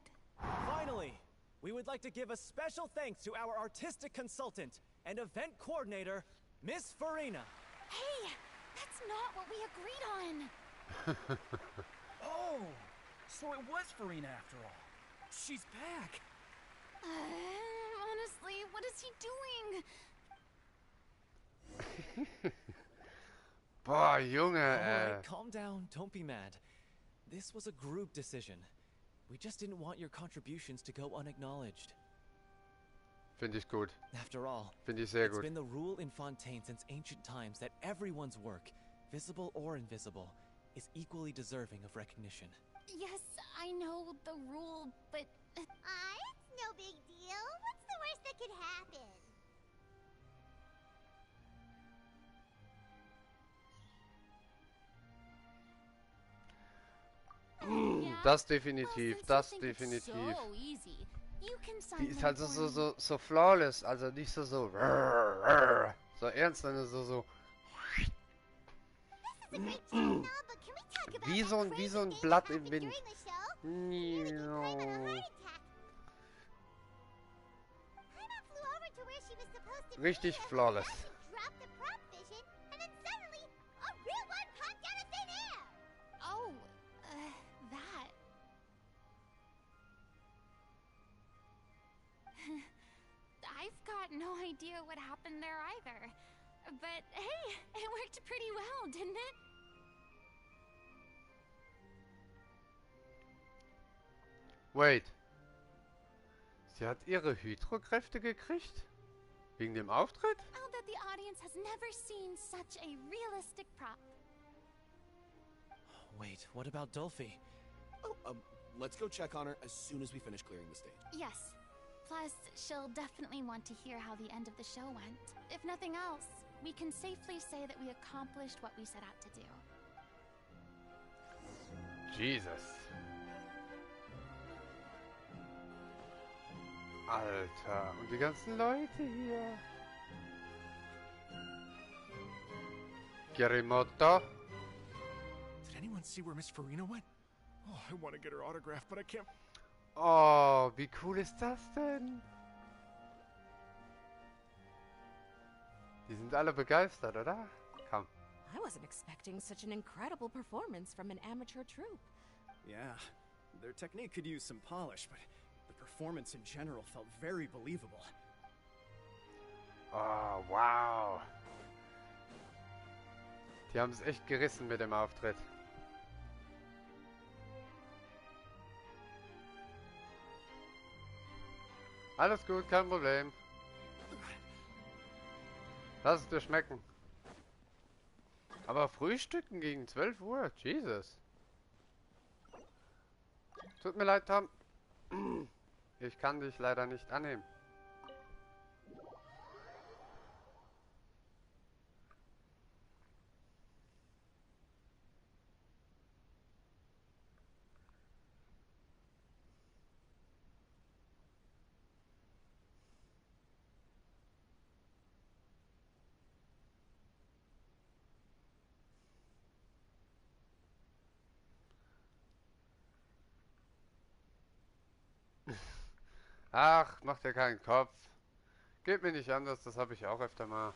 Finally, we would like to give a special thanks to our artistic consultant and event coordinator, Miss Farina. Hey, that's not what we agreed on. Oh, so it was Farina after all. She's back. Honestly, what is he doing? Boah, Junge, Alright, calm down, don't be mad. This was a group decision. We just didn't want your contributions to go unacknowledged. Finde ich gut. After all, Finde ich sehr it's gut. been the rule in Fontaine since ancient times that everyone's work, visible or invisible, is equally deserving of recognition. Yes, I know the rule, but... It's no big deal. What's the worst that could happen? Das definitiv, das definitiv. Die ist halt so flawless, also nicht so so ernst, sondern so wie so ein Blatt im Wind. Richtig flawless. Oh, that. I've got no idea what happened there either. But hey, it worked pretty well, didn't it? Wait. Sie hat ihre Hydro-Kräfte gekriegt? Wegen dem Auftritt? I'll bet the audience has never seen such a realistic prop. Wait, what about Dolphy? Oh, let's go check on her as soon as we finish clearing the stage. Yes. Plus, she'll definitely want to hear how the end of the show went. If nothing else, we can safely say that we accomplished what we set out to do. Jesus. Alter, und die ganzen Leute hier. Kirimoto. Did anyone see where Miss Farina went? Oh, I want to get her autograph, but I can't. Oh, wie cool ist das denn? Die sind alle begeistert, oder? Komm. I wasn't expecting such an incredible performance from an amateur troupe. Yeah, their technique could use some polish, but the performance in general felt very believable. Oh, wow. Die haben es echt gerissen mit dem Auftritt. Alles gut, kein Problem. Lass es dir schmecken. Aber frühstücken gegen 12 Uhr? Jesus. Tut mir leid, Tom. Ich kann dich leider nicht annehmen. Ach, mach dir keinen Kopf. Geht mir nicht anders, das habe ich auch öfter mal.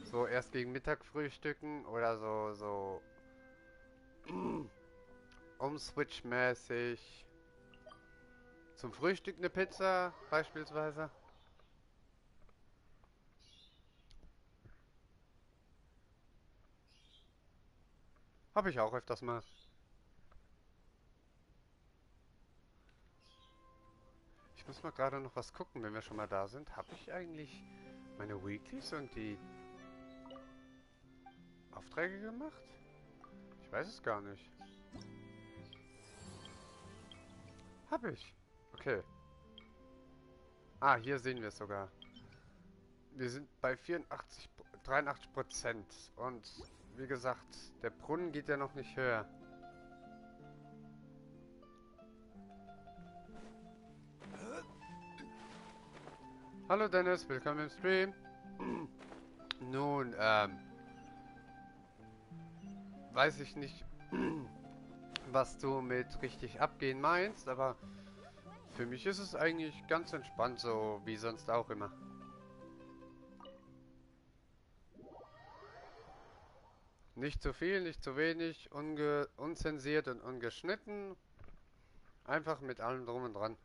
So erst gegen Mittag frühstücken oder so umswitch-mäßig. Zum Frühstück eine Pizza beispielsweise. Habe ich auch öfters mal. Ich muss mal gerade noch was gucken, wenn wir schon mal da sind. Habe ich eigentlich meine Weeklies und die Aufträge gemacht? Ich weiß es gar nicht. Habe ich. Okay. Ah, hier sehen wir es sogar. Wir sind bei 83%. Und wie gesagt, der Brunnen geht ja noch nicht höher. Hallo Dennis, willkommen im Stream. Nun, weiß ich nicht, was du mit richtig abgehen meinst, aber für mich ist es eigentlich ganz entspannt, so wie sonst auch immer. Nicht zu viel, nicht zu wenig, unzensiert und ungeschnitten. Einfach mit allem drum und dran.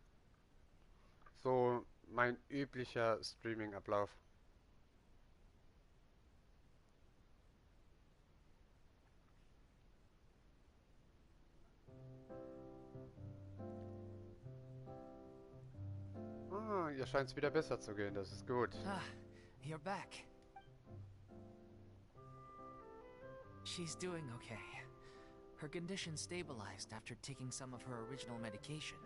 So mein üblicher Streaming-Ablauf. Ah, ihr scheint es wieder besser zu gehen, das ist gut. Ah, you're back. She's doing okay. Her condition stabilized after taking some of her original medication.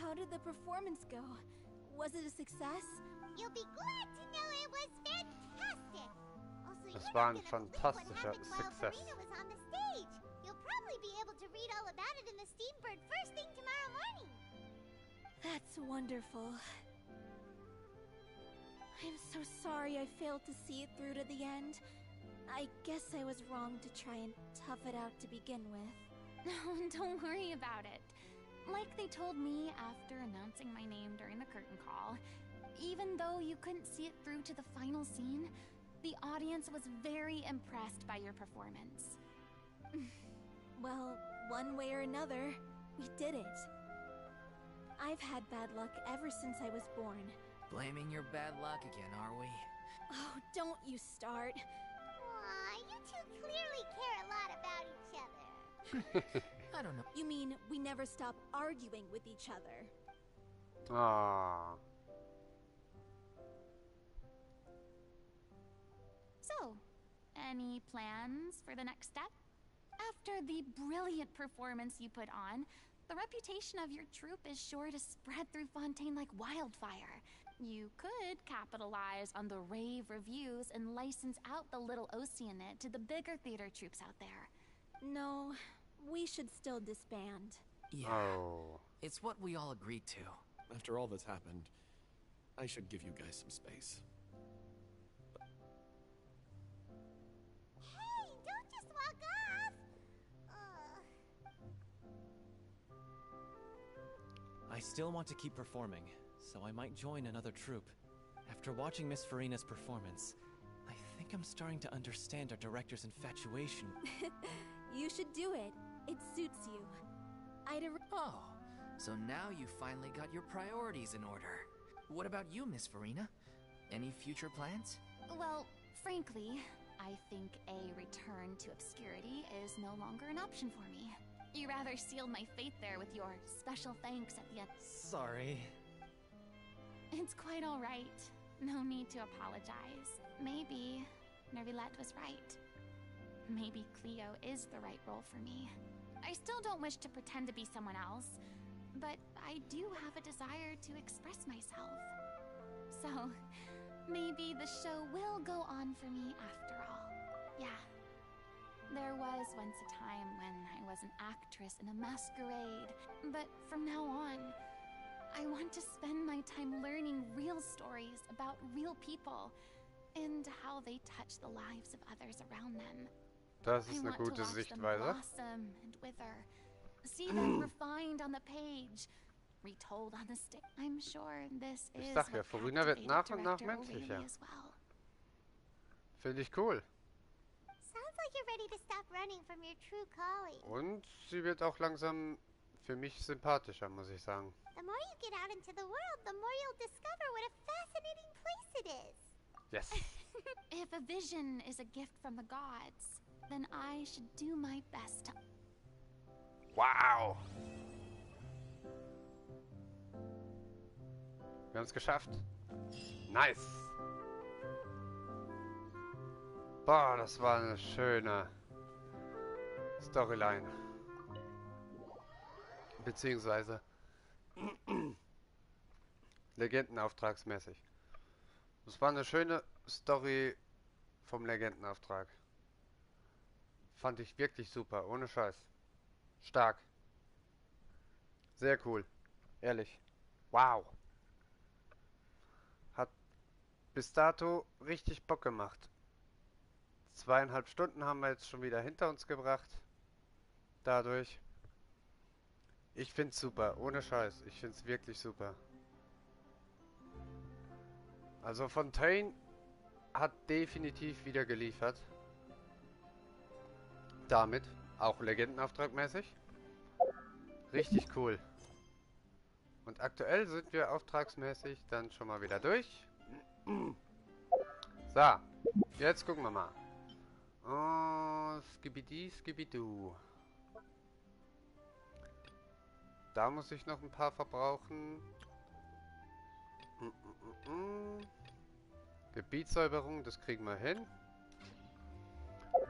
How did the performance go? Was it a success? You'll be glad to know it was fantastic. Also, Das you're war not ein gonna believe what fantastischer happened while Success. Farina was on the stage. You'll probably be able to read all about it in the Steambird first thing tomorrow morning. That's wonderful. I'm so sorry I failed to see it through to the end. I guess I was wrong to try and tough it out to begin with. No, don't worry about it. Like they told me after announcing my name during the curtain call, even though you couldn't see it through to the final scene, the audience was very impressed by your performance. Well, one way or another, we did it. I've had bad luck ever since I was born. Blaming your bad luck again, are we? Oh, don't you start. Aw, you two clearly care a lot about each other. I don't know. You mean we never stop arguing with each other? Ah. So, any plans for the next step? After the brilliant performance you put on, the reputation of your troupe is sure to spread through Fontaine like wildfire. You could capitalize on the rave reviews and license out the little Oceanit to the bigger theater troupes out there. No, we should still disband. Yeah. Oh. It's what we all agreed to. After all that's happened, I should give you guys some space. Hey, don't just walk off. I still want to keep performing, so I might join another troupe. After watching Miss Farina's performance, I think I'm starting to understand our director's infatuation. You should do it. It suits you. Oh, so now you finally got your priorities in order. What about you, Miss Farina? Any future plans? Well, frankly, I think a return to obscurity is no longer an option for me. You rather sealed my fate there with your special thanks at the end. Sorry. It's quite all right. No need to apologize. Maybe Nervilette was right. Maybe Cleo is the right role for me. I still don't wish to pretend to be someone else, but I do have a desire to express myself. So, maybe the show will go on for me after all. Yeah. There was once a time when I was an actress in a masquerade, but from now on, I want to spend my time learning real stories about real people and how they touch the lives of others around them. Das I ist eine want to gute watch them Sichtweise. blossom and wither, see them refined on the page, retold on the stage. I'm sure this Ich is sag ja, what Farina wird captivated nach und nach director menschlicher. O'Reilly as well. Finde ich cool. Sounds like you're ready to stop running from your true calling. Und sie wird auch langsam für mich sympathischer, muss ich sagen. The more you get out into the world, the more you'll discover what a fascinating place it is. Yes. If a vision is a gift from the gods, then I should do my best to... Wow. Wir haben es geschafft. Nice. Boah, das war eine schöne Storyline. Beziehungsweise Legendenauftragsmäßig. Das war eine schöne Story vom Legendenauftrag. Fand ich wirklich super, ohne Scheiß. Stark. Sehr cool. Ehrlich. Wow. Hat bis dato richtig Bock gemacht. 2,5 Stunden haben wir jetzt schon wieder hinter uns gebracht. Dadurch. Ich find's super, ohne Scheiß. Ich find's wirklich super. Also Fontaine hat definitiv wieder geliefert. Damit, auch Legendenauftragmäßig. Richtig cool. Und aktuell sind wir auftragsmäßig dann schon mal wieder durch. So, jetzt gucken wir mal. Oh, skibidi, skibidu. Da muss ich noch ein paar verbrauchen. Gebietssäuberung, das kriegen wir hin.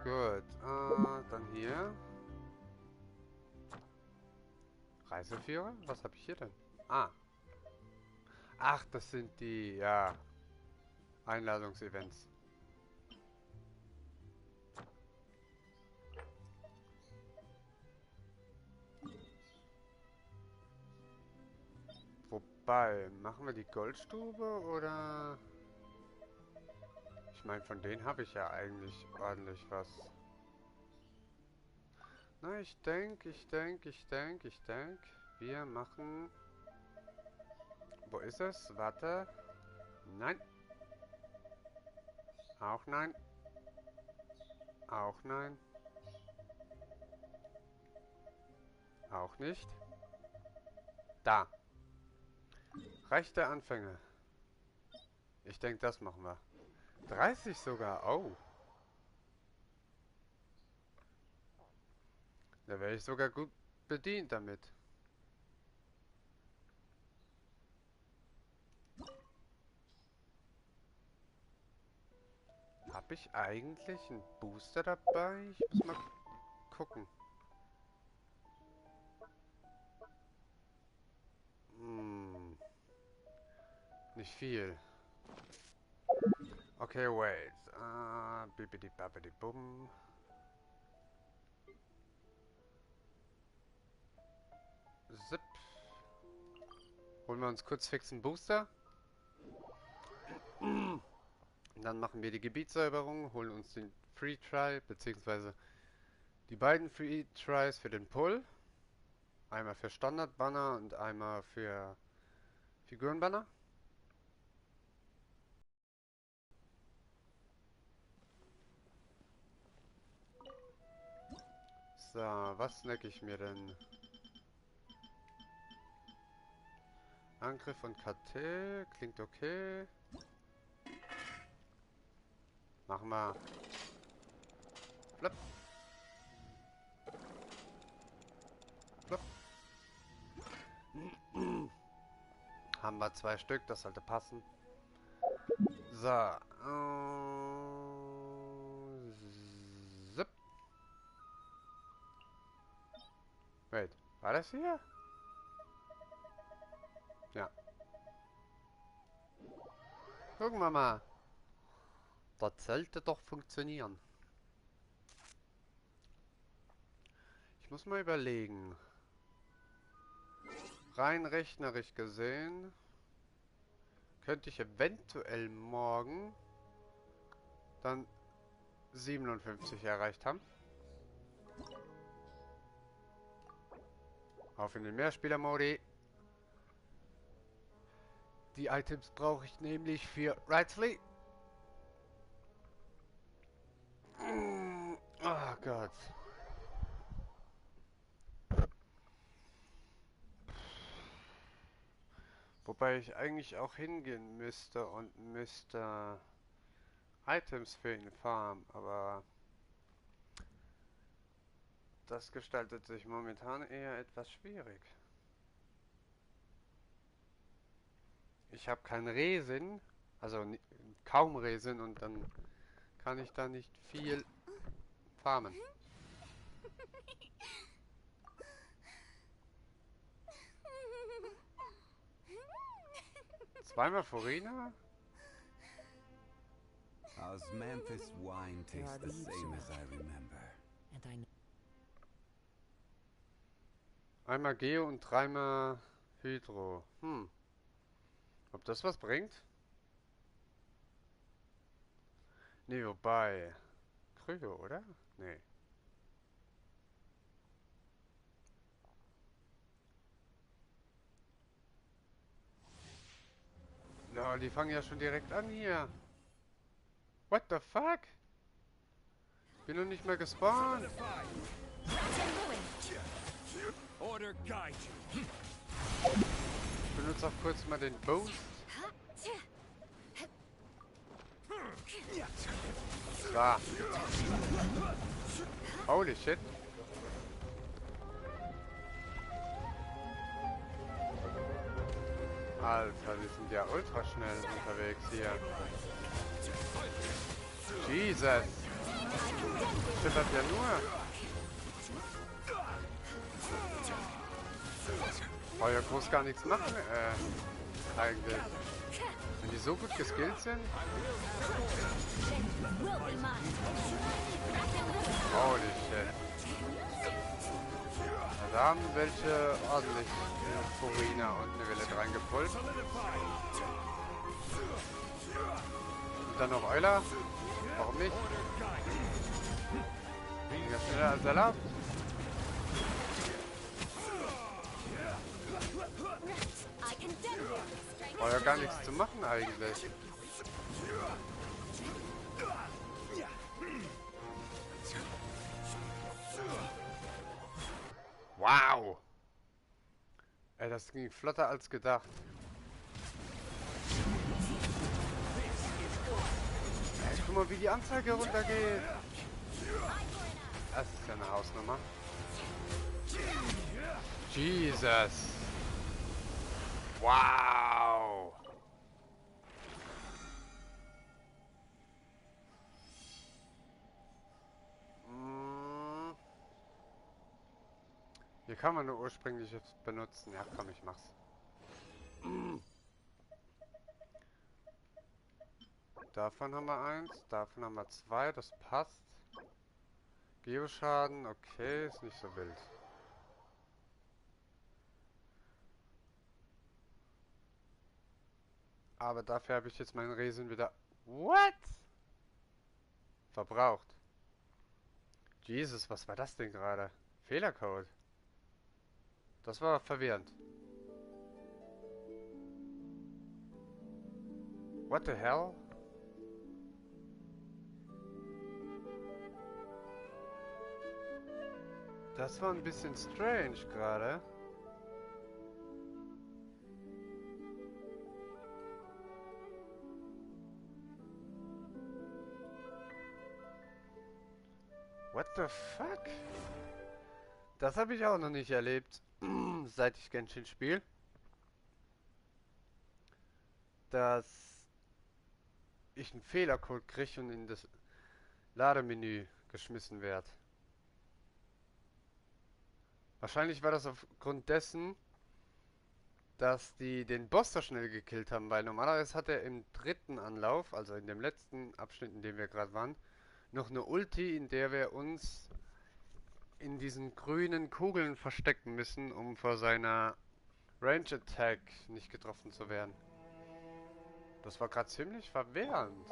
Gut, dann hier. Reiseführer? Was habe ich hier denn? Ah. Ach, das sind die, ja, Einladungsevents. Wobei, machen wir die Goldstube oder... Ich meine, von denen habe ich ja eigentlich ordentlich was. Na, ich denke, wir machen... Wo ist es? Warte. Nein. Auch nein. Auch nein. Auch nicht. Da. Rechte Anfänge. Ich denke, das machen wir. 30 sogar. Oh. Da wäre ich sogar gut bedient damit. Habe ich eigentlich einen Booster dabei? Ich muss mal gucken. Nicht viel. Okay, wait. Bibidi babidi bum. Zip. Holen wir uns kurz fix einen Booster. Dann machen wir die Gebietssäuberung, holen uns den Free Try, beziehungsweise die beiden Free Tries für den Pull. Einmal für Standard Banner und einmal für Figurenbanner. So, was snack ich mir denn? Angriff und KT, klingt okay. Machen wir. Flip. Flip. Haben wir 2 Stück, das sollte passen. So. Zip. Wait, war das hier? Ja. Gucken wir mal. Das sollte doch funktionieren. Ich muss mal überlegen. Rein rechnerisch gesehen könnte ich eventuell morgen dann 57 erreicht haben. Auf in den Mehrspieler-Modi. Die Items brauche ich nämlich für Rightly. Oh Gott. Wobei ich eigentlich auch hingehen müsste und müsste Items für ihn farmen, aber das gestaltet sich momentan eher etwas schwierig. Ich habe kein Resin, also kaum Resin und dann kann ich da nicht viel farmen. Zweimal Farina? Osmanthus wine tastes the same as I remember. Einmal Geo und 3-mal Hydro. Ob das was bringt? Nee, wobei. Krüge, oder? Nee. No, die fangen ja schon direkt an hier. What the fuck? Bin noch nicht mal gespawnt. Order guide you. Ich benutze auch kurz mal den Boost. Da. Holy shit. Alter, wir sind ja ultra schnell unterwegs hier. Jesus. Schippert ja nur. Brauche ja groß gar nichts machen, eigentlich. Wenn die so gut geskillt sind. Holy shit. Da haben welche ordentlich Furina und eine Welle reingepult. Und dann noch Euler. Warum nicht? Weniger schneller als erlaubt. War ja gar nichts zu machen eigentlich. Wow! Ey, das ging flotter als gedacht. Ey, guck mal, wie die Anzeige runtergeht. Das ist ja eine Hausnummer. Jesus! Wow! Hier kann man nur ursprüngliches benutzen. Ja, komm, ich mach's. Davon haben wir 1, davon haben wir 2, das passt. Geoschaden, okay, ist nicht so wild. Aber dafür habe ich jetzt meinen Resin wieder... What? Verbraucht. Jesus, was war das denn gerade? Fehlercode. Das war verwirrend. What the hell? Das war ein bisschen strange gerade. What the fuck? Das habe ich auch noch nicht erlebt, seit ich Genshin spiele. Dass ich einen Fehlercode kriege und in das Lademenü geschmissen werde. Wahrscheinlich war das aufgrund dessen, dass die den Boss so schnell gekillt haben, weil normalerweise hat er im dritten Anlauf, also in dem letzten Abschnitt, in dem wir gerade waren, noch eine Ulti, in der wir uns in diesen grünen Kugeln verstecken müssen, um vor seiner Range Attack nicht getroffen zu werden. Das war gerade ziemlich verwirrend.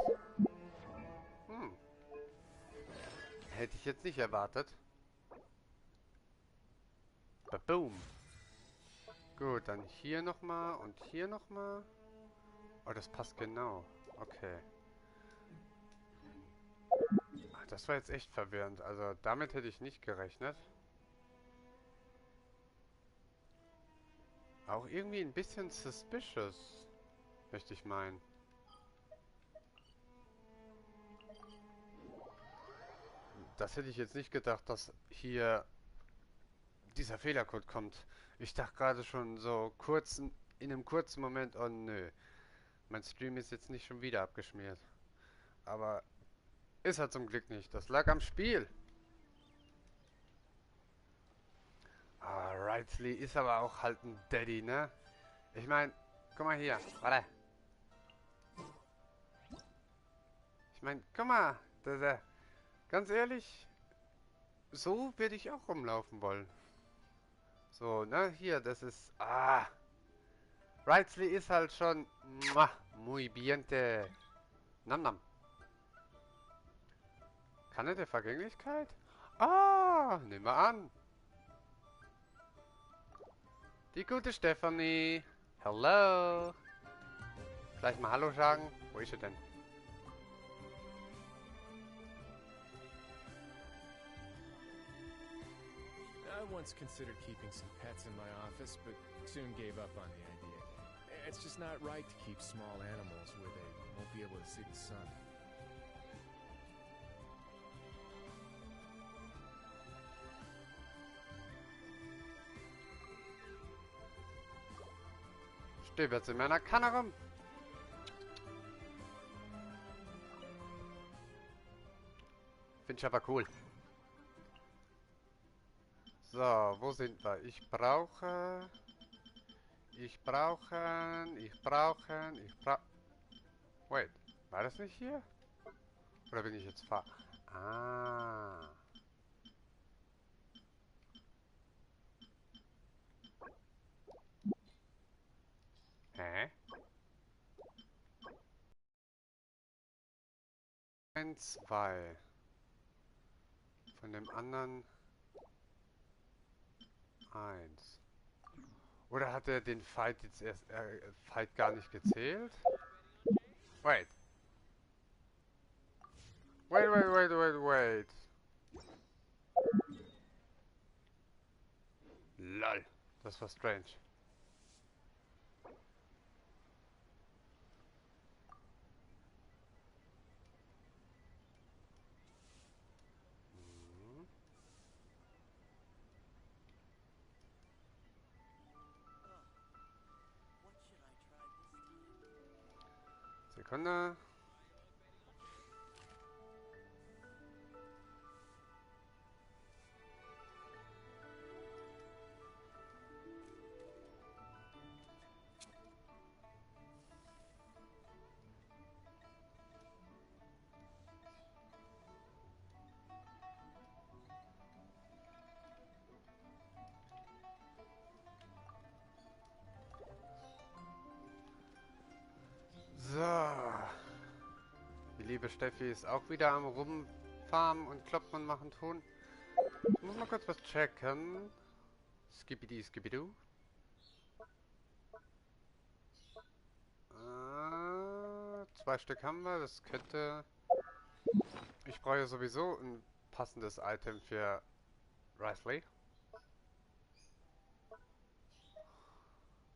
Hätte ich jetzt nicht erwartet. Boom. Gut, dann hier nochmal und hier nochmal. Oh, das passt genau. Okay. Ach, das war jetzt echt verwirrend. Also damit hätte ich nicht gerechnet. Auch irgendwie ein bisschen suspicious, möchte ich meinen. Das hätte ich jetzt nicht gedacht, dass hier dieser Fehlercode kommt. Ich dachte gerade schon so kurz, in einem kurzen Moment, oh nö, mein Stream ist jetzt nicht schon wieder abgeschmiert. Aber ist er zum Glück nicht. Das lag am Spiel. Rightly ist aber auch halt ein Daddy, ne? Ich meine, guck mal hier, warte. Ich meine, guck mal, ganz ehrlich, so würde ich auch rumlaufen wollen. So, ne, hier, das ist, Rightly ist halt schon, muy biente. Nam nam. Kanne der Vergänglichkeit? Ah, nehmen wir an. Die gute Stephanie. Hello. Gleich mal Hallo sagen. Wo ist sie denn? I once considered keeping some pets in my office, but soon gave up on the idea. It's just not right to keep small animals where they won't be able to see the sun. Steht jetzt in meiner Kanne rum. Finde ich aber cool. So, wo sind wir? Ich brauche... Wait, war das nicht hier? Oder bin ich jetzt Ah. Hä? 1, 2. Von dem anderen 1. Oder hat er den Fight jetzt erst Fight gar nicht gezählt? Wait. Wait. Lol. Das war strange. Sekunde. So. Die liebe Steffi ist auch wieder am Rumfarmen und Kloppen und machen tun. Ich muss mal kurz was checken. Skibidi, skibidu. 2 Stück haben wir. Das könnte... Ich brauche ja sowieso ein passendes Item für Risley.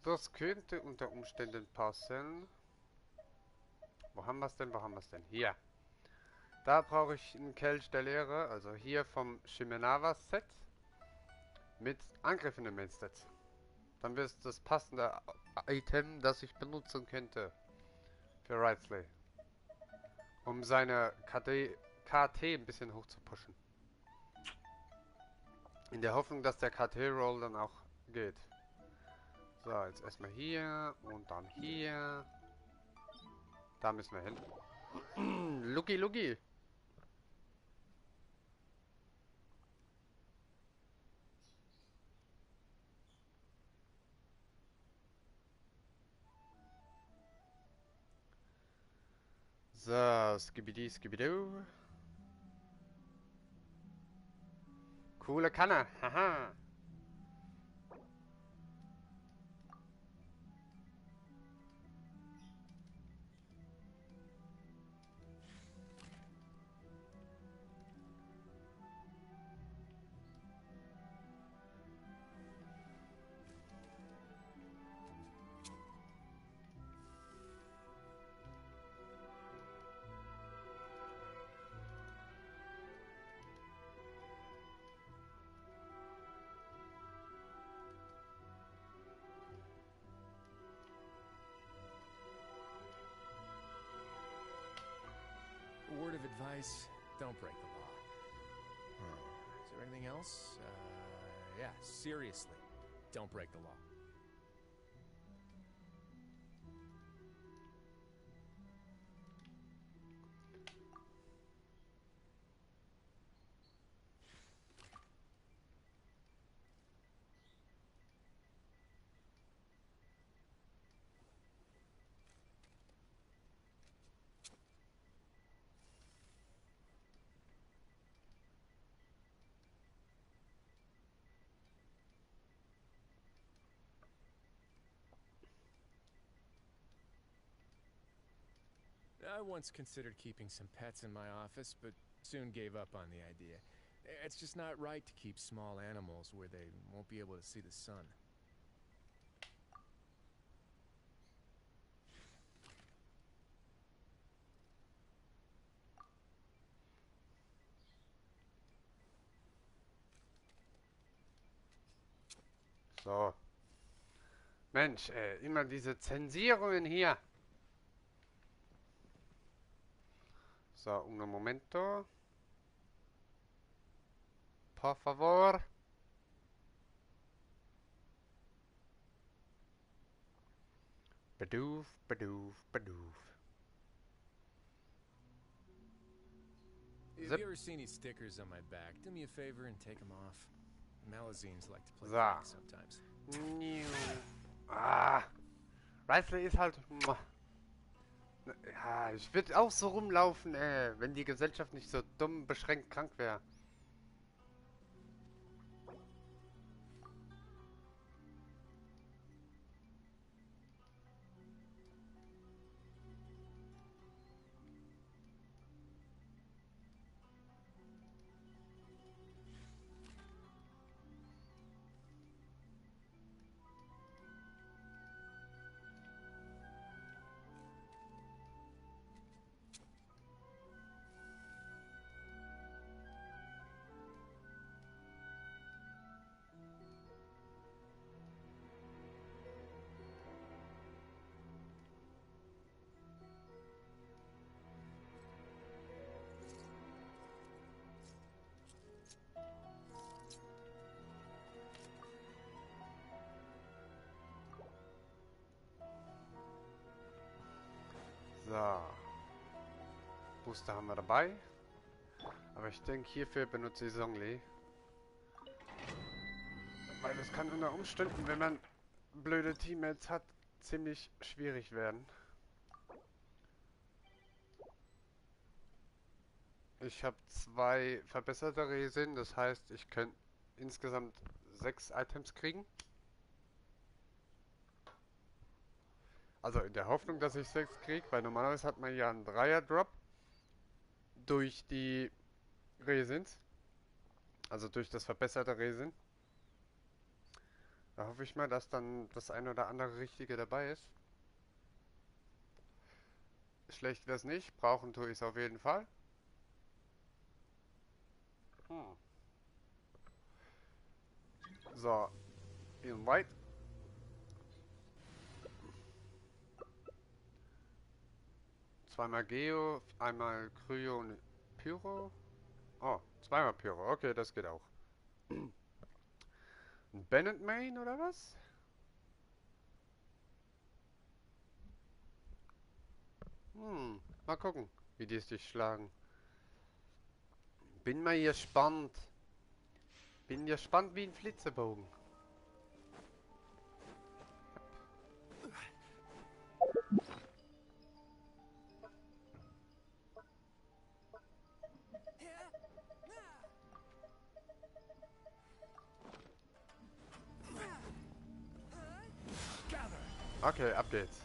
Das könnte unter Umständen passen. Wo haben wir es denn? Hier. Da brauche ich einen Kelch der Leere. Also hier vom Shimenawa-Set. Mit Angriff in den Mainstat. Dann wäre es das passende Item, das ich benutzen könnte. Für Risley. Um seine KT ein bisschen hoch zu pushen. In der Hoffnung, dass der KT-Roll dann auch geht. So, jetzt erstmal hier und dann hier. Da müssen wir hin. Lucky. So, skibidu. Coole Kanne, haha. A word of advice, don't break the law. Is there anything else? Yeah, seriously, don't break the law. I once considered keeping some pets in my office, but soon gave up on the idea. It's just not right to keep small animals where they won't be able to see the sun. So. Mensch, immer diese Zensierungen hier. So, un momento. Por favor. Badoof, badoof, badoof. If you ever see any stickers on my back, do me a favor and take them off. Malazines like to play So. pranks sometimes. Ah. Wesley ist halt... Ja, ich würde auch so rumlaufen, wenn die Gesellschaft nicht so dumm beschränkt krank wäre. So. Booster haben wir dabei. Aber ich denke, hierfür benutze ich Songli. Weil das kann unter Umständen, wenn man blöde Teammates hat, ziemlich schwierig werden. Ich habe 2 verbesserte Resin, das heißt, ich könnte insgesamt 6 Items kriegen. Also in der Hoffnung, dass ich 6 kriege, weil normalerweise hat man ja einen 3er-Drop durch die Resins. Also durch das verbesserte Resin. Da hoffe ich mal, dass dann das ein oder andere Richtige dabei ist. Schlecht wäre es nicht, brauchen tue ich es auf jeden Fall. So, in White. Zweimal Geo, einmal Kryo und Pyro. Oh, zweimal Pyro. Okay, das geht auch. Ein Bennett Main oder was? Mal gucken, wie die es dich schlagen. Bin mal gespannt. Bin gespannt wie ein Flitzebogen. Okay, ab geht's.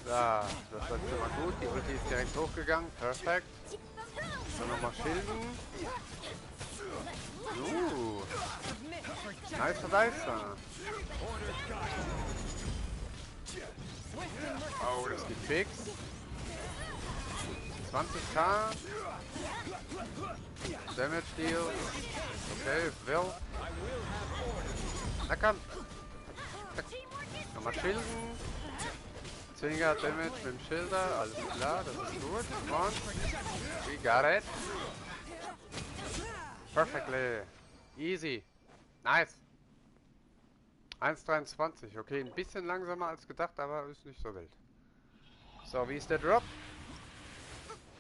Ja, das läuft schon mal gut. Die Ulti ist direkt hochgegangen. Perfekt. Dann nochmal schilden. Nice Verleister. Oh, das geht fix. 20k. Damage Deal. Okay, will. Na komm. Nochmal schilden. 10er Damage mit dem Schilder. Alles klar, das ist gut. Und we got it. Perfectly. Easy. Nice. 1,23. Okay, ein bisschen langsamer als gedacht, aber ist nicht so wild. So, wie ist der Drop?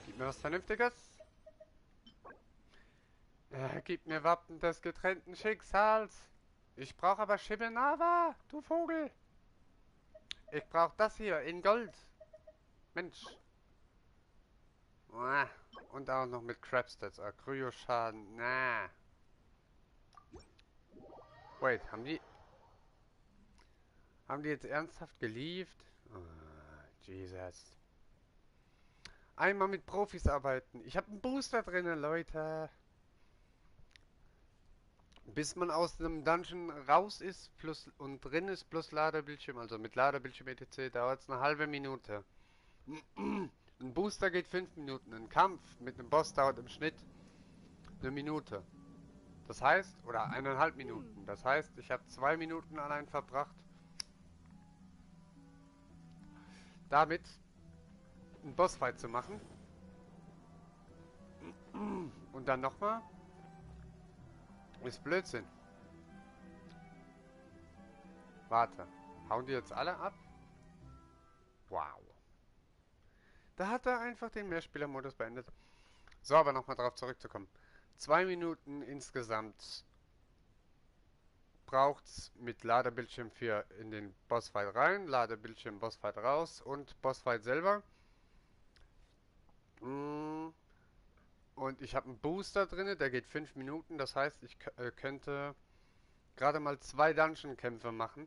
Gib mir was Vernünftiges. Gib mir Wappen des getrennten Schicksals. Ich brauche aber Shibenava, du Vogel. Ich brauche das hier in Gold. Mensch. Und auch noch mit Crabstats. Kryo-Schaden. Wait, haben die jetzt ernsthaft geliefert? Oh, Jesus. Einmal mit Profis arbeiten. Ich habe einen Booster drinnen, Leute. Bis man aus einem Dungeon raus ist plus und drin ist plus Ladebildschirm, also mit Ladebildschirm etc. dauert es eine halbe Minute. Ein Booster geht 5 Minuten. Ein Kampf mit einem Boss dauert im Schnitt eine Minute. Das heißt, oder 1,5 Minuten. Das heißt, ich habe 2 Minuten allein verbracht, damit einen Bossfight zu machen. Und dann nochmal. Ist Blödsinn. Warte. Hauen die jetzt alle ab? Wow. Da hat er einfach den Mehrspielermodus beendet. So, aber nochmal drauf zurückzukommen. 2 Minuten insgesamt braucht's mit Ladebildschirm für in den Bossfight rein, Ladebildschirm, Bossfight raus und Bossfight selber. Und ich habe einen Booster drin, der geht 5 Minuten. Das heißt, ich könnte gerade mal 2 Dungeon-Kämpfe machen.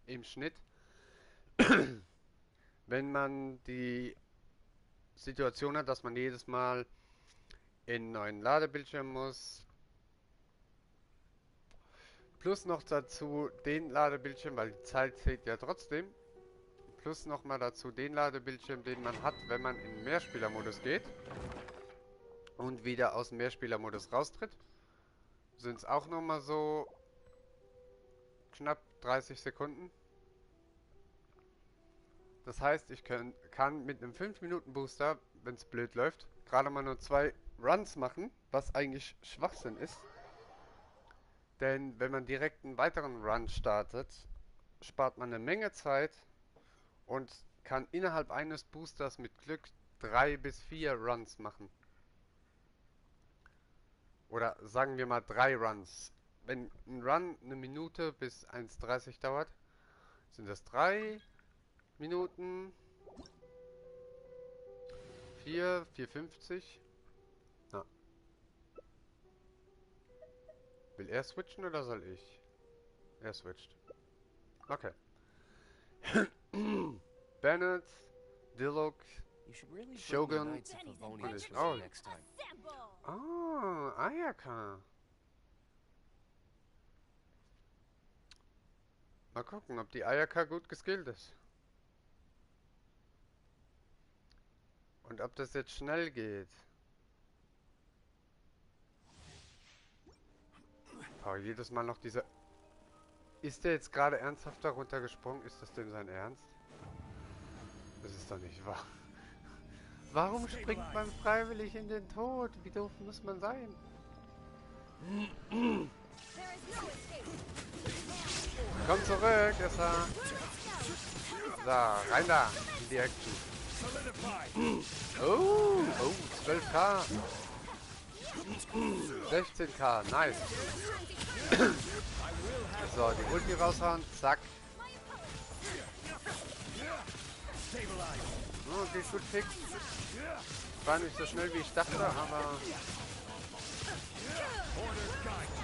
Im Schnitt. Wenn man die Situation hat, dass man jedes Mal in einen neuen Ladebildschirm muss. Plus noch dazu den Ladebildschirm, weil die Zeit zählt ja trotzdem. Plus nochmal dazu den Ladebildschirm, den man hat, wenn man in den Mehrspielermodus geht. Und wieder aus dem Mehrspielermodus raustritt. Sind es auch nochmal so knapp 30 Sekunden. Das heißt, ich kann mit einem 5-Minuten-Booster, wenn es blöd läuft, gerade mal nur 2 Runs machen, was eigentlich Schwachsinn ist. Denn wenn man direkt einen weiteren Run startet, spart man eine Menge Zeit und kann innerhalb eines Boosters mit Glück 3 bis 4 Runs machen. Oder sagen wir mal 3 Runs. Wenn ein Run eine Minute bis 1,30 dauert, sind das 3 Minuten, 4,50. Na. Will er switchen oder soll ich? Er switcht. Okay. Bennett, Dilok, Shogun und ich. Oh. Oh, Ayaka. Mal gucken, ob die Ayaka gut geskillt ist. Und ob das jetzt schnell geht. Oh, jedes Mal noch dieser... Ist der jetzt gerade ernsthaft darunter gesprungen? Ist das denn sein Ernst? Das ist doch nicht wahr. Warum springt man freiwillig in den Tod? Wie doof muss man sein? Komm zurück, Essa. So, rein da, in die Action. Oh, 12k. 16k, nice. So, die Ulti raushauen, zack. Oh, geht gut fix. War nicht so schnell wie ich dachte, aber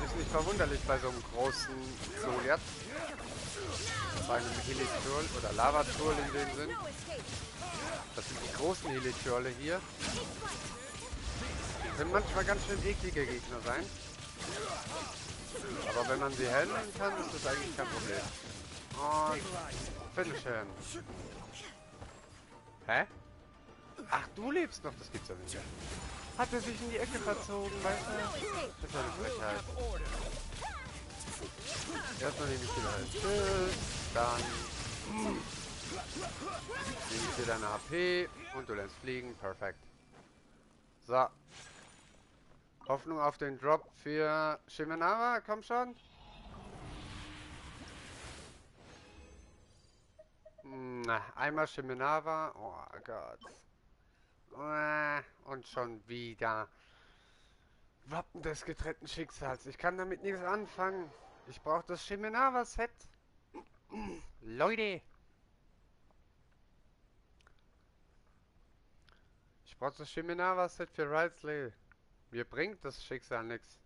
ist nicht verwunderlich bei so einem großen Goliath. Bei einem Heliturl oder Lavaturl in dem Sinn. Das sind die großen Heliturle hier. Können manchmal ganz schön eklige Gegner sein. Aber wenn man sie handeln kann, ist das eigentlich kein Problem. Und finish him. Hä? Ach, du lebst noch, das gibt's ja nicht. Hat er sich in die Ecke verzogen, weißt du? Das ist eine Frechheit. Erstmal nehme ich dir halt Schild, dann nehme ich dir deine HP und du lernst fliegen, perfekt. So. Hoffnung auf den Drop für Shimenara, komm schon. Einmal Shimenara, oh Gott. Und schon wieder. Wappen des getrennten Schicksals. Ich kann damit nichts anfangen. Ich brauche das Shimenara-Set. Leute. Ich brauche das Shimenara-Set für Riley. Mir bringt das Schicksal nichts.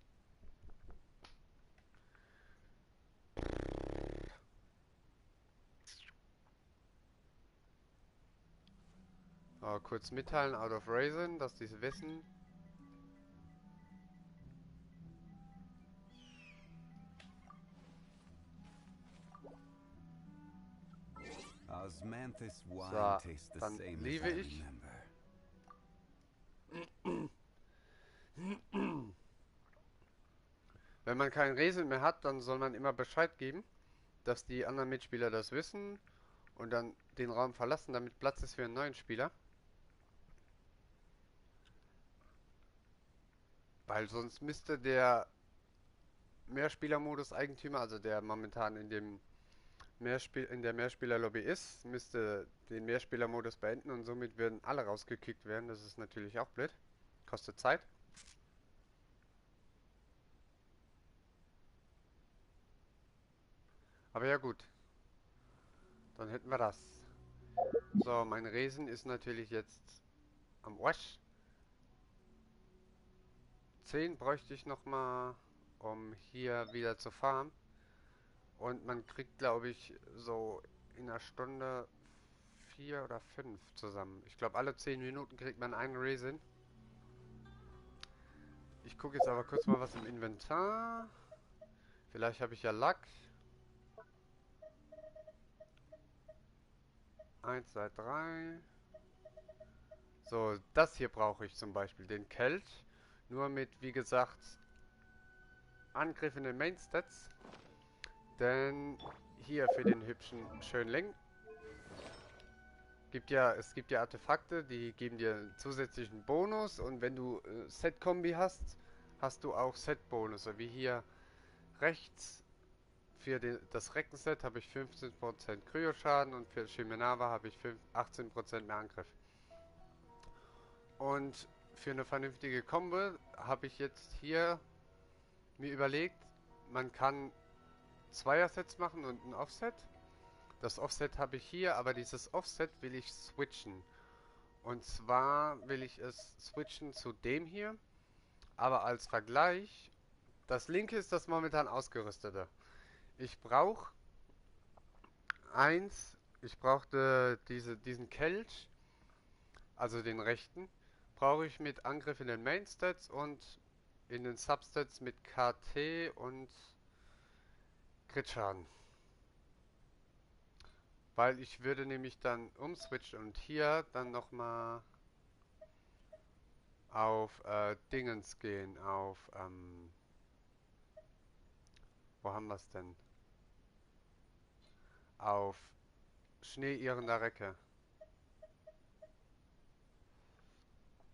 Kurz mitteilen, out of Raisin, dass die es wissen. Osmanthus wine So, tastes the dann same as liebe I ich. remember. Wenn man kein Reseln mehr hat, dann soll man immer Bescheid geben, dass die anderen Mitspieler das wissen und dann den Raum verlassen, damit Platz ist für einen neuen Spieler. Weil sonst müsste der Mehrspielermodus-Eigentümer, also der momentan in dem in der Mehrspieler-Lobby ist, müsste den Mehrspieler-Modus beenden und somit würden alle rausgekickt werden. Das ist natürlich auch blöd. Kostet Zeit. Aber ja gut. Dann hätten wir das. So, mein Resen ist natürlich jetzt am Arsch. 10 bräuchte ich nochmal, um hier wieder zu farmen. Und man kriegt, glaube ich, so in einer Stunde 4 oder 5 zusammen. Ich glaube, alle 10 Minuten kriegt man einen Resin. Ich gucke jetzt aber kurz mal was im Inventar. Vielleicht habe ich ja Lack. 1, 2, 3. So, das hier brauche ich zum Beispiel. Den Kelch. Nur mit, wie gesagt, Angriff in den Main Stats. Denn hier für den hübschen Schönling. Es gibt ja Artefakte, die geben dir einen zusätzlichen Bonus. Und wenn du Set-Kombi hast, hast du auch Set-Bonusse. Wie hier rechts. Für das Reckenset habe ich 15% Kryo-Schaden und für Shimenawa habe ich 18% mehr Angriff. Und für eine vernünftige Kombo habe ich jetzt hier mir überlegt, man kann Zweier-Sets machen und ein Offset. Das Offset habe ich hier, aber dieses Offset will ich switchen. Und zwar will ich es switchen zu dem hier. Aber als Vergleich, das linke ist das momentan ausgerüstete. Ich brauche ich brauchte diesen Kelch, also den rechten, brauche ich mit Angriff in den Main Stats und in den Substats mit KT und Crit-Schaden. Weil ich würde nämlich dann umswitchen und hier dann nochmal auf Dingens gehen, auf, wo haben wir es denn? Auf Schneeirrender Recke.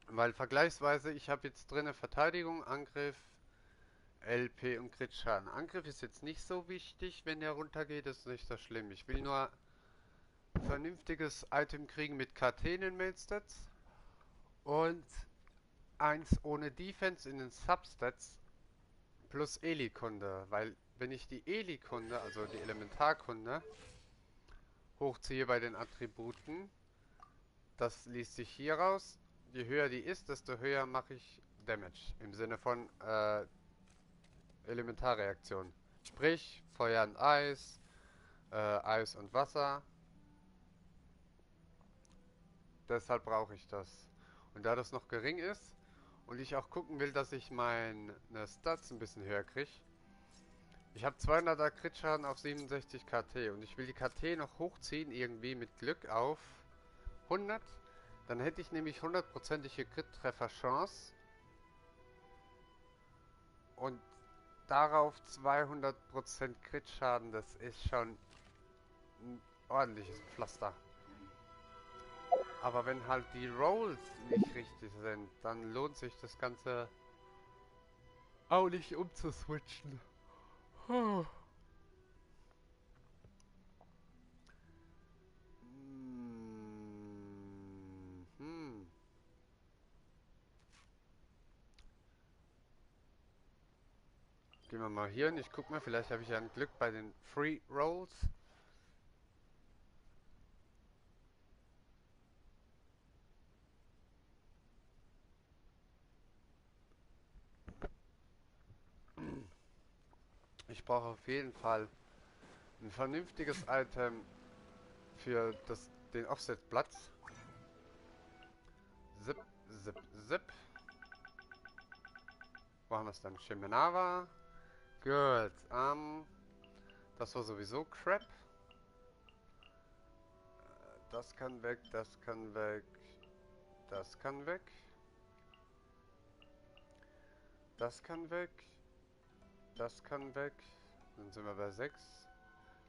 Weil vergleichsweise, ich habe jetzt drinne Verteidigung, Angriff, LP und Crit-Schaden. Angriff ist jetzt nicht so wichtig, wenn der runtergeht, ist nicht so schlimm. Ich will nur ein vernünftiges Item kriegen mit KT in den Main-Stats und eins ohne Defense in den Substats plus Eli-Kunde, weil wenn ich die Eli-Kunde, also die Elementarkunde, hochziehe bei den Attributen, das liest sich hier raus. Je höher die ist, desto höher mache ich Damage. Im Sinne von Elementarreaktion. Sprich, Feuer und Eis, Eis und Wasser. Deshalb brauche ich das. Und da das noch gering ist und ich auch gucken will, dass ich meine Stats ein bisschen höher kriege. Ich habe 200er Crit-Schaden auf 67 KT und ich will die KT noch hochziehen irgendwie mit Glück auf 100. Dann hätte ich nämlich 100%ige Crit-Treffer-Chance. Und darauf 200% Crit-Schaden, das ist schon ein ordentliches Pflaster. Aber wenn halt die Rolls nicht richtig sind, dann lohnt sich das Ganze auch nicht umzuswitchen. Huh. Gehen wir mal hier hin. Ich guck mal, vielleicht habe ich ja ein Glück bei den Free Rolls. Ich brauche auf jeden Fall ein vernünftiges Item für den Offset-Platz. Zip, zip, zip. Wo haben wir es dann? Shimenava. Gut. Das war sowieso Crap. Das kann weg, das kann weg. Das kann weg. Das kann weg. Das kann weg. Dann sind wir bei 6.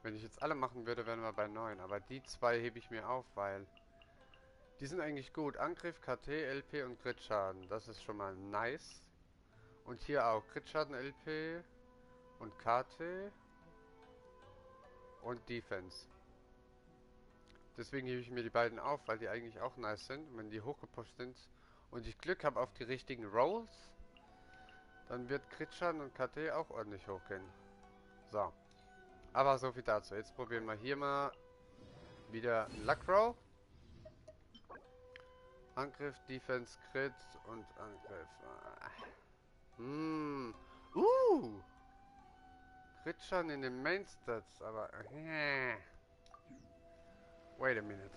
Wenn ich jetzt alle machen würde, wären wir bei 9. Aber die zwei hebe ich mir auf, weil die sind eigentlich gut. Angriff, KT, LP und Crit-Schaden. Das ist schon mal nice. Und hier auch Crit-Schaden, LP und KT und Defense. Deswegen hebe ich mir die beiden auf, weil die eigentlich auch nice sind. Und wenn die hochgepusht sind und ich Glück habe auf die richtigen Rolls, dann wird Crit-Schaden und KT auch ordentlich hochgehen. So. Aber so viel dazu. Jetzt probieren wir hier mal wieder Luck Roll. Angriff, Defense, Crit und Angriff. Crit schon in den Main Stats, aber wait a minute.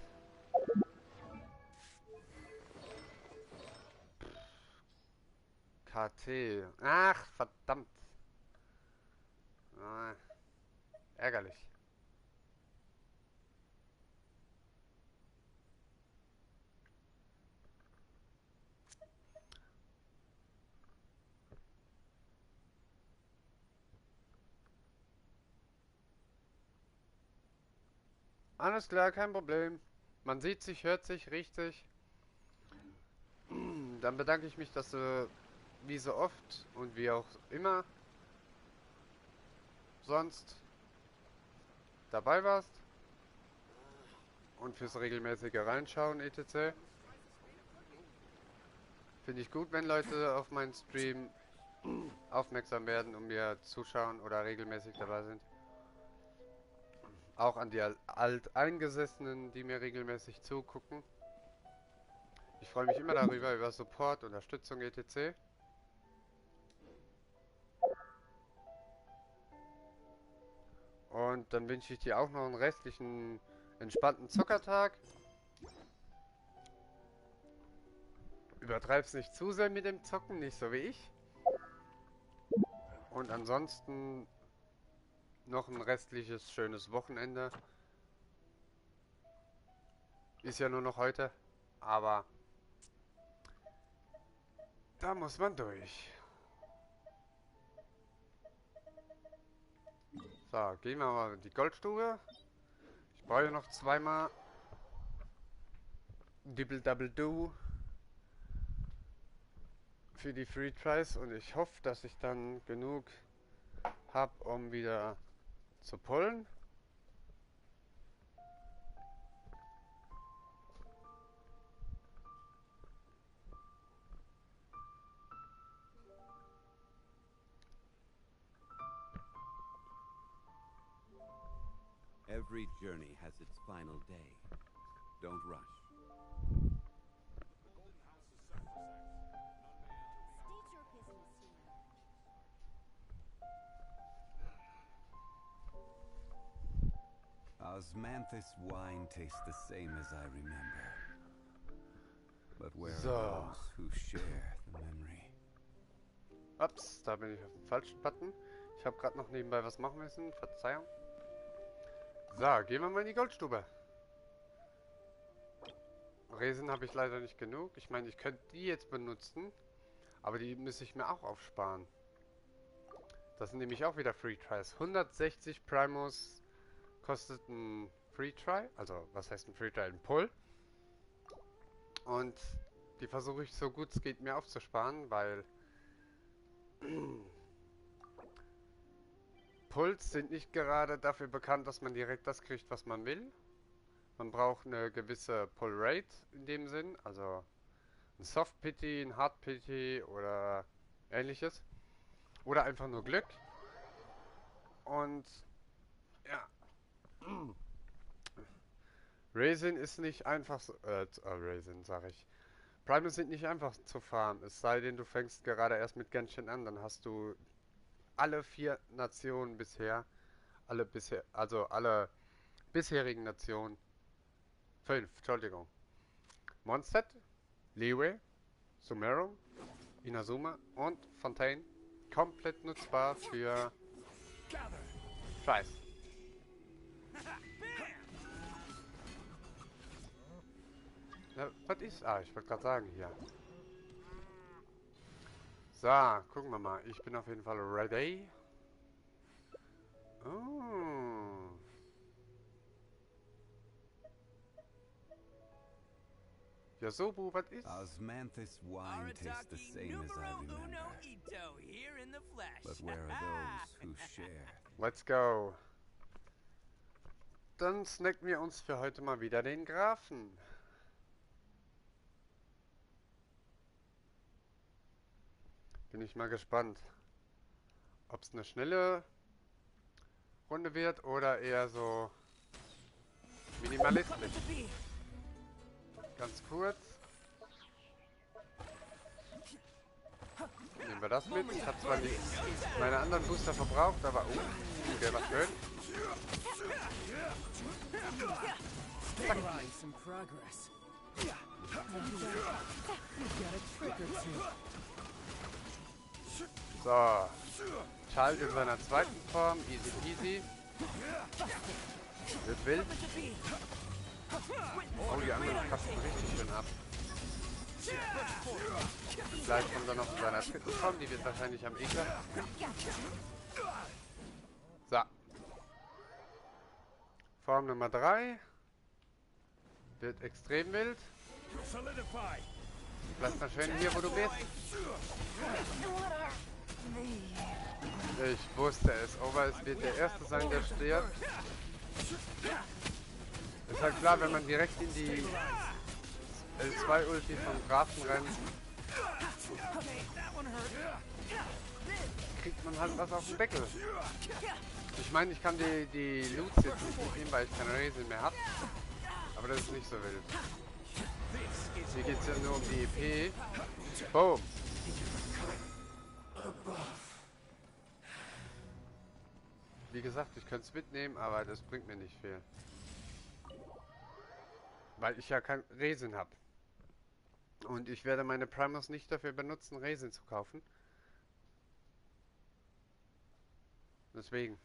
KT. Ach, verdammt. Ärgerlich. Alles klar, kein Problem. Man sieht sich, hört sich, riecht sich. Dann bedanke ich mich, dass du wie so oft und wie auch immer sonst dabei warst. Und fürs regelmäßige Reinschauen etc. Finde ich gut, wenn Leute auf meinen Stream aufmerksam werden und mir zuschauen oder regelmäßig dabei sind. Auch an die Alteingesessenen, die mir regelmäßig zugucken. Ich freue mich immer darüber, über Support, Unterstützung etc. Und dann wünsche ich dir auch noch einen restlichen entspannten Zockertag. Übertreib's nicht zu sehr mit dem Zocken, nicht so wie ich. Und ansonsten noch ein restliches schönes Wochenende. Ist ja nur noch heute, aber da muss man durch. So, gehen wir mal in die Goldstube. Ich brauche noch zweimal Dibble Double Do für die Free Tries und ich hoffe, dass ich dann genug habe, um wieder zu pullen. Every journey has its final day. Don't rush. Osmanthus wine tastes the same as I remember. But where are those who share the memory? Ups, da bin ich auf dem falschen Button. Ich habe gerade noch nebenbei was machen müssen. Verzeihung. So, gehen wir mal in die Goldstube. Resin habe ich leider nicht genug. Ich meine, ich könnte die jetzt benutzen. Aber die müsste ich mir auch aufsparen. Das sind nämlich auch wieder Free Tries. 160 Primos kostet ein Free Try. Also, was heißt ein Free Try? Ein Pull. Und die versuche ich so gut es geht mir aufzusparen, weil Pulls sind nicht gerade dafür bekannt, dass man direkt das kriegt, was man will. Man braucht eine gewisse Pull Rate in dem Sinn, also ein Soft Pity, ein Hard Pity oder ähnliches. Oder einfach nur Glück. Und ja. Resin ist nicht einfach so, Resin sag ich. Primes sind nicht einfach zu farmen, es sei denn, du fängst gerade erst mit Genshin an, dann hast du alle 4 Nationen bisher, alle bisherigen Nationen, 5, Entschuldigung. Mondstadt, liebe, Sumerum, Inazuma und Fontaine komplett nutzbar für Scheiß. Ja, was ist? Ah, ich wollte gerade sagen hier. So, gucken wir mal. Ich bin auf jeden Fall ready. Oh. Ja, so, Bu, was ist? Osmanthus wine tastes the same as I remember. But where are those who share? Let's go. Dann snacken wir uns für heute mal wieder den Grafen. Bin ich mal gespannt, ob es eine schnelle Runde wird oder eher so minimalistisch. Ganz kurz. Nehmen wir das mit. Ich habe zwar meine anderen Booster verbraucht, aber der war schön. So. Child in seiner zweiten Form. Easy peasy. Wird wild. Oh, die anderen kratzen richtig schön ab. Vielleicht kommt er noch zu seiner dritten Form. Die wird wahrscheinlich am ekelhaften. So. Form Nummer 3. Wird extrem wild. Bleib mal schön hier, wo du bist. Ich wusste es. Over wird der Erste sein, der stirbt. Ist halt klar, wenn man direkt in die L2-Ulti vom Grafen rennt, kriegt man halt was auf den Deckel. Ich meine, ich kann die Loots jetzt nicht mitnehmen, weil ich keine Resin mehr habe. Aber das ist nicht so wild. Hier geht es ja nur um die EP. Boom. Wie gesagt, ich könnte es mitnehmen, aber das bringt mir nicht viel. Weil ich ja kein Resin habe. Und ich werde meine Primers nicht dafür benutzen, Resin zu kaufen. Deswegen.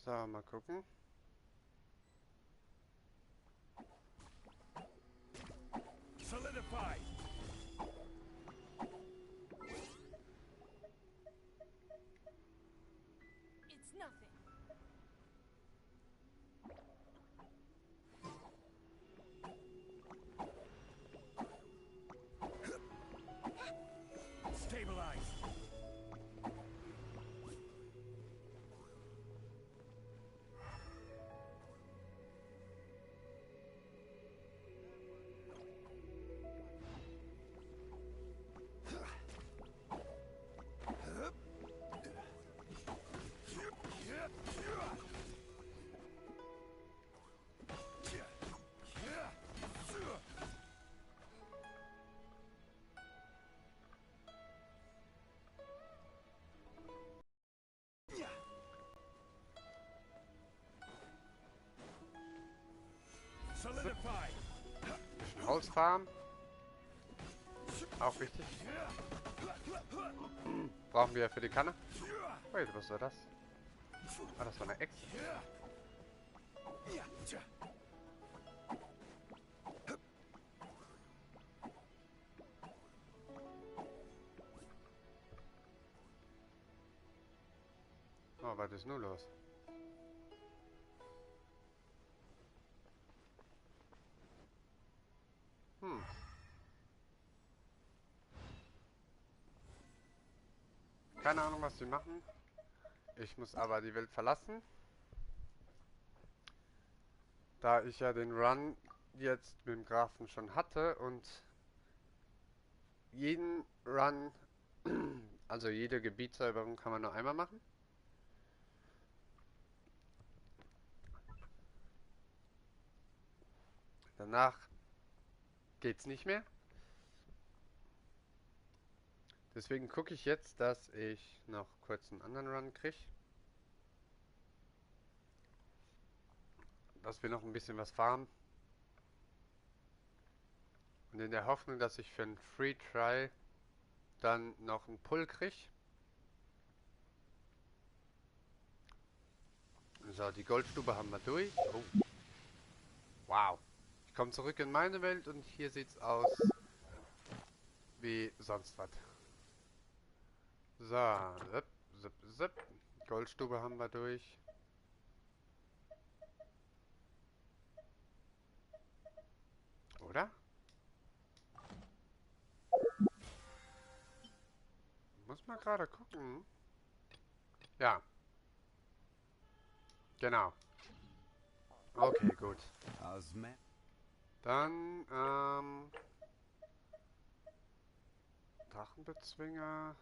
So, mal gucken. Solidify. It's nothing. Stabilize. Bisschen Holzfarm. Auch wichtig. Brauchen wir für die Kanne. Wait, was war das? Ah, das war eine Ex. Oh, was ist nur los? Keine Ahnung, was sie machen. Ich muss aber die Welt verlassen. Da ich ja den Run jetzt mit dem Grafen schon hatte und jeden Run, also jede Gebietsäuberung kann man nur einmal machen. Danach geht's nicht mehr. Deswegen gucke ich jetzt, dass ich noch kurz einen anderen Run kriege. Dass wir noch ein bisschen was farmen. Und in der Hoffnung, dass ich für einen Free Try dann noch einen Pull kriege. So, die Goldstube haben wir durch. Oh. Wow. Ich komme zurück in meine Welt und hier sieht's aus wie sonst was. So, zip, zip, zip. Goldstube haben wir durch. Oder? Muss mal gerade gucken. Ja. Genau. Okay, gut. Dann, Drachenbezwinger.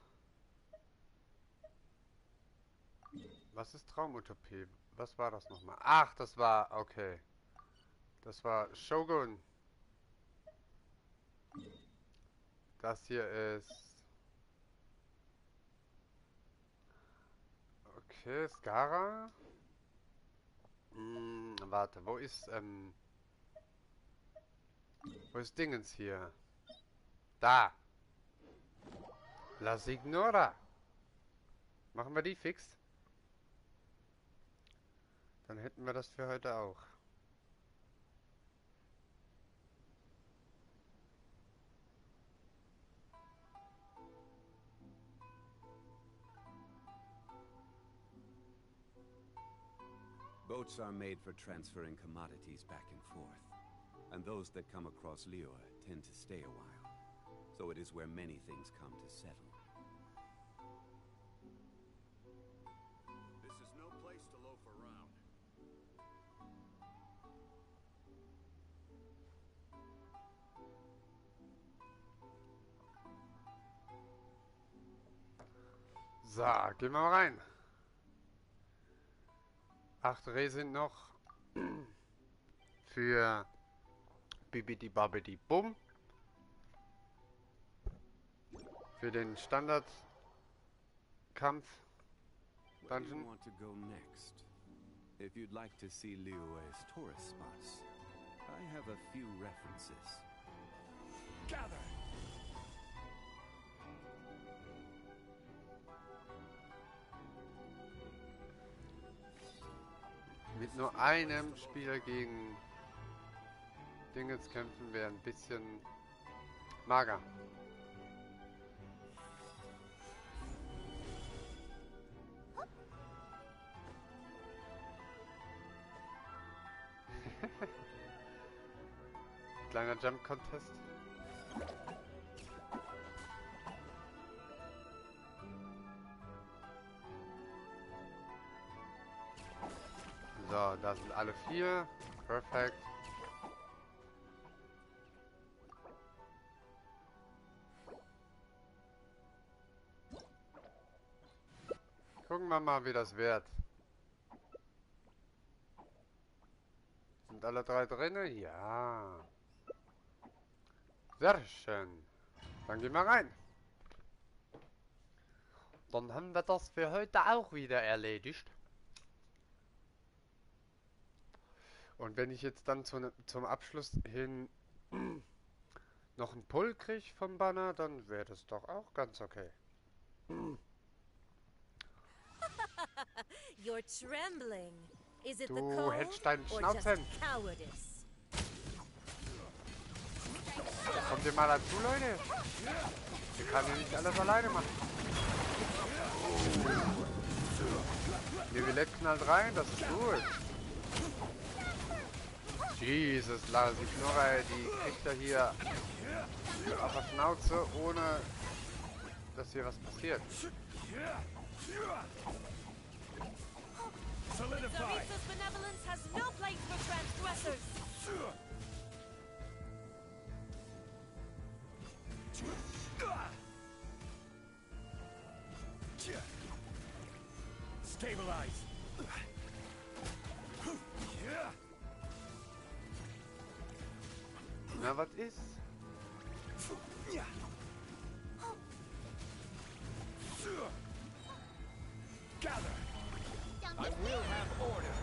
Was ist Traumutopie? Was war das nochmal? Ach, das war, okay. Das war Shogun. Das hier ist... Okay, Skara. Warte, wo ist Dingens hier? Da! La Signora! Machen wir die fix? Dann hätten wir das für heute auch. Boats are made for transferring commodities back and forth, and those that come across Liyue tend to stay a while, so it is where many things come to settle. This is no place to loaf around. So, gehen wir mal rein. 8 Reh sind noch für Bibidi Babidi Bum. Für den Standardkampf. Where do you want to go next? If you'd like to see Liyue's tourist spots, I have a few references. Gather! Mit nur einem Spieler gegen Dingens kämpfen wäre ein bisschen mager. Kleiner Jump Contest. So, da sind alle 4. Perfekt. Gucken wir mal, wie das wird. Sind alle 3 drin? Ja. Sehr schön. Dann gehen wir rein. Dann haben wir das für heute auch wieder erledigt. Und wenn ich jetzt dann zum Abschluss hin noch einen Pull kriege vom Banner, dann wäre das doch auch ganz okay. You're trembling. Is it the Du cold hältst deinen or Schnauz just hin. cowardice? Kommt ihr mal dazu, Leute? Ich kann ja nicht alles alleine machen. Levelett knallt rein, das ist gut. Jesus, La Signora, die kriegt er hier auf der Schnauze, ohne dass hier was passiert. Saritha's benevolence has no place for transgressors. Stabilize. Na, was ist? Gather. I will have order.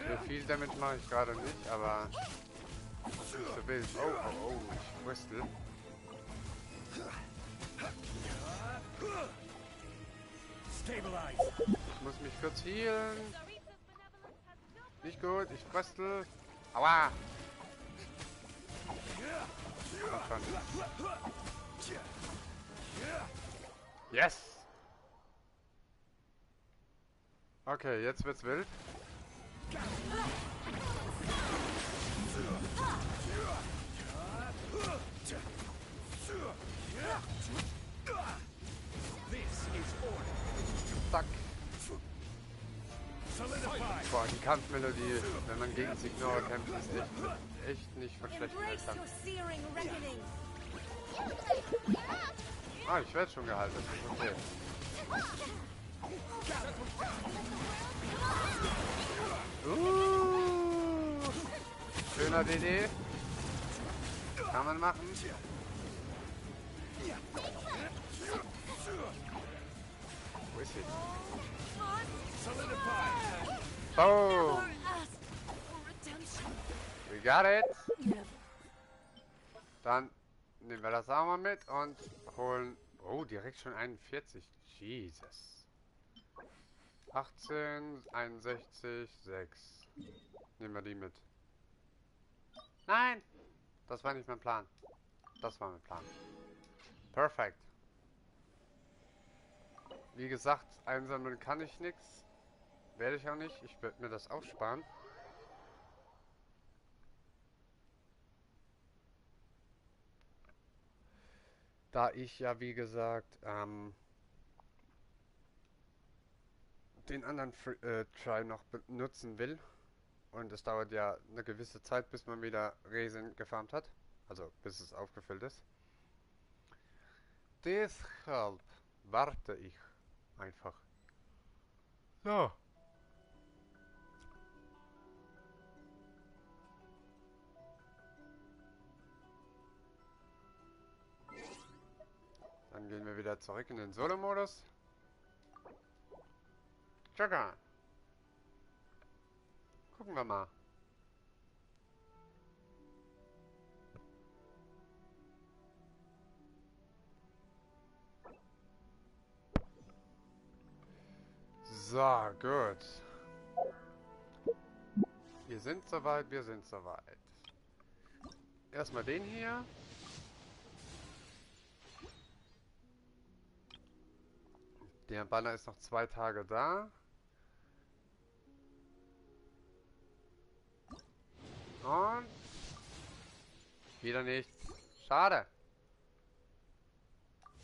So viel damit mache ich gerade nicht, aber nicht so wild. Oh, oh, oh, ich brüstel. Ich muss mich kurz healen. Nicht gut, ich brüstel. Aua! Komm schon. Yes! Okay, jetzt wird's wild. Zack. Boah, die Kampfmelodie, wenn man gegen Signore kämpft, ist echt nicht von schlechten Eltern. Ah, ich werde schon gehalten. Okay. Schöner DD. Kann man machen. Wo ist sie? Boom! We got it! Dann nehmen wir das auch mal mit und holen... Oh, direkt schon 41. Jesus. 18, 61, 6. Nehmen wir die mit. Nein! Das war nicht mein Plan. Das war mein Plan. Perfekt. Wie gesagt, einsammeln kann ich nichts. Werde ich auch nicht. Ich werde mir das aufsparen. Da ich ja, wie gesagt, den anderen Try noch benutzen will. Und es dauert ja eine gewisse Zeit, bis man wieder Resin gefarmt hat. Also, bis es aufgefüllt ist. Deshalb warte ich einfach. So. Dann gehen wir wieder zurück in den Solo-Modus. Jogger. Gucken wir mal. So, gut. Wir sind soweit, wir sind soweit. Erstmal den hier. Der Banner ist noch 2 Tage da. Und wieder nichts. Schade.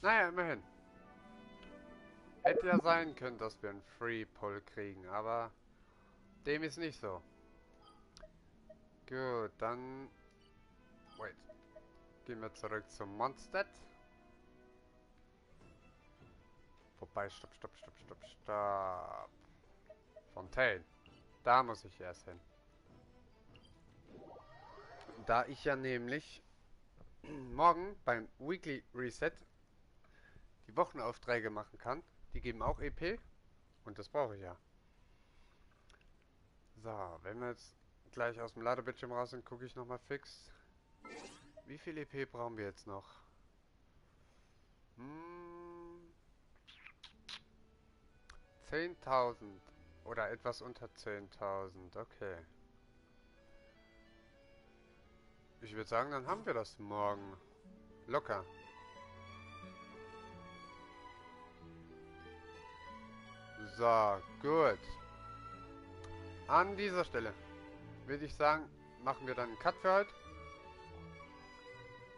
Naja, immerhin. Hätte ja sein können, dass wir einen Free Pull kriegen, aber dem ist nicht so. Gut, dann... Wait. Gehen wir zurück zum Mondstadt. Wobei, stopp. Fontaine. Da muss ich erst hin. Da ich ja nämlich morgen beim Weekly Reset die Wochenaufträge machen kann. Die geben auch EP. Und das brauche ich ja. So, wenn wir jetzt gleich aus dem Ladebildschirm raus sind, gucke ich nochmal fix. Wie viel EP brauchen wir jetzt noch? 10.000 oder etwas unter 10.000, okay. Ich würde sagen, dann haben wir das morgen. Locker. So, gut. An dieser Stelle würde ich sagen, machen wir dann einen Cut für heute.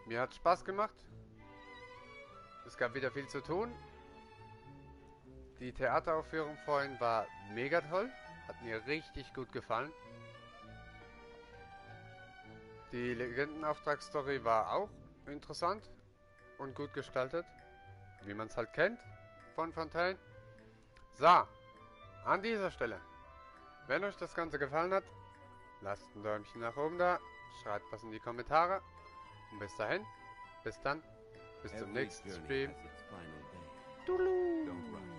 Mir hat Spaß gemacht. Es gab wieder viel zu tun. Die Theateraufführung vorhin war mega toll. Hat mir richtig gut gefallen. Die Legendenauftragsstory war auch interessant und gut gestaltet. Wie man es halt kennt von Fontaine. So, an dieser Stelle. Wenn euch das Ganze gefallen hat, lasst ein Däumchen nach oben da. Schreibt was in die Kommentare. Und bis dahin, bis dann. Bis zum Every nächsten journey Stream. has its final day. Tulu. Don't rush.